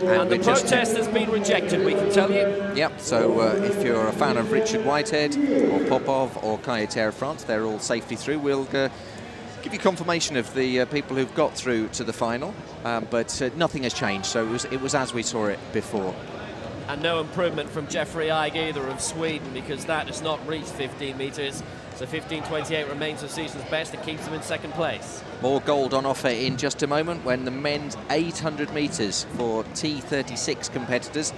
And the protest has been rejected, we can tell you. Yep, so if you're a fan of Richard Whitehead or Popov or Cailleter of France, they're all safely through. We'll give you confirmation of the people who've got through to the final, but nothing has changed, so it was as we saw it before. And no improvement from Jeffrey Eig either of Sweden, because that has not reached 15 meters. So 15:28 remains the season's best. It keeps them in second place. More gold on offer in just a moment when the men's 800 meters for T36 competitors.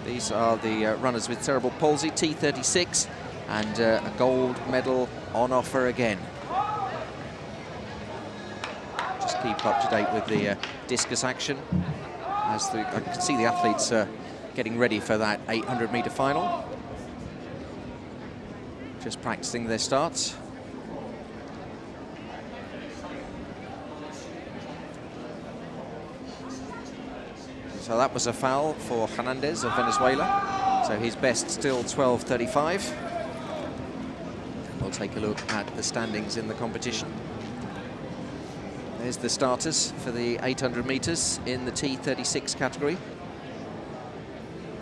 These are the runners with cerebral palsy, T36, and a gold medal on offer again. Just keep up to date with the discus action. As I can see the athletes getting ready for that 800 meter final. Just practicing their starts. So that was a foul for Hernandez of Venezuela. So his best still 12:35. We'll take a look at the standings in the competition. There's the starters for the 800 meters in the T36 category.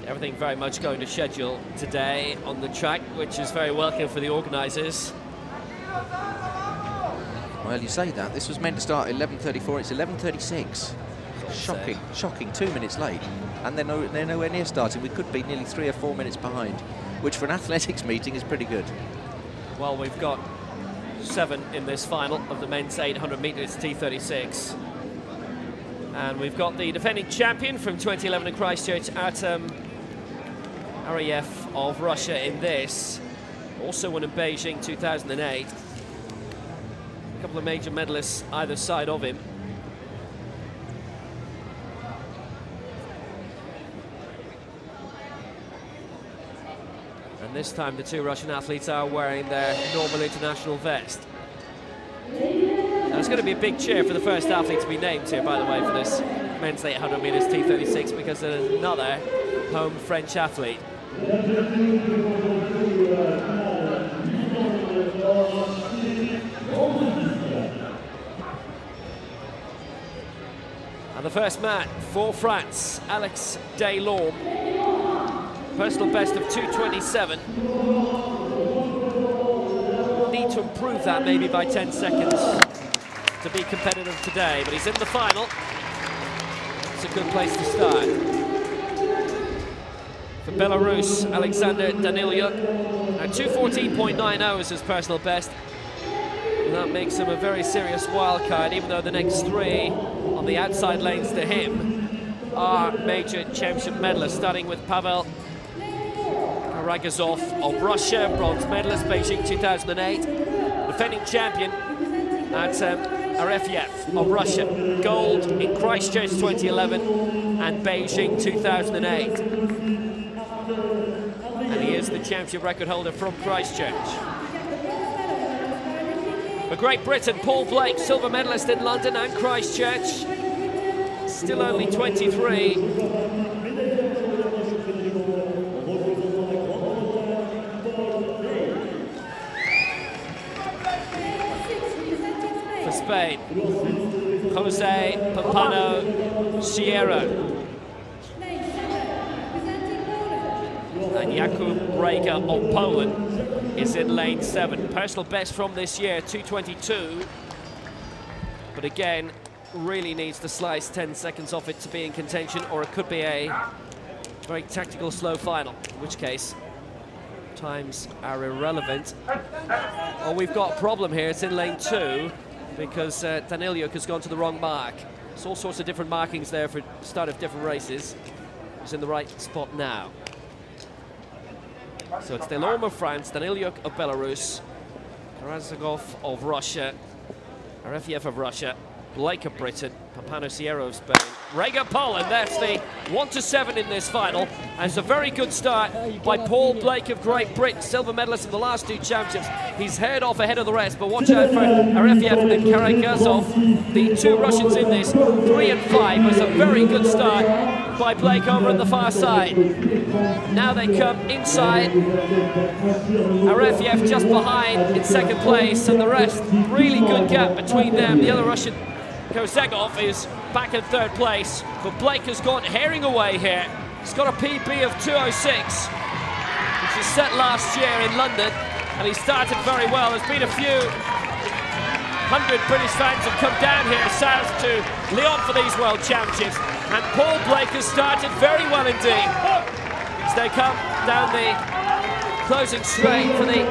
Everything very much going to schedule today on the track, which is very welcome for the organisers. Well, you say that. This was meant to start at 11:34. It's 11:36. Shocking, shocking. 2 minutes late. And they're nowhere near starting. We could be nearly 3 or 4 minutes behind, which for an athletics meeting is pretty good. Well, we've got 7 in this final of the men's 800 metres T36. And we've got the defending champion from 2011 in Christchurch, Artem Ariev of Russia in this. Also won in Beijing 2008. A couple of major medalists either side of him. And this time the two Russian athletes are wearing their normal international vest. Now it's going to be a big cheer for the first athlete to be named here, by the way, for this men's 800 metres T36, because there's another home French athlete. And the first man for France, Alex Delorme. Personal best of 2:27. Need to improve that maybe by 10 seconds. to be competitive today, but he's in the final. It's a good place to start. For Belarus, Alexander Danilyuk. Now 2:14.90 is his personal best. And that makes him a very serious wild card, even though the next three on the outside lanes to him are major championship medalists, starting with Pavel Karagazov of Russia, bronze medalist, Beijing 2008. Defending champion at Arefiev of Russia, gold in Christchurch 2011 and Beijing 2008. And he is the championship record holder from Christchurch. For Great Britain, Paul Blake, silver medalist in London and Christchurch, still only 23. For Spain, Jose Pampano Sierra. And Jakub Brega of Poland is in lane 7. Personal best from this year, 2:22. But again, really needs to slice 10 seconds off it to be in contention, or it could be a very tactical slow final, in which case times are irrelevant. Oh, we've got a problem here. It's in lane 2 because Danilyuk has gone to the wrong mark. There's all sorts of different markings there for start of different races. He's in the right spot now. So it's Delorme of France, Danilyuk of Belarus, Karagazov of Russia, Arefiev of Russia, Blake of Britain, Pampano Sierra of Spain, Brega Poland. That's the 1-7 in this final. And it's a very good start by Paul Blake of Great Britain, silver medalist in the last two championships. He's head off ahead of the rest, but watch out for Arefiev and Karagazov, the two Russians in this, 3 and 5. It's a very good start by Blake over on the far side. Now they come inside. Arefiev just behind in second place, and the rest, really good gap between them. The other Russian, Kozegov, is back in third place, but Blake has gone herring away here. He's got a PB of 2:06, which was set last year in London, and he started very well. There's been a few hundred British fans have come down here south to Lyon for these World Championships, and Paul Blake has started very well indeed. As they come down the closing straight for the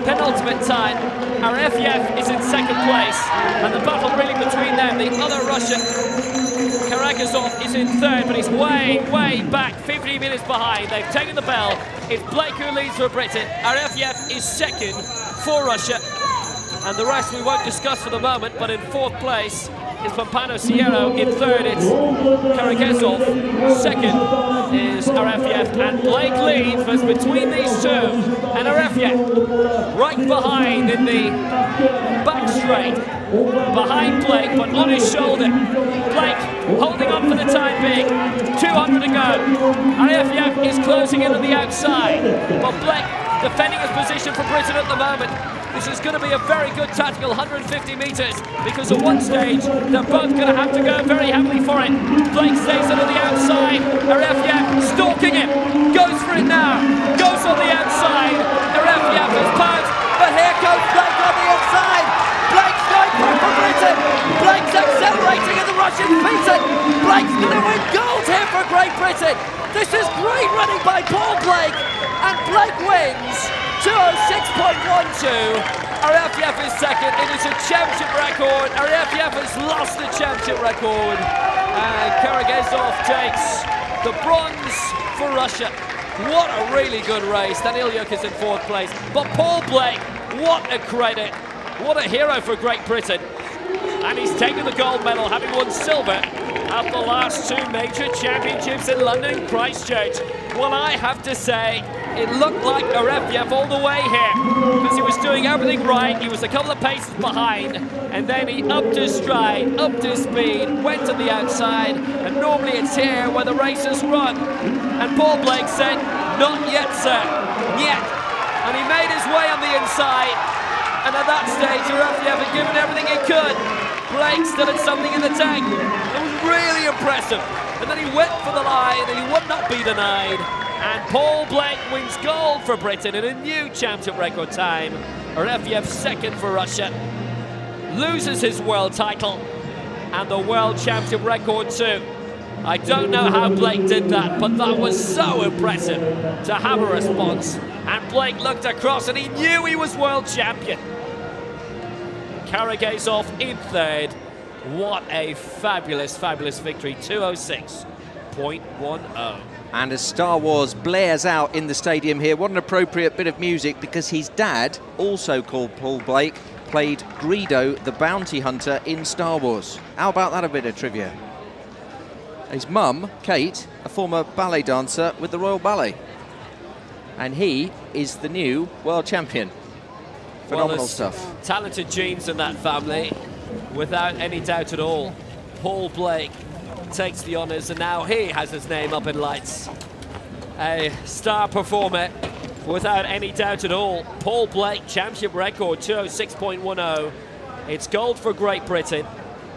penultimate time, Arefiev is in second place, and the battle really between them. The other Russian, Karagazov, is in third, but he's way, way back, 50 minutes behind. They've taken the bell. It's Blake who leads for Britain. Arefiev is second for Russia, and the rest we won't discuss for the moment, but in fourth place is Pampano Sierra. In third, it's Karagazov. Second is Arefiev, and Blake leads. But between these two, and Arefiev right behind in the back straight, behind Blake, but on his shoulder. Blake holding on for the time being. 200 to go. Arefiev is closing in on the outside, but Blake defending his position for Britain at the moment. This is going to be a very good tactical 150 metres, because at one stage they're both going to have to go very heavily for it. Blake stays on the outside. Arefiev stalking him, goes for it now, goes on the outside. Arefiev has pounced, but here comes Blake on the inside. Blake's going for Britain. Blake's accelerating and the Russians beat it. Blake's going to win gold here for Great Britain. This is great running by Paul Blake, and Blake wins 2:06.12. Arefiev is second. It is a championship record. Arefiev has lost the championship record, and Karagazov takes the bronze for Russia. What a really good race. Danilyuk is in fourth place, but Paul Blake, what a credit. What a hero for Great Britain. And he's taken the gold medal, having won silver at the last two major championships in London and Christchurch. Well, I have to say, it looked like Arefiev all the way here, because he was doing everything right. He was a couple of paces behind, and then he upped his stride, upped his speed, went to the outside, and normally it's here where the racers run. And Paul Blake said, "Not yet, sir, yet." And he made his way on the inside, and at that stage, Arefiev had given everything he could. Blake still had something in the tank. It was really impressive. And then he went for the line, and he would not be denied. And Paul Blake wins gold for Britain in a new championship record time. Arefiev second for Russia. loses his world title and the world championship record too. I don't know how Blake did that, but that was so impressive to have a response. And Blake looked across and he knew he was world champion. Karagazov in third. What a fabulous, fabulous victory. 206.10. And as Star Wars blares out in the stadium here, what an appropriate bit of music, because his dad, also called Paul Blake, played Greedo the bounty hunter in Star Wars. How about that, a bit of trivia? His mum, Kate, a former ballet dancer with the Royal Ballet. And he is the new world champion. Phenomenal stuff. Talented genes in that family, without any doubt at all. Paul Blake takes the honours, and now he has his name up in lights. A star performer, without any doubt at all. Paul Blake, championship record, 206.10. It's gold for Great Britain.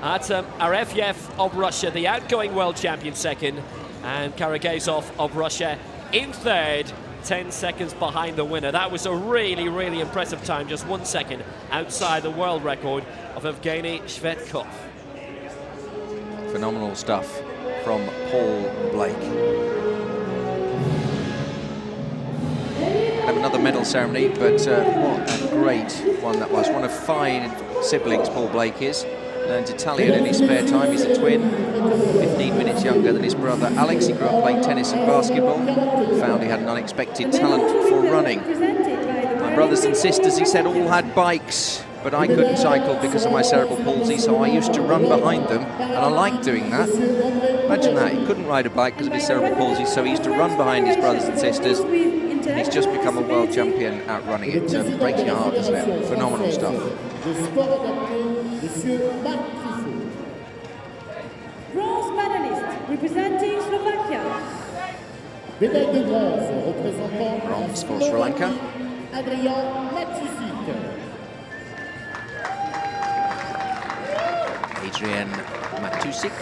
Arefyev of Russia, the outgoing world champion, second, and Karagazov of Russia in third, 10 seconds behind the winner. That was a really, really impressive time, just 1 second outside the world record of Evgeny Shvetkov. Phenomenal stuff from Paul Blake. Have another medal ceremony, but what a great one that was. One of 5 siblings Paul Blake is. Learns Italian in his spare time. He's a twin, 15 minutes younger than his brother Alex. He grew up playing tennis and basketball. Found he had an unexpected talent for running. My brothers and sisters, he said, all had bikes, but I couldn't cycle because of my cerebral palsy, so I used to run behind them, and I liked doing that. Imagine that, he couldn't ride a bike because of his cerebral palsy, so he used to run behind his brothers and sisters, and he's just become a world champion at running. It breaks your heart, doesn't it? Phenomenal stuff. Bronze medalist representing Slovakia. Médaille de bronze représentant Bronze for Sri Lanka. Adrian Matusik.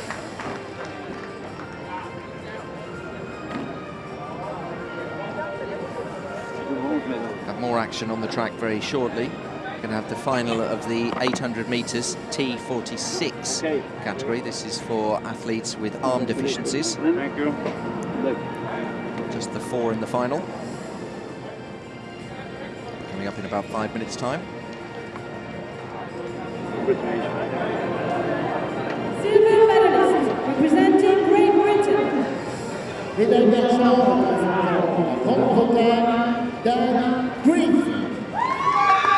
Have more action on the track very shortly. Going to have the final of the 800 metres T46 category. This is for athletes with arm deficiencies. Thank you. Just the 4 in the final. Coming up in about 5 minutes' time. Silver medalist representing Great Britain. Médaille d'argent représentant la Grande-Bretagne, Dan Greaves.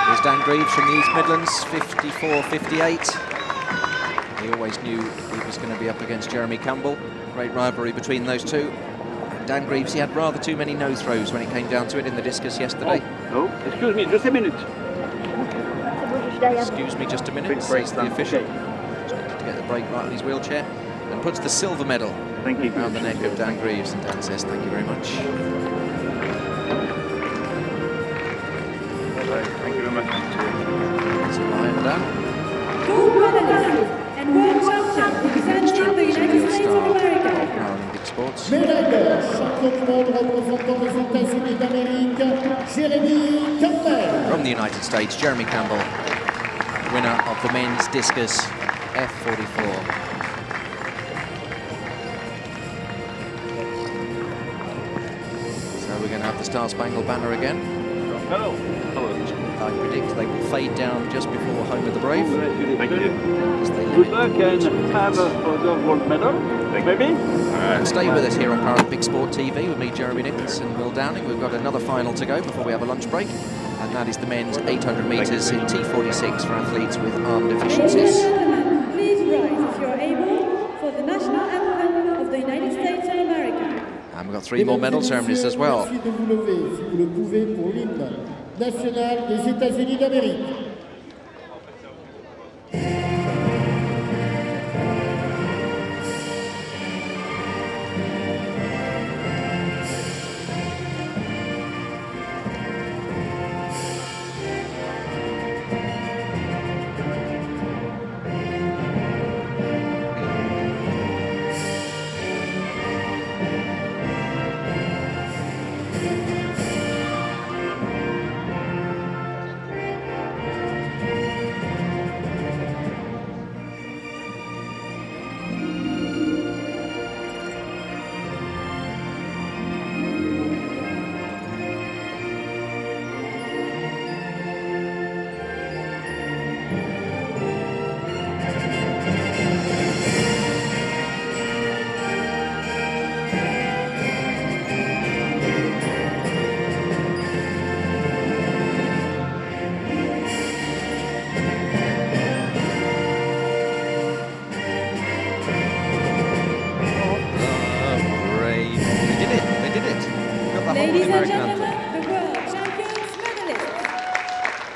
Here's Dan Greaves from the East Midlands, 54-58. He always knew he was going to be up against Jeremy Campbell. Great rivalry between those two. Dan Greaves, he had rather too many no throws when it came down to it in the discus yesterday. Oh, no, excuse me, just a minute. Excuse me just a minute, says the official. Just needed to get the brake right on his wheelchair. And puts the silver medal around the neck of Dan Greaves, and Dan says thank you very much. Thank you very much. It's a Lyon, Dan. Gold medalist and world champion representing the United States of America. Paralympic sports. Médaille d'or, champion du monde représentant les États-Unis d'Amérique, Ceremony T12. From the United States, Jeremy Campbell, winner of the men's discus F44. We're going to have the Star Spangled Banner again. Hello. I predict they will fade down just before Home of the Brave. Thank you. Good luck and have a further gold medal, maybe. And stay with us here on Paralympic Sport TV with me, Jeremy Nichols, and Will Downing. We've got another final to go before we have a lunch break, and that is the men's 800 metres in T46 for athletes with arm deficiencies. Ladies and gentlemen, please rise if you are able for the national anthem of the United States of America. And we've got 3 more medal ceremonies as well. Merci de vous lever, si vous le pouvez, pour l'hymne national des États-Unis d'Amérique.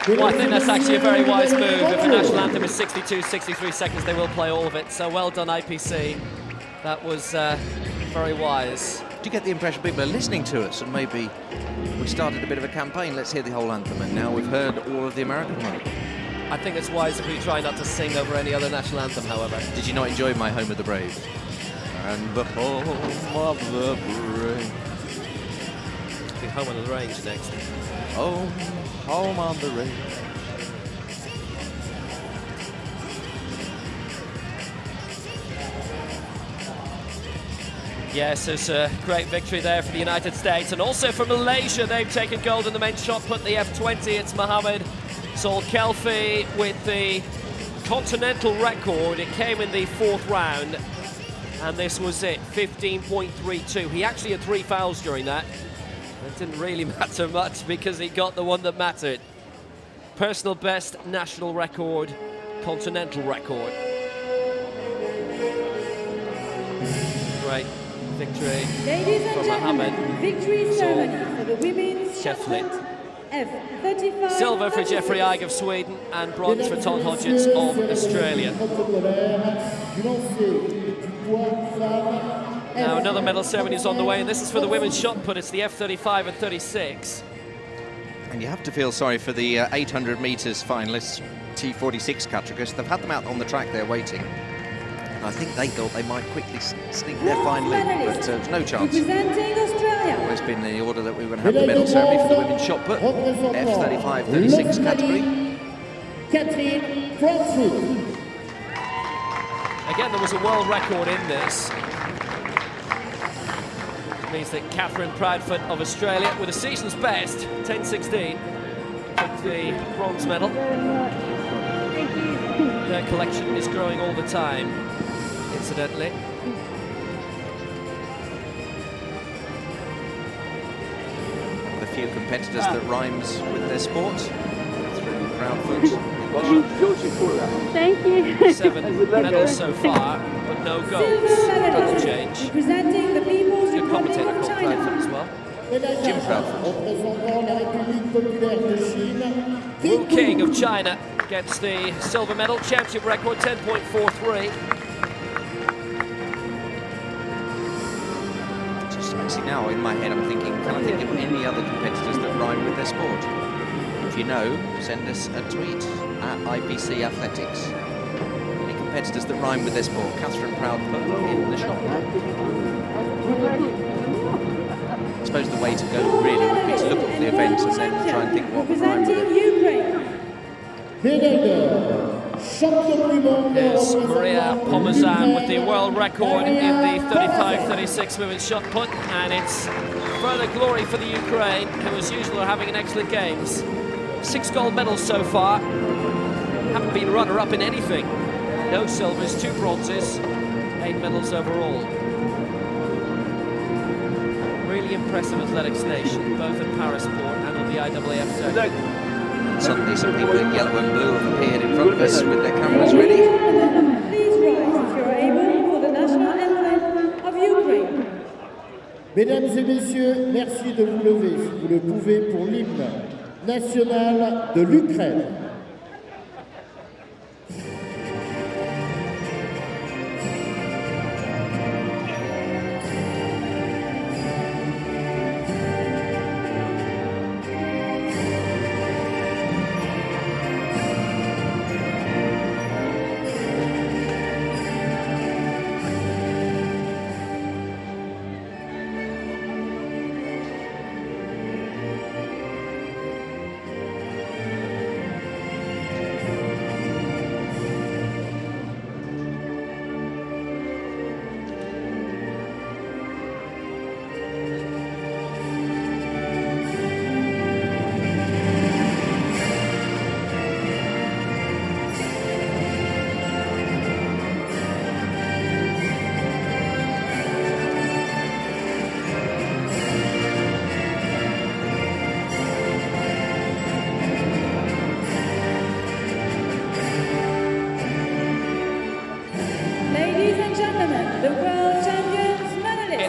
Well, I think that's actually a very wise move. If the national anthem is 62, 63 seconds, they will play all of it. So well done, IPC. That was very wise. Do you get the impression people are listening to us and maybe we started a bit of a campaign, let's hear the whole anthem, and now we've heard all of the American one? I think it's wise if we try not to sing over any other national anthem, however. Did you not enjoy my Home of the Brave? And the home of the brave. I think Home on the Range next. Oh, home on the range. Yes, it's a great victory there for the United States, and also for Malaysia. They've taken gold in the men's shot put in the F20. It's Mohammed Solkelfi with the continental record. It came in the 4th round, and this was it, 15.32. He actually had 3 fouls during that. It didn't really matter much because he got the one that mattered. Personal best, national record, continental record. Great victory from Mohammed. Victory ceremony for the women's shot put F35. Silver for Jeffrey Eig of Sweden and bronze for Tom Hodgetts of Australia. Now another medal ceremony is on the way, and this is for the women's shot put. It's the F35 and 36. And you have to feel sorry for the 800 metres finalists, T46 category, because they've had them out on the track there waiting. And I think they thought they might quickly sneak their final in, but there's no chance. Representing Australia. Always been the order that we were going to have the medal ceremony for the women's shot put, F35, 36 category. Catherine Proudfoot. Again, there was a world record in this. Means that Catherine Proudfoot of Australia, with a season's best, 10.16, took the bronze medal. Their collection is growing all the time, incidentally. The few competitors that rhymes with their sport, through Proudfoot. Thank you. 7 medals so far, but no goals. Doesn't change. Representing the People's Good Republic commentator of called China. Proudfoot as well. Jim Proudfoot. Wu King of China gets the silver medal, championship record 10.43. Just actually now in my head I'm thinking, can I think of any other competitors that rhyme with their sport? If you know, send us a tweet at IPC Athletics. Any competitors that rhyme with their sport? Catherine Proudfoot in the shot. I suppose the way to go really would be to look at the events and then try and think what would rhyme with it. There's Maria Pomazan with the world record in the 35-36 women's shot put, and it's further glory for the Ukraine, who as usual are having an excellent games. 6 gold medals so far, haven't been runner-up in anything. No silvers, 2 bronzes, 8 medals overall. Really impressive athletics nation, both at Paris Port and on the IAAF circuit. Suddenly some people in yellow and blue have appeared in front of us with their cameras ready. Please rise if you're able for the national anthem of Ukraine. Mesdames et messieurs, merci de vous lever si vous le pouvez pour l'hymne national de l'Ukraine.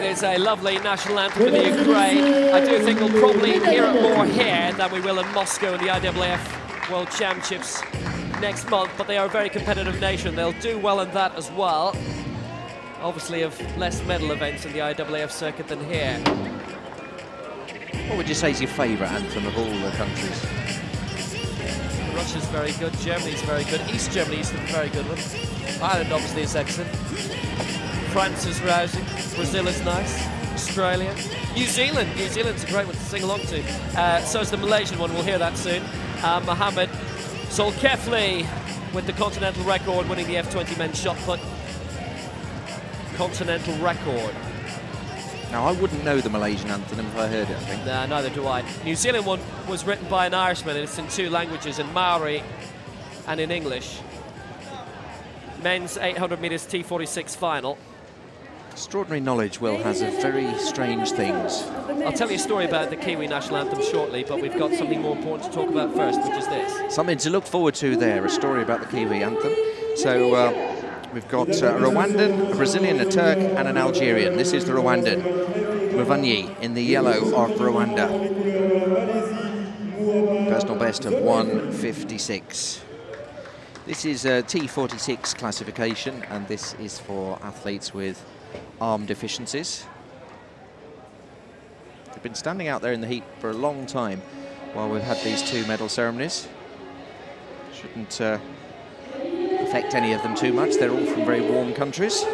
It's a lovely national anthem for the Ukraine. I do think we'll probably hear it more here than we will in Moscow in the IAAF World Championships next month, but they are a very competitive nation. They'll do well in that as well. Obviously have less medal events in the IAAF circuit than here. What would you say is your favourite anthem of all the countries? Russia's very good, Germany's very good, East Germany is a very good one. Ireland obviously is excellent. France is rousing, Brazil is nice, Australia. New Zealand's a great one to sing along to. So is the Malaysian one, we'll hear that soon. Mohammed Zulkifli with the continental record, winning the F20 men's shot put. Continental record. Now, I wouldn't know the Malaysian anthem if I heard it, I think. Nah, neither do I. New Zealand one was written by an Irishman, and it's in 2 languages, in Maori and in English. Men's 800 metres T46 final. Extraordinary knowledge, Will has of very strange things. I'll tell you a story about the Kiwi national anthem shortly, but we've got something more important to talk about first, which is this. Something to look forward to there, a story about the Kiwi anthem. So we've got a Rwandan, a Brazilian, a Turk and an Algerian. This is the Rwandan. Muvunyi in the yellow of Rwanda. Personal best of 1:56. This is a T46 classification, and this is for athletes with arm deficiencies. They've been standing out there in the heat for a long time while we've had these 2 medal ceremonies. Shouldn't affect any of them too much. They're all from very warm countries.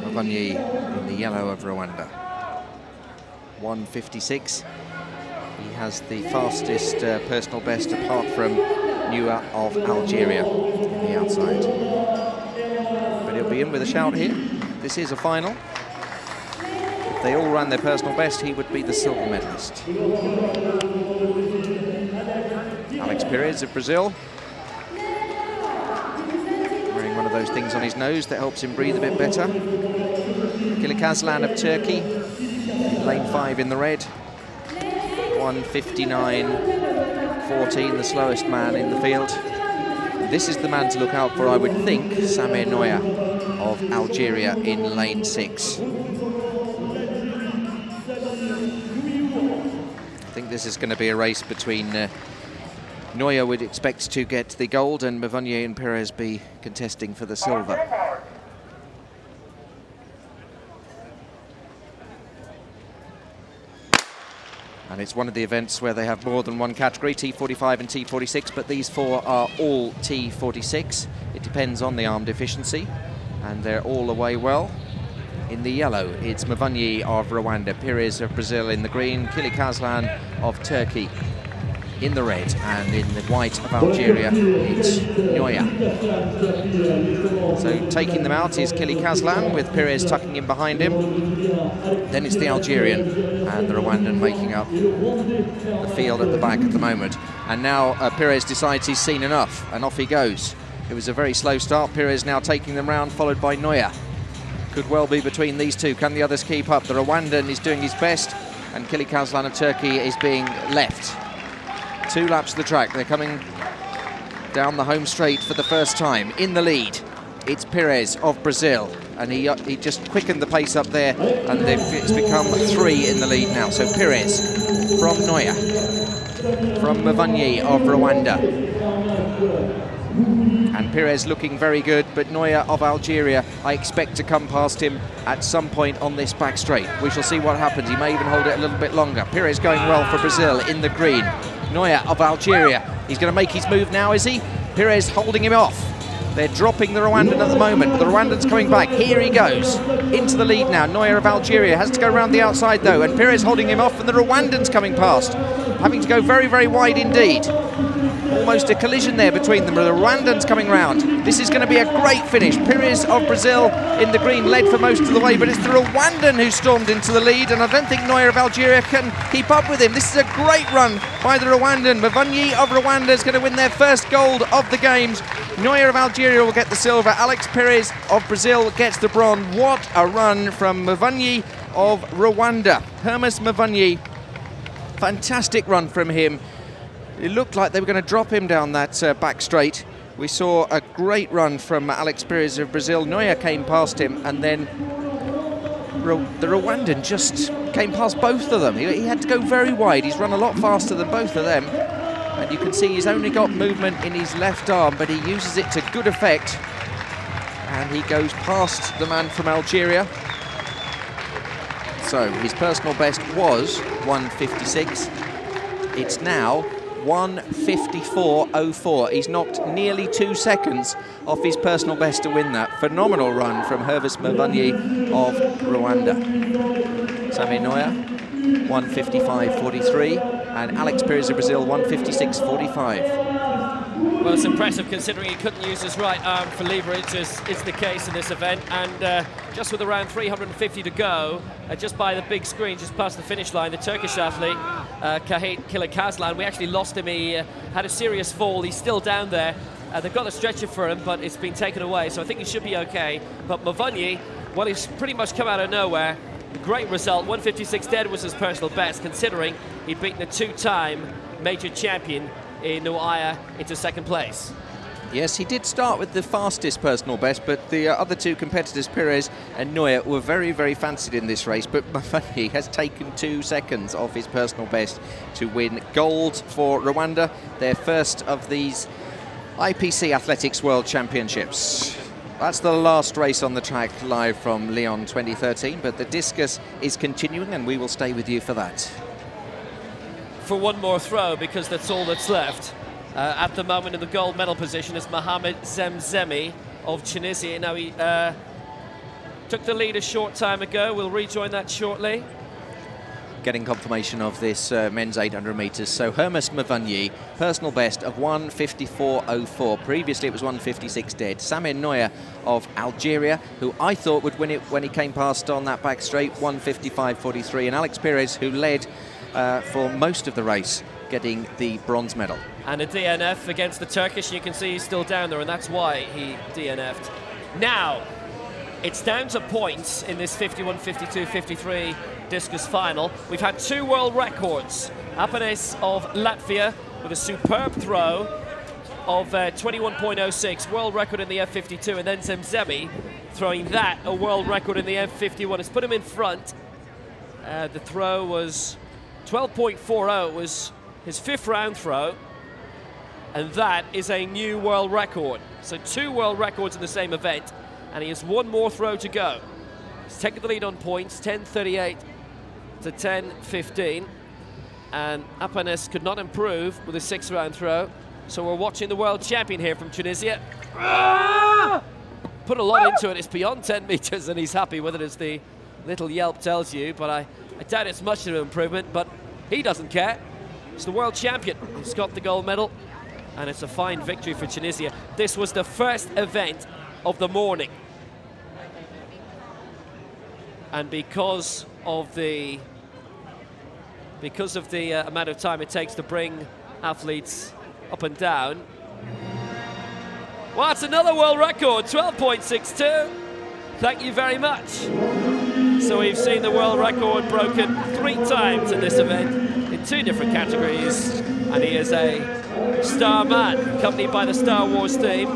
Muvunyi in the yellow of Rwanda. 1:56. He has the fastest personal best apart from Nua of Algeria on the outside. But he'll be in with a shout here. This is a final. If they all ran their personal best, he would be the silver medalist. Alex Pires of Brazil. Wearing one of those things on his nose that helps him breathe a bit better. Kilikazlan of Turkey, in lane 5 in the red. 1:59.14, the slowest man in the field. This is the man to look out for, I would think, Samir Noya of Algeria in lane 6. I think this is going to be a race between Noya would expect to get the gold, and Muvunyi and Pires be contesting for the silver. And it's one of the events where they have more than one category, T45 and T46, but these 4 are all T46. It depends on the arm deficiency, and they're all away well. In the yellow, it's Muvunyi of Rwanda, Pires of Brazil in the green, Kilikazlan of Turkey in the red, and in the white of Algeria, it's Noya. So taking them out is Kilikazlan, with Pires tucking in behind him. Then it's the Algerian and the Rwandan making up the field at the back at the moment. And now Pires decides he's seen enough, and off he goes. It was a very slow start. Pires now taking them round, followed by Noya. Could well be between these two. Can the others keep up? The Rwandan is doing his best, and Kilikazlan of Turkey is being left. 2 laps of the track. They're coming down the home straight for the first time. In the lead, it's Pires of Brazil, and he just quickened the pace up there, and it's become 3 in the lead now. So Pires from Noya, from Muvunyi of Rwanda, and Pires looking very good, but Noya of Algeria, I expect to come past him at some point on this back straight. We shall see what happens. He may even hold it a little bit longer. Pires going well for Brazil in the green. Noya of Algeria, he's going to make his move now, is he? Pires holding him off. They're dropping the Rwandan at the moment. The Rwandan's coming back. Here he goes into the lead now. Noya of Algeria has to go around the outside though, and Pires holding him off, and the Rwandan's coming past, having to go very, very wide indeed. Almost a collision there between them. The Rwandan's coming round. This is going to be a great finish. Pires of Brazil in the green led for most of the way, but it's the Rwandan who stormed into the lead, and I don't think Noya of Algeria can keep up with him. This is a great run by the Rwandan. Muvunyi of Rwanda is going to win their first gold of the Games. Noya of Algeria will get the silver. Alex Pires of Brazil gets the bronze. What a run from Muvunyi of Rwanda. Hermes Muvunyi, fantastic run from him. It looked like they were going to drop him down that back straight. We saw a great run from Alex Pires of Brazil. Noya came past him, and then the Rwandan just came past both of them. He had to go very wide. He's run a lot faster than both of them. And you can see he's only got movement in his left arm, but he uses it to good effect. And he goes past the man from Algeria. So his personal best was 1:56. It's now 1:54.04. He's knocked nearly 2 seconds off his personal best to win that. Phenomenal run from Hervis Mavunyi of Rwanda. Sami Neuer, 1:55.43, and Alex Pires of Brazil, 1:56.45. Well, it's impressive considering he couldn't use his right arm for leverage, as is the case in this event. And just with around 350 to go, just by the big screen, just past the finish line, the Turkish athlete, Kahit Kilikazlan, we actually lost him. He had a serious fall. He's still down there. They've got a stretcher for him, but it's been taken away, so I think he should be okay. But Mavunyi, well, he's pretty much come out of nowhere. Great result. 1:56 dead was his personal best, considering he'd beaten a two-time major champion in Noaya into second place. Yes, he did start with the fastest personal best, but the other two competitors, Pires and Neuer, were very, very fancied in this race. But Mavunyi has taken 2 seconds off his personal best to win gold for Rwanda, their first of these IPC Athletics World Championships. That's the last race on the track, live from Lyon 2013, but the discus is continuing and we will stay with you for that. For one more throw, because that's all that's left. At the moment in the gold medal position is Mohamed Zemzemi of Tunisia. Now he took the lead a short time ago. We'll rejoin that shortly. Getting confirmation of this men's 800 metres. So Hervis Mavunyi, personal best of 1:54.04. Previously it was 1:56 dead. Sami Neuer of Algeria, who I thought would win it when he came past on that back straight, 1:55.43. And Alex Pires, who led for most of the race, getting the bronze medal. And a DNF against the Turkish. You can see he's still down there, and that's why he DNF'd. Now, it's down to points in this 51, 52, 53 discus final. We've had 2 world records. Apanes of Latvia with a superb throw of 21.06, world record in the F52, and then Zemzemi throwing that, a world record in the F51. It's put him in front. The throw was 12.40. It was his 5th round throw, and that is a new world record. So 2 world records in the same event, and he has 1 more throw to go. He's taken the lead on points, 10.38 to 10.15, and Apanes could not improve with his 6th round throw. So we're watching the world champion here from Tunisia. Put a lot into it. It's beyond 10 meters, and he's happy with it, as the little yelp tells you, but I doubt it's much of an improvement, but he doesn't care. It's the world champion. He's got the gold medal, and it's a fine victory for Tunisia. This was the first event of the morning, and because of the amount of time it takes to bring athletes up and down, well, it's another world record, 12.62. Thank you very much. So we've seen the world record broken 3 times in this event in 2 different categories, and he is a star man, accompanied by the Star Wars theme.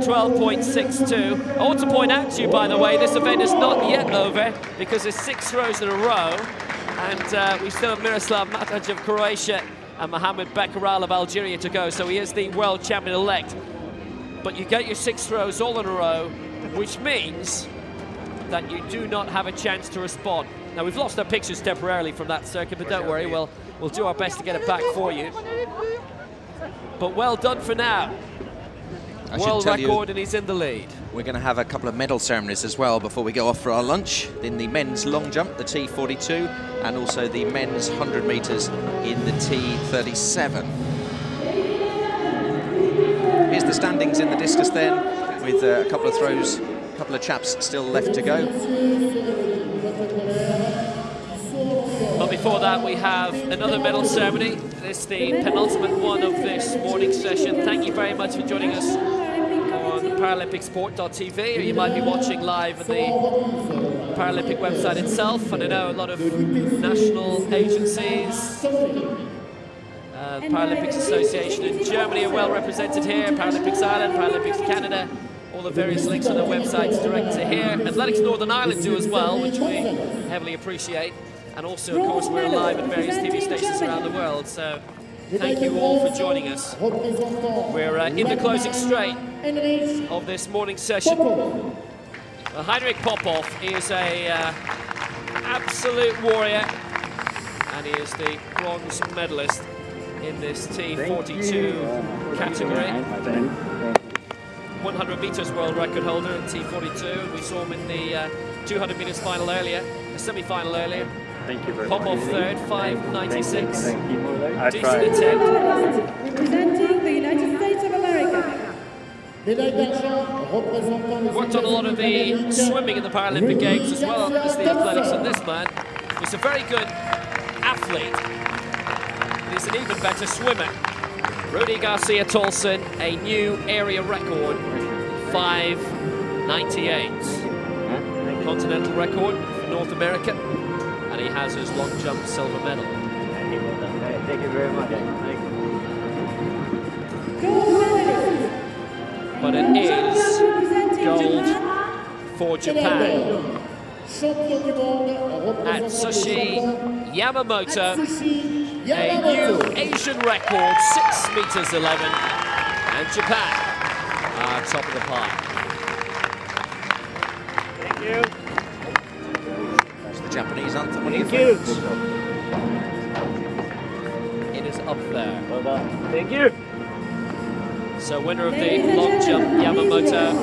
12.62. I want to point out to you, by the way, this event is not yet over, because there's 6 throws in a row, and we still have Miroslav Mataj of Croatia and Mohamed Bekaral of Algeria to go, so he is the world champion-elect. But you get your 6 throws all in a row, which means that you do not have a chance to respond. Now, we've lost our pictures temporarily from that circuit, but don't worry, we'll do our best to get it back for you. But well done for now. World record, and he's in the lead. We're going to have a couple of medal ceremonies as well before we go off for our lunch. In the men's long jump, the T42, and also the men's 100 metres in the T37. Here's the standings in the discus then, with a couple of throws, a couple of chaps still left to go. But before that, we have another medal ceremony. This is the penultimate one of this morning session. Thank you very much for joining us on ParalympicSport.tv, or you might be watching live at the Paralympic website itself. And I know a lot of national agencies, Paralympics Association in Germany are well represented here, Paralympics Ireland, Paralympics Canada, all the various links on their websites direct to here. And Athletics Northern Ireland do as well, which we heavily appreciate. And also, of course, we're live at various TV stations around the world, so thank you all for joining us. We're in the closing straight of this morning's session. Well, Heinrich Popov is a absolute warrior, and he is the bronze medalist in this T42 category. 100 meters world record holder in T42. We saw him in the 200 meters final earlier, the semi-final earlier. Thank you very much. Popov third, 5.96. Thank you. I Decent tried. attempt. Representing the United States of America. Worked on a lot of the swimming in the Paralympic Games as well as the athletics on this man. He's a very good athlete. He's an even better swimmer. Rudy Garcia Tolson, a new area record, 5.98. Continental record for North America, and he has his long jump silver medal. Thank you very much. But it is gold for Japan. Atsushi Yamamoto, a new Asian record, 6 meters 11, and Japan are top of the pile. Thank you. That's the Japanese anthem. Thank you. It is up there. Well done. Thank you. So winner of the long jump, Yamamoto,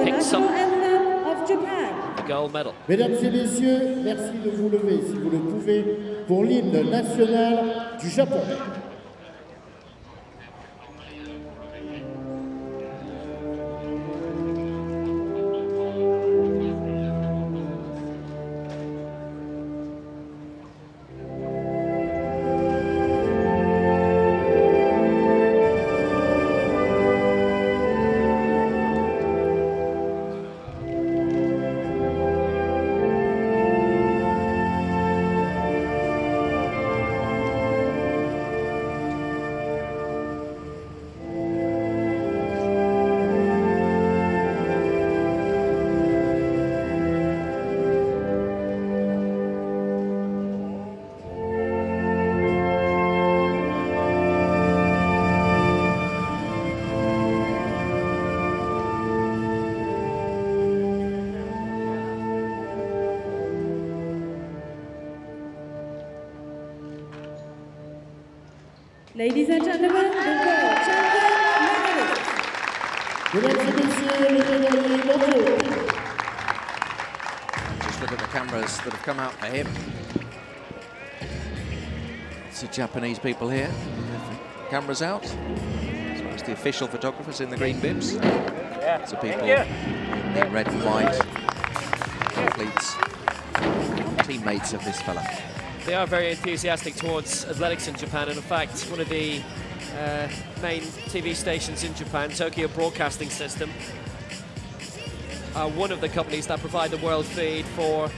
picks up Of Japan. the gold medal. Mesdames et messieurs, merci de vous lever, si vous le pouvez, pour l'hymne national du Japon. Ladies and gentlemen, the world champion medalist. Mesdames et messieurs, les médaillés mondiaux. Just look at the cameras that have come out for him. It's the Japanese people here. Cameras out. As well as the official photographers in the green bibs. So people in the red and white. Athletes, teammates of this fella. They are very enthusiastic towards athletics in Japan, and in fact, one of the main TV stations in Japan, Tokyo Broadcasting System, are one of the companies that provide the world feed for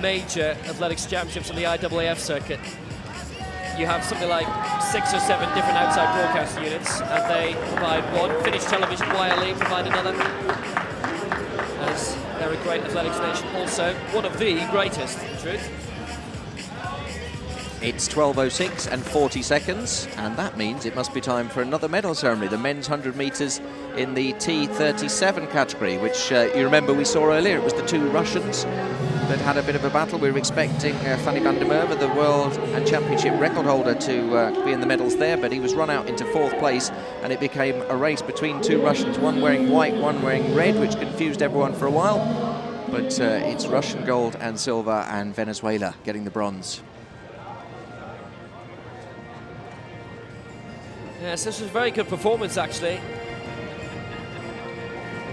major athletics championships on the IAAF circuit. You have something like 6 or 7 different outside broadcast units, and they provide one. Finnish Television, YLE, provide another. As they're a great athletics nation, also one of the greatest, in truth. It's 12:06 and 40 seconds, and that means it must be time for another medal ceremony, the men's 100 metres in the T37 category, which you remember we saw earlier. It was the 2 Russians that had a bit of a battle. We were expecting Fanny van der Merwe, the world and championship record holder, to be in the medals there, but he was run out into 4th place, and it became a race between 2 Russians, one wearing white, one wearing red, which confused everyone for a while. But it's Russian gold and silver, and Venezuela getting the bronze. Yes, this was a very good performance, actually.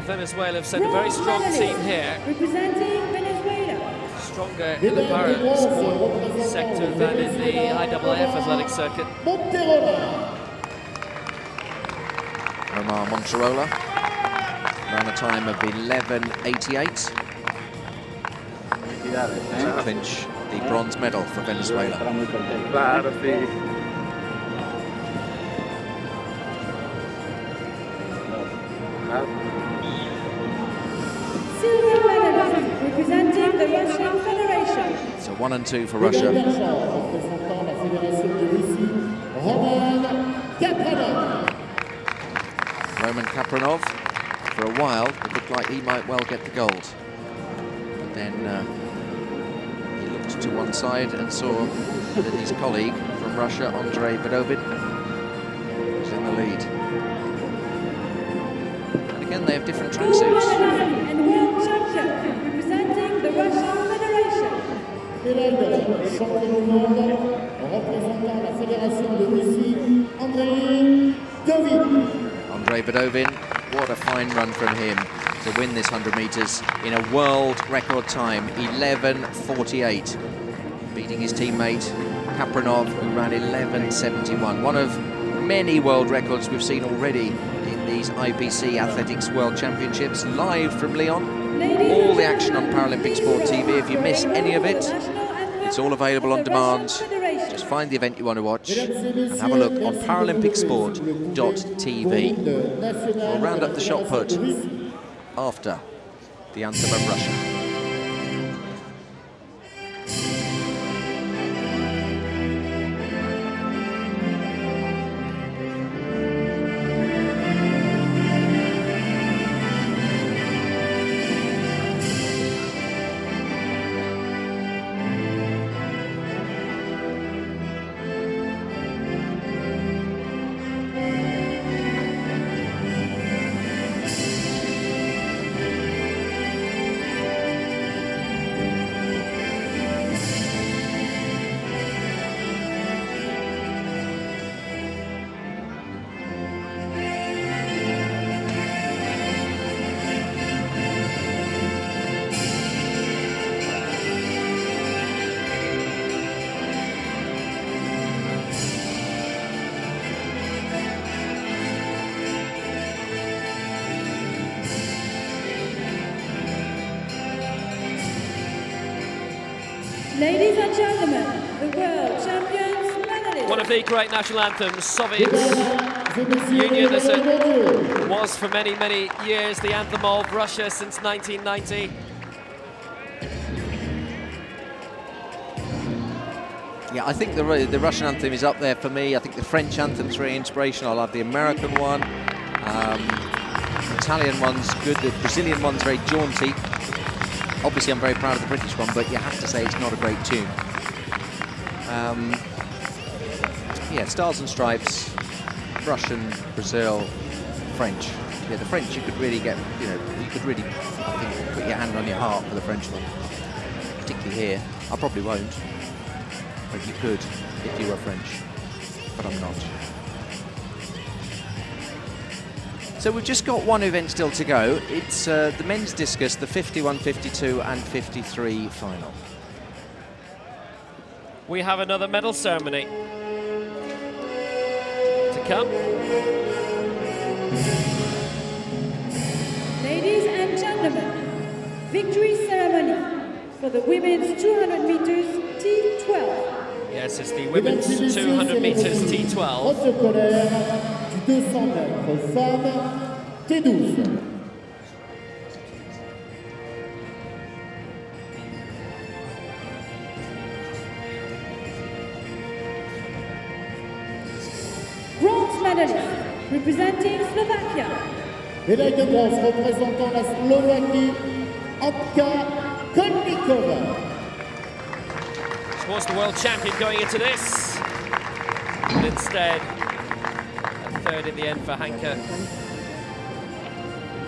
Venezuela have sent a very strong team here. Representing Venezuela. Stronger in the para sport sector than in the IAAF athletic circuit. Omar Monterola ran a time of 11:88 to clinch the bronze medal for Venezuela. Silver 1 and 2 for Russia. Roman Kapranov, for a while, it looked like he might well get the gold. But then he looked to one side and saw that his colleague from Russia, Andrei Bedovin, was in the lead. And again, they have different tracksuits. And world champion representing the Russian Federation. Champion du monde, représentant la Fédération de Russie, Andrei Bedovin. Andrei Bedovin, what a fine run from him to win this 100 metres in a world record time, 11:48, beating his teammate Kapranov, who ran 11:71. One of many world records we've seen already in these IPC Athletics World Championships, live from Lyon. All the action on Paralympic Sport TV. If you miss any of it, it's all available on demand. Just find the event you want to watch and have a look on paralympicsport.tv. We'll round up the shot put after the anthem of Russia. Ladies and gentlemen, the world champions medalists. One of the great national anthems, Soviet Union, as it was for many, many years, the anthem of Russia since 1990. Yeah, I think the Russian anthem is up there for me. I think the French anthem's very inspirational. I love the American one. Italian one's good. The Brazilian one's very jaunty. Obviously, I'm very proud of the British one, but you have to say it's not a great tune. Yeah, Stars and Stripes, Russian, Brazil, French. Yeah, the French you could really get, you could really, I think, put your hand on your heart for the French one. Particularly here. I probably won't, but you could if you were French, but I'm not. So we've just got one event still to go. It's the men's discus, the 51, 52 and 53 final. We have another medal ceremony to come. Ladies and gentlemen, victory ceremony for the women's 200 meters T12. Yes, it's the women's 200 meters T12. 200 mètres femmes, T12. Bronze medalist representing Slovakia. Médaille de bronze représentant la Slovaquie, Anka Kolnikova. She was the world champion going into this, but instead third in the end for Hanka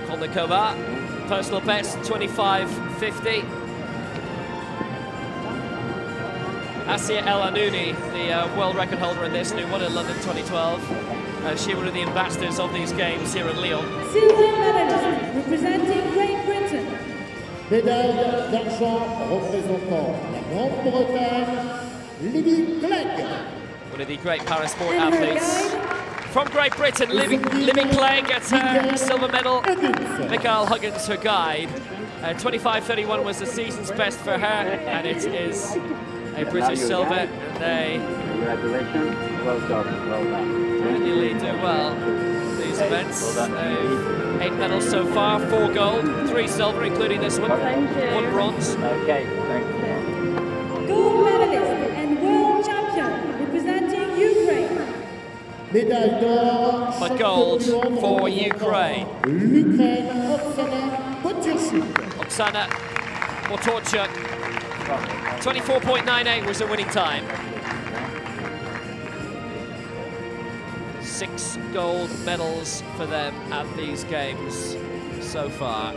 Kolnikova. Personal best 25.50. Asia El Anouni, the world record holder in this, and who won in London 2012. She one of the ambassadors of these games here in Lyon. Silver medalist representing Great Britain. Médaille d'argent représentant la Grande-Bretagne, Libby Clegg. One of the great parasport athletes from Great Britain, Libby Clegg gets her silver medal. Michael Huggins, her guide. 25.31 was the season's best for her, and it is a British silver. They Congratulations, well done, well done. really do well these events. 8 medals so far, 4 gold, 3 silver, including this one, 1 bronze. Okay, thanks. Gold Médaille d'or. But gold for Ukraine. L'Ukraine, Oksana Poturchuk. Oksana Poturchuk. 24.98 was the winning time. 6 gold medals for them at these games so far.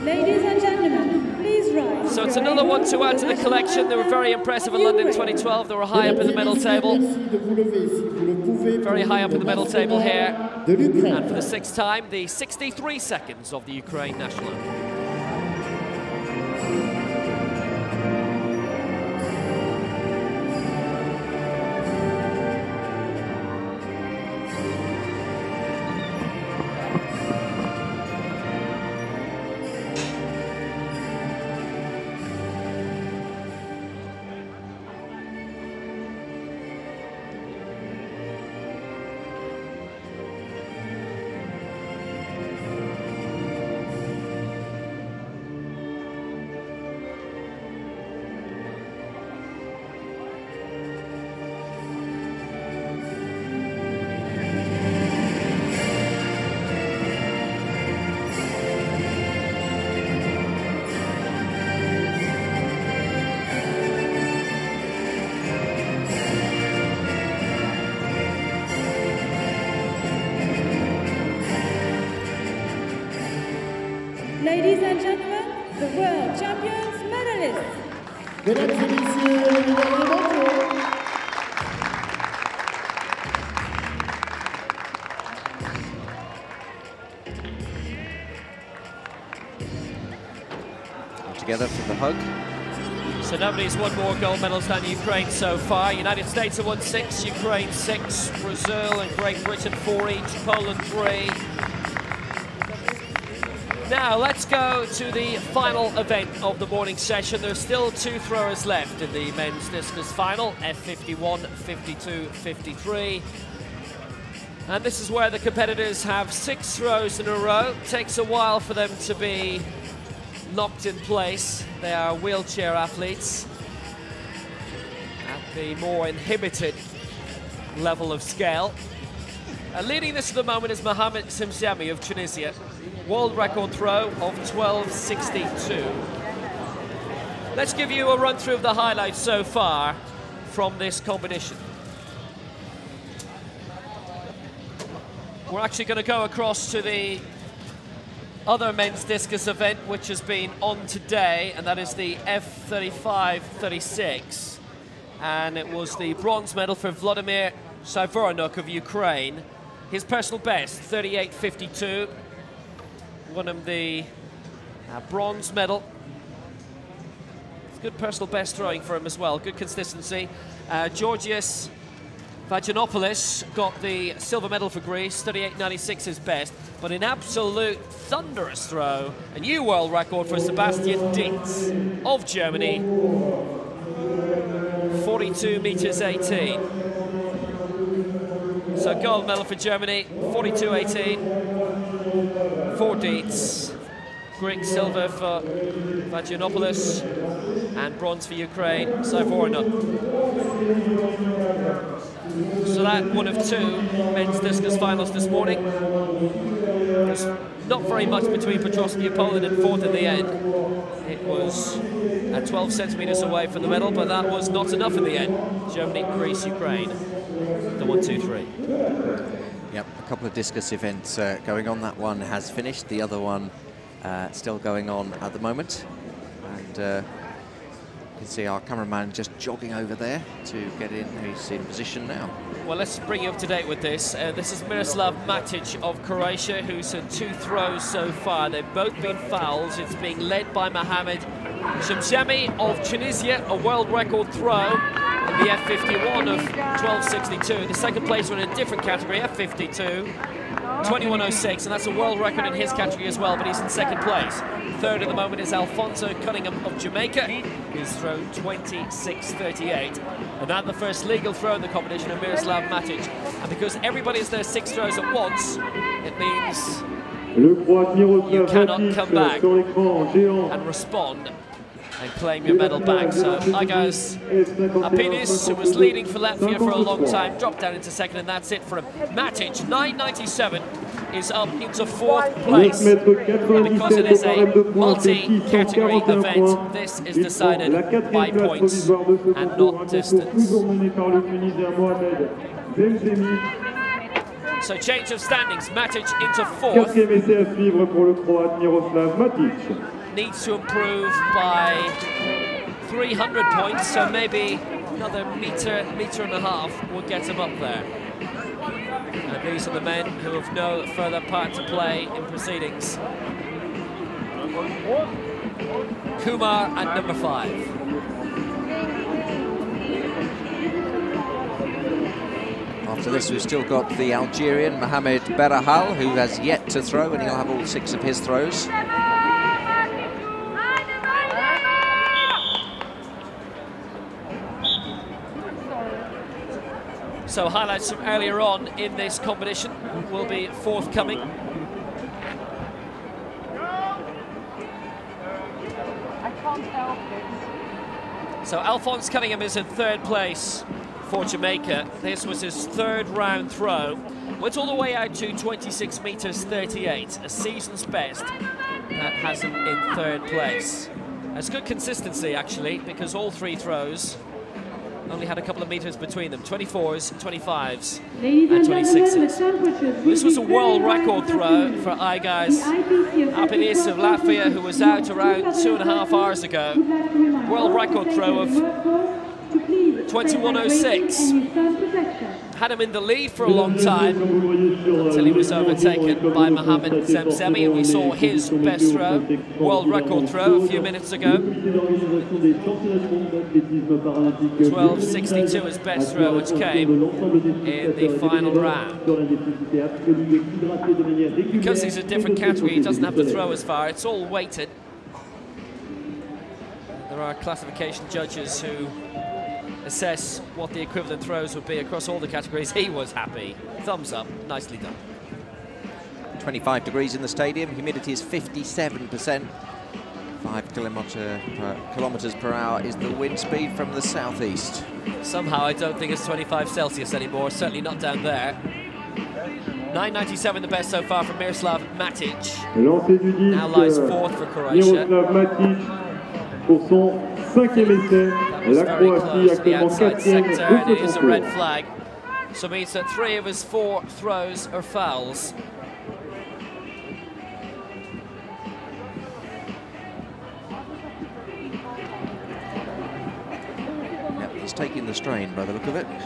Ladies and gentlemen, please rise. So it's another one to add to the collection. They were very impressive in London 2012. They were high up in the medal table. Very high up in the medal table here. And for the 6th time, the 63 seconds of the Ukraine national anthem. Ladies and gentlemen, the World Champions medalists. Mesdames et messieurs, together for the hug. So nobody's won more gold medals than Ukraine so far. United States have won 6, Ukraine 6, Brazil and Great Britain 4 each, Poland 3. Now let's go to the final event of the morning session. There's still 2 throwers left in the men's discus final, F51, 52, 53. And this is where the competitors have 6 throws in a row. It takes a while for them to be locked in place. They are wheelchair athletes at the more inhibited level of scale. Leading this at the moment is Mohamed Simsiami of Tunisia. World record throw of 12.62. Let's give you a run through of the highlights so far from this competition. We're actually going to go across to the other men's discus event, which has been on today, and that is the F35-36. And it was the bronze medal for Vladimir Saivoronok of Ukraine. His personal best, 38.52. Won him the bronze medal. It's good personal best throwing for him as well. Good consistency. Georgios Vagianopoulos got the silver medal for Greece, 38.96 his best, but an absolute thunderous throw, a new world record for Sebastian Dietz of Germany, 42 meters 18. So gold medal for Germany, 42.18 for Dietz. Greek silver for Vagianopoulos and bronze for Ukraine, Saivoronok. So that one of 2 men's discus finals this morning. There's not very much between Petrosky of Poland and 4th in the end. It was 12 centimeters away from the medal, but that was not enough in the end. Germany, Greece, Ukraine, the 1, 2, 3. Yep, a couple of discus events going on. That one has finished, the other one still going on at the moment. And you can see our cameraman just jogging over there to get in. He's in position now. Well, let's bring you up to date with this. This is Miroslav Matic of Croatia, who's had 2 throws so far. They've both been fouls. It's being led by Mohamed Simsiami of Tunisia, a world record throw in the F51 of 12.62. The second place in a different category, F52, 21.06, and that's a world record in his category as well, but he's in 2nd place. 3rd at the moment is Alfonso Cunningham of Jamaica, who's thrown 26.38. And that's the first legal throw in the competition of Miroslav Matic. And because everybody has their 6 throws at once, it means you cannot come back and respond and claim your medal back. So Aigas Apinis, who was leading for Latvia for a long time, dropped down into second, and that's it for him. Matic, 9.97, is up into 4th place. And because it is a multi-category event, this is decided by points and not distance. So change of standings, Matic into 4th. Needs to improve by 300 points, so maybe another metre and a half will get him up there. And these are the men who have no further part to play in proceedings. Kumar at number 5. After this, we've still got the Algerian Mohamed Berahal, who has yet to throw, and he'll have all 6 of his throws. So highlights from earlier on in this competition will be forthcoming. So Alphonse Cunningham is in 3rd place for Jamaica. This was his 3rd round throw. Went all the way out to 26 meters 38, a season's best. That has him in 3rd place. That's good consistency actually, because all 3 throws only had a couple of meters between them, 24s, 25s and 26s. This was a world record throw for Aigas Apinis of Latvia, who was out around 2.5 hours ago. World record throw of 21.06. Had him in the lead for a long time until he was overtaken by Mohamed Zemzemi, and we saw his best throw, world record throw, a few minutes ago. 12.62 his best throw, which came in the final round. Because he's a different category, he doesn't have to throw as far, it's all weighted. There are classification judges who assess what the equivalent throws would be across all the categories. He was happy. Thumbs up. Nicely done. 25 degrees in the stadium. Humidity is 57%. 5 kilometers per hour is the wind speed from the southeast. Somehow I don't think it's 25 Celsius anymore. Certainly not down there. 9.97 the best so far from Miroslav Matic. Now lies 4th for Croatia. Was very close to the outside sector, and it is a red flag. So it means that 3 of his 4 throws are fouls. Yep, he's taking the strain by the look of it. Not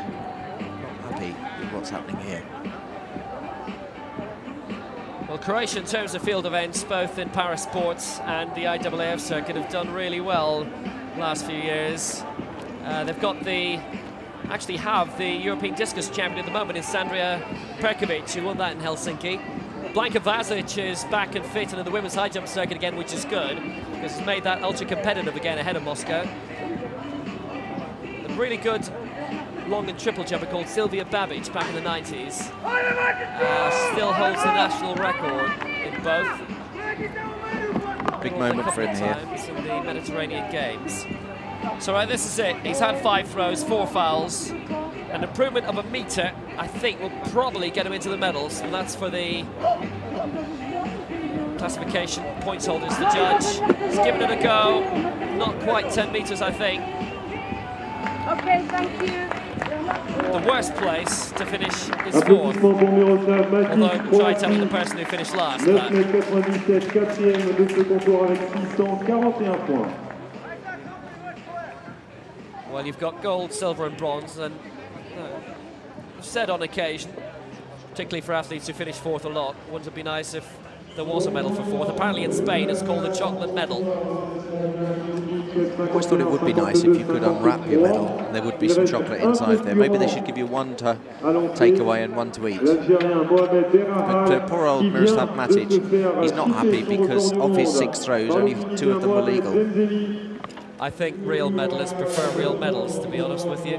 happy with what's happening here. Well, Croatia, in terms of field events, both in para sports and the IAAF circuit, have done really well last few years. They've got actually have the European Discus champion at the moment in Sandrija Perkovic, who won that in Helsinki. Blanka Vazic is back and fit in the women's high jump circuit again, which is good, because it's made that ultra competitive again ahead of Moscow. A really good long and triple jumper called Silvia Babic back in the 90s. Still holds the national record in both. Big moment for him here. In the Mediterranean Games. So right, this is it. He's had 5 throws, 4 fouls. An improvement of a metre, I think, will probably get him into the medals, and that's for the classification points holders. The judge has given it a go. Not quite 10 metres, I think. Okay, thank you. The worst place to finish is 4th. Although try telling the person who finished last that. Well, you've got gold, silver and bronze, and I've said on occasion, particularly for athletes who finish 4th a lot, wouldn't it be nice if there was a medal for 4th? Apparently in Spain it's called the chocolate medal. I always thought it would be nice if you could unwrap your medal and there would be some chocolate inside there. Maybe they should give you 1 to take away and 1 to eat. But poor old Miroslav Matic, he's not happy because of his 6 throws, only 2 of them were legal. I think real medalists prefer real medals, to be honest with you.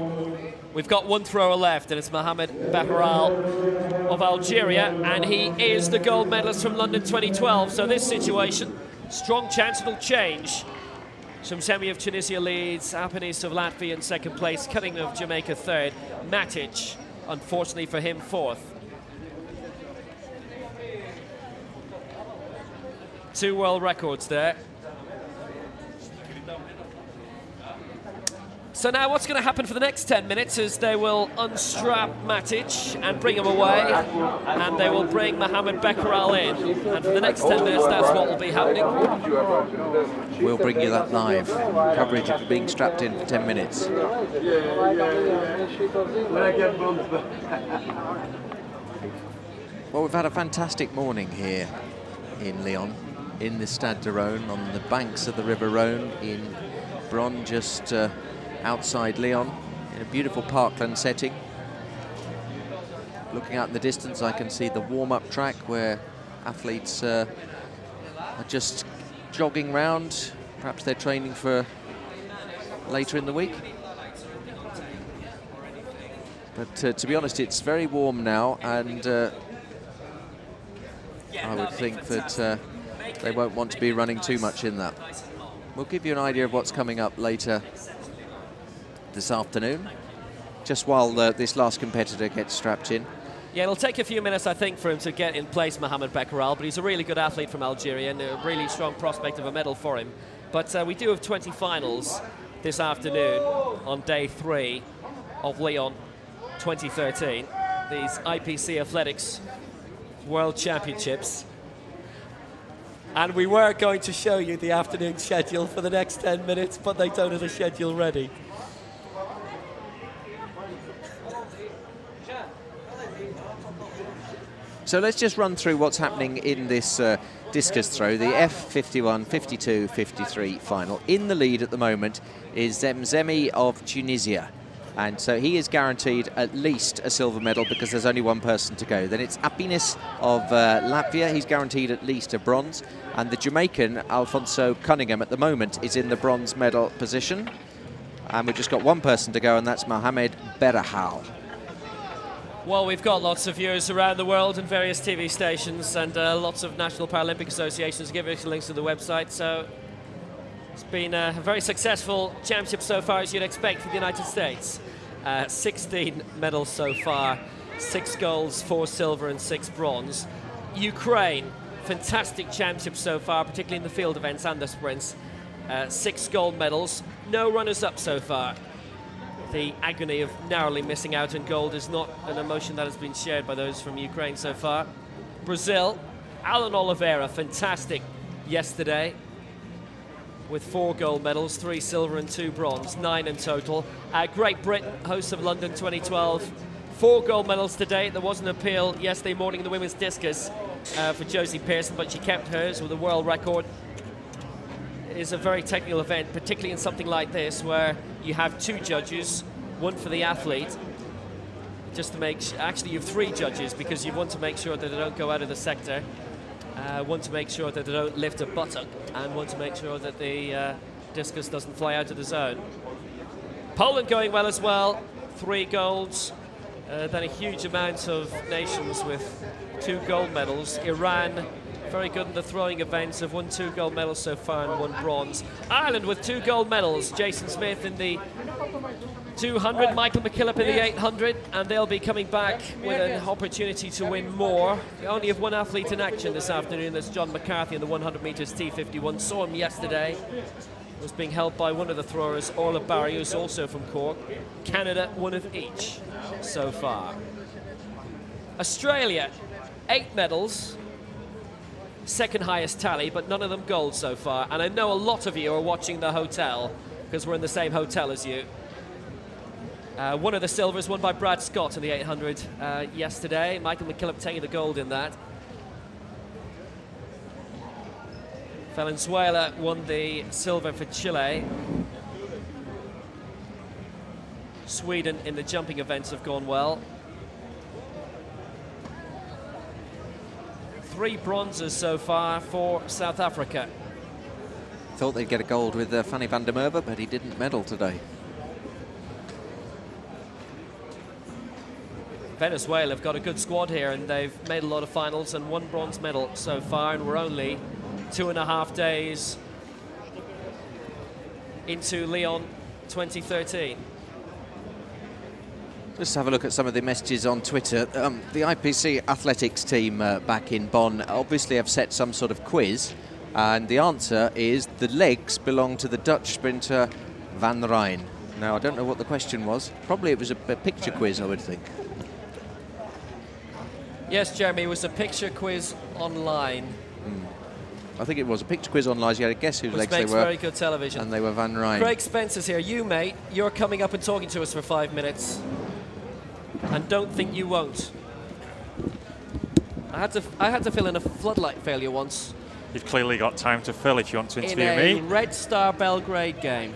We've got 1 thrower left, and it's Mohamed Behral of Algeria, and he is the gold medalist from London 2012. So this situation, strong chance it'll change. Shumsemi of Tunisia leads, Apanis of Latvia in second place, Cunning of Jamaica third, Matic, unfortunately for him, fourth. 2 world records there. So now what's going to happen for the next 10 minutes is they will unstrap Matic and bring him away, and they will bring Mohamed Beckeral in. And for the next 10 minutes, that's what will be happening. We'll bring you that live coverage of being strapped in for 10 minutes. Well, we've had a fantastic morning here in Lyon, in the Stade de Rhône, on the banks of the River Rhône, in Bron, just outside Lyon, in a beautiful parkland setting. Looking out in the distance, I can see the warm-up track where athletes are just jogging round. Perhaps they're training for later in the week. But to be honest, it's very warm now, and I would think that they won't want to be running too much in that. We'll give you an idea of what's coming up later this afternoon, just while this last competitor gets strapped in. Yeah, it'll take a few minutes, I think, for him to get in place, Mohamed Beckeral, but he's a really good athlete from Algeria and a really strong prospect of a medal for him. But we do have 20 finals this afternoon on day 3 of Lyon 2013, these IPC Athletics World Championships. And we were going to show you the afternoon schedule for the next 10 minutes, but they don't have the schedule ready. So let's just run through what's happening in this discus throw, the F51, 52, 53 final. In the lead at the moment is Zemzemi of Tunisia. And so he is guaranteed at least a silver medal because there's only one person to go. Then it's Apinis of Latvia. He's guaranteed at least a bronze. And the Jamaican, Alfonso Cunningham, at the moment is in the bronze medal position. And we've just got one person to go, and that's Mohamed Beckeral. Well, we've got lots of viewers around the world and various TV stations, and lots of National Paralympic Associations give us links to the website. So it's been a very successful championship so far, as you'd expect for the United States. 16 medals so far, 6 golds, 4 silver and 6 bronze. Ukraine, fantastic championship so far, particularly in the field events and the sprints. 6 gold medals, no runners-up so far. The agony of narrowly missing out on gold is not an emotion that has been shared by those from Ukraine so far. Brazil, Alan Oliveira, fantastic yesterday with 4 gold medals, 3 silver and 2 bronze, 9 in total. Great Britain, hosts of London 2012, 4 gold medals today. There was an appeal yesterday morning in the women's discus for Josie Pearson, but she kept hers with a world record. It is a very technical event, particularly in something like this, where you have 2 judges, one for the athlete, just to make actually you have 3 judges, because you want to make sure that they don't go out of the sector, one to make sure that they don't lift a buttock, and one to make sure that the discus doesn't fly out of the zone. Poland going well as well, 3 golds, then a huge amount of nations with 2 gold medals. Iran, very good in the throwing events, have won 2 gold medals so far and 1 bronze. Ireland with 2 gold medals, Jason Smith in the 200, Michael McKillop in the 800, and they'll be coming back with an opportunity to win more. They only have 1 athlete in action this afternoon, that's John McCarthy in the 100 metres T51. Saw him yesterday, was being held by one of the throwers, Orla Barry, who's also from Cork. Canada, 1 of each so far. Australia, 8 medals, second highest tally, but none of them gold so far. And I know a lot of you are watching the hotel, because we're in the same hotel as you. One of the silvers won by Brad Scott in the 800 yesterday. Michael McKillop taking the gold in that. Valenzuela won the silver for Chile. Sweden in the jumping events have gone well. 3 bronzes so far for South Africa. Thought they'd get a gold with Fanny van der Merwe, but he didn't medal today. Venezuela have got a good squad here, and they've made a lot of finals and 1 bronze medal so far, and we're only 2.5 days into Lyon 2013. Just have a look at some of the messages on Twitter. The IPC athletics team back in Bonn obviously have set some sort of quiz, and the answer is the legs belong to the Dutch sprinter Van Rijn. Now, I don't know what the question was. Probably it was a picture quiz, I would think. Yes, Jeremy, it was a picture quiz online. I think it was a picture quiz online. You had to guess whose legs they were. Very good television. And they were Van Rijn. Craig Spencer's here. You, mate, you're coming up and talking to us for 5 minutes. And don't think you won't. I had to fill in a floodlight failure once. You've clearly got time to fill if you want to interview in me. a Red Star Belgrade game.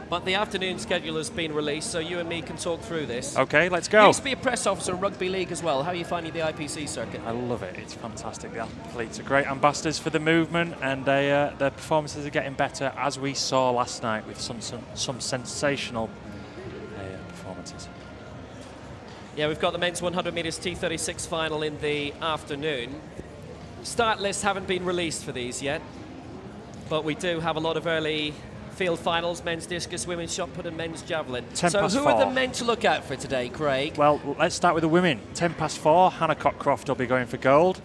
But the afternoon schedule has been released, so you and me can talk through this. Okay, let's go. You used to be a press officer in rugby league as well. How are you finding the IPC circuit? I love it. It's fantastic. The athletes are great ambassadors for the movement, and their performances are getting better, as we saw last night with some sensational performances. Yeah, we've got the men's 100 metres T36 final in the afternoon. Start lists haven't been released for these yet, but we do have a lot of early field finals, men's discus, women's shot put and men's javelin. So who are the men to look out for today, Craig? Well, let's start with the women. 4:10, Hannah Cockcroft will be going for gold.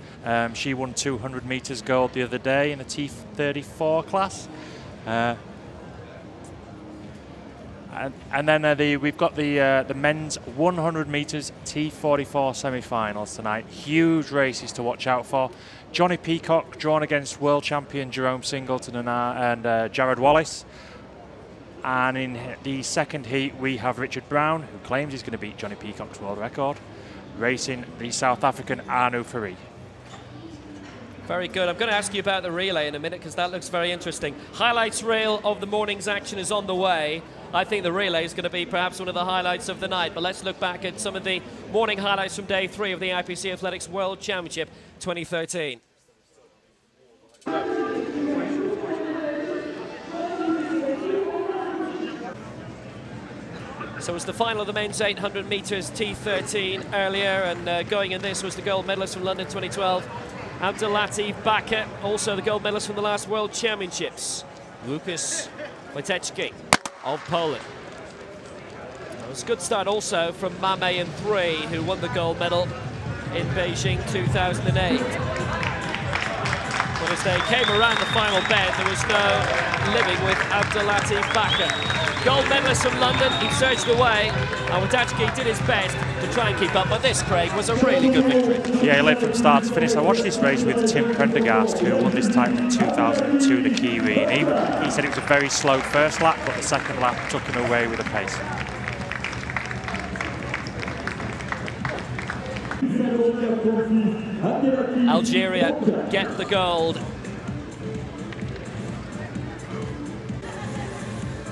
She won 200 metres gold the other day in the T34 class. And then we've got the men's 100 metres T44 semi-finals tonight. Huge races to watch out for. Johnny Peacock drawn against world champion Jerome Singleton and Jared Wallace. And in the second heat, we have Richard Brown, who claims he's going to beat Johnny Peacock's world record, racing the South African Arnaud Ferry. Very good. I'm going to ask you about the relay in a minute, because that looks very interesting. Highlights reel of the morning's action is on the way. I think the relay is going to be perhaps one of the highlights of the night. But let's look back at some of the morning highlights from day 3 of the IPC Athletics World Championship 2013. So it was the final of the men's 800 metres T13 earlier, and going in this was the gold medalist from London 2012, Abdulatif Bakr, also the gold medalist from the last World Championships, Łukasz Wojtecki of Poland. It was a good start also from Mame in 3, who won the gold medal in Beijing 2008. But as they came around the final bend, there was no living with Abdulatif Bakr. Gold medalist from London, he surged away, and Wojtecki did his best to try and keep up, but this, Craig, was a really good victory. Yeah, he led from start to finish. I watched this race with Tim Prendergast, who won this title in 2002, the Kiwi, and he said it was a very slow first lap, but the second lap took him away with a pace. Algeria get the gold.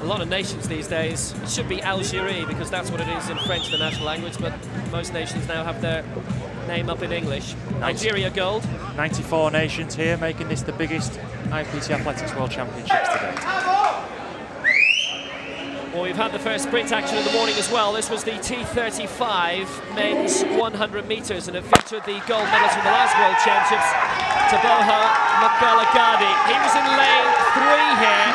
A lot of nations these days, it should be Algerie because that's what it is in French, the national language, but most nations now have their name up in English. Algeria gold. 94 nations here, making this the biggest IPC Athletics World Championships today. Well, we've had the first sprint action of the morning as well. This was the T35 men's 100 metres, and it featured the gold medalist from the last World Championships, Taboho Makalagadi. He was in lane 3 here,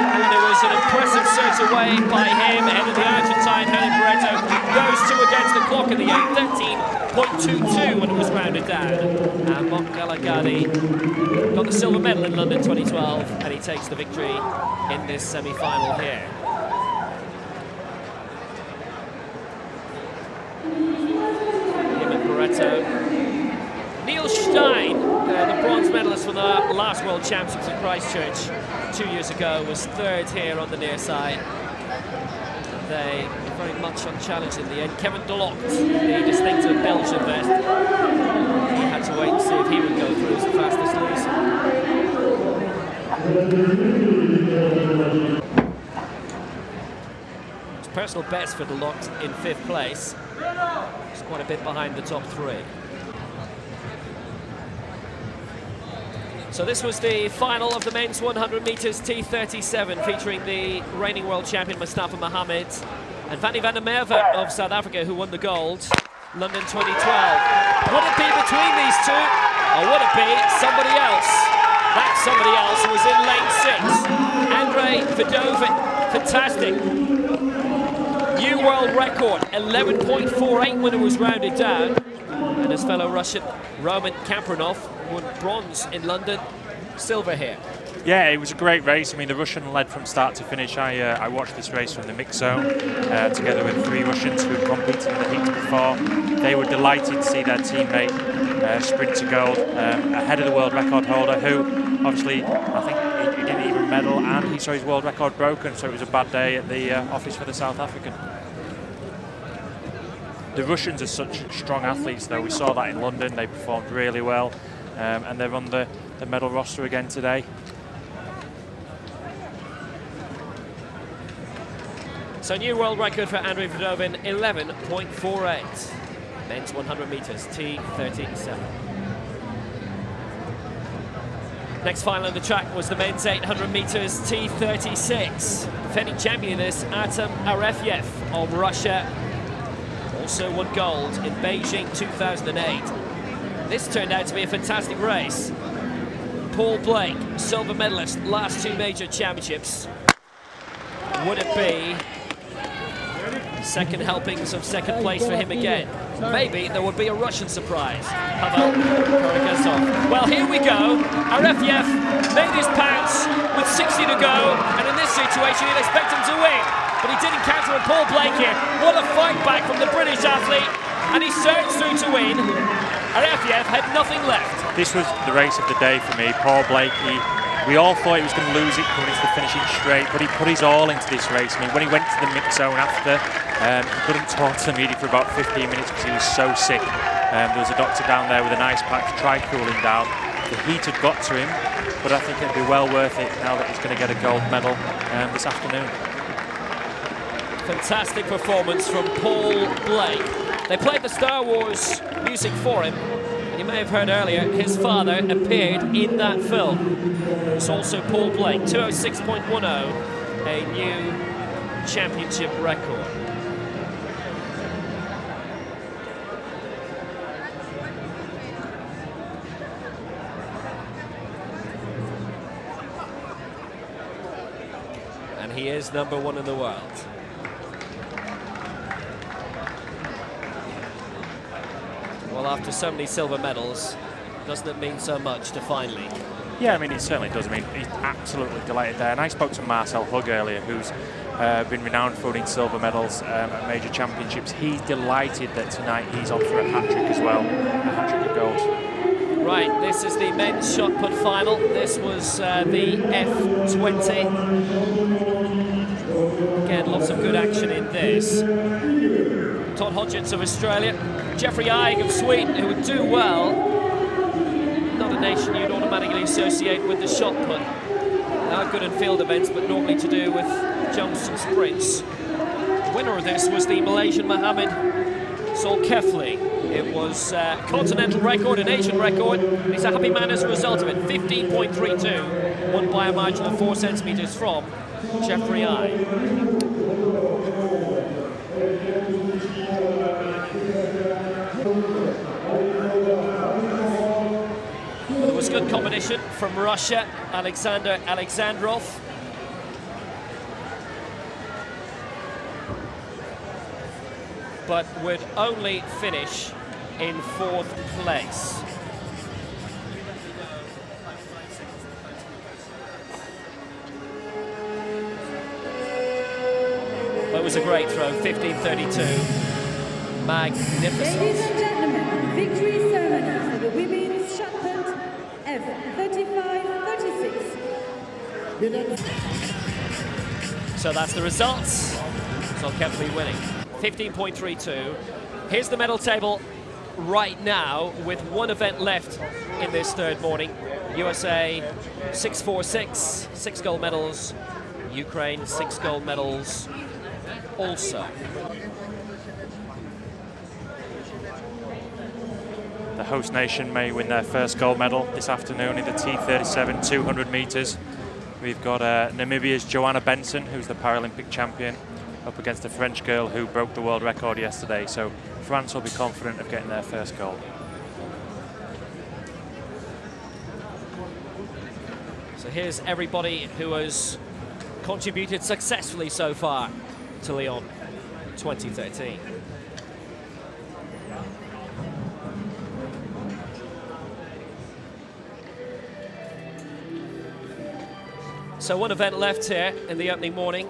and there was an impressive surge away by him, ahead of the Argentine, Helen Barreto. Those two against the clock in the 8:13.22 when it was rounded down. And Makalagadi got the silver medal in London 2012, and he takes the victory in this semi-final here. Neil Stein, the bronze medalist from the last World Championships in Christchurch 2 years ago, was 3rd here on the near side. They were very much unchallenged in the end. Kevin Delort, the distinctive Belgian vest, he had to wait and see if he would go through as the fastest loser. His personal best for Delort in 5th place. It's quite a bit behind the top 3. So this was the final of the men's 100 metres T37, featuring the reigning world champion Mustafa Mohamed and Vanny van der Merwe of South Africa, who won the gold, London 2012. Would it be between these two, or would it be somebody else? That somebody else was in lane 6. Verdovin, fantastic. New world record, 11.48 when it was rounded down. And his fellow Russian, Roman Kapranov, won bronze in London, silver here. Yeah, it was a great race. I mean, the Russian led from start to finish. I watched this race from the mix zone together with 3 Russians who had competed in the heats before. They were delighted to see their teammate sprint to gold ahead of the world record holder, who obviously, I think he didn't even medal, and he saw his world record broken, so it was a bad day at the office for the South African. The Russians are such strong athletes, though. We saw that in London. They performed really well, and they're on the medal roster again today. So new world record for Andrei Verdovin, 11.48. Men's 100 meters, T37. Next final on the track was the men's 800 meters, T36. Defending champion is Artem Arefyev of Russia. Also won gold in Beijing 2008. This turned out to be a fantastic race. Paul Blake, silver medalist, last 2 major championships. Would it be second helpings of second place for him again? Maybe there would be a Russian surprise. Pavel Korogasov. Well, here we go. Arefyev made his pounce with 60 to go, and in this situation you'd expect him to win. But he did encounter a Paul Blake here. What a fight back from the British athlete, and he surged through to win. Arefyev had nothing left. This was the race of the day for me. Paul Blake, we all thought he was going to lose it coming into the finishing straight, but he put his all into this race. I mean, when he went to the mix zone after, he couldn't talk to the media for about 15 minutes because he was so sick. There was a doctor down there with an ice pack to try cooling down. The heat had got to him, but I think it'd be well worth it now that he's going to get a gold medal this afternoon. Fantastic performance from Paul Blake. They played the Star Wars music for him. You may have heard earlier, his father appeared in that film. It's also Paul Blake, 206.10, a new championship record. And he is #1 in the world. Well, after so many silver medals, doesn't it mean so much to finally? Yeah, I mean, it certainly does. I mean, he's absolutely delighted there. And I spoke to Marcel Hug earlier, who's been renowned for winning silver medals at major championships. He's delighted that tonight he's on for a hat-trick as well, a hat-trick of gold. Right, this is the men's shot put final. This was the F20. Again, lots of good action in this. Todd Hodgins of Australia, Jeffrey Eig of Sweden, who would do well. Not a nation you'd automatically associate with the shot put. Now good in field events, but normally to do with jumps and sprints. Winner of this was the Malaysian Mohammed Zulkifli. It was a continental record, an Asian record. He's a happy man as a result of it. 15.32, won by a margin of 4 centimetres from Jeffrey Eig. There was good competition from Russia, Alexander Alexandrov. But would only finish in 4th place. But it was a great throw, 15.32. Magnificent. Ladies and gentlemen, victory ceremony for the women's shot put F35-36. So that's the results. Zulkifli winning. 15.32. Here's the medal table right now with one event left in this third morning. USA 646, 6 gold medals. Ukraine 6 gold medals also. The host nation may win their first gold medal this afternoon in the T37 200 metres. We've got Namibia's Joanna Benson, who's the Paralympic champion, up against a French girl who broke the world record yesterday. So France will be confident of getting their first gold. So here's everybody who has contributed successfully so far to Lyon 2013. So one event left here in the opening morning.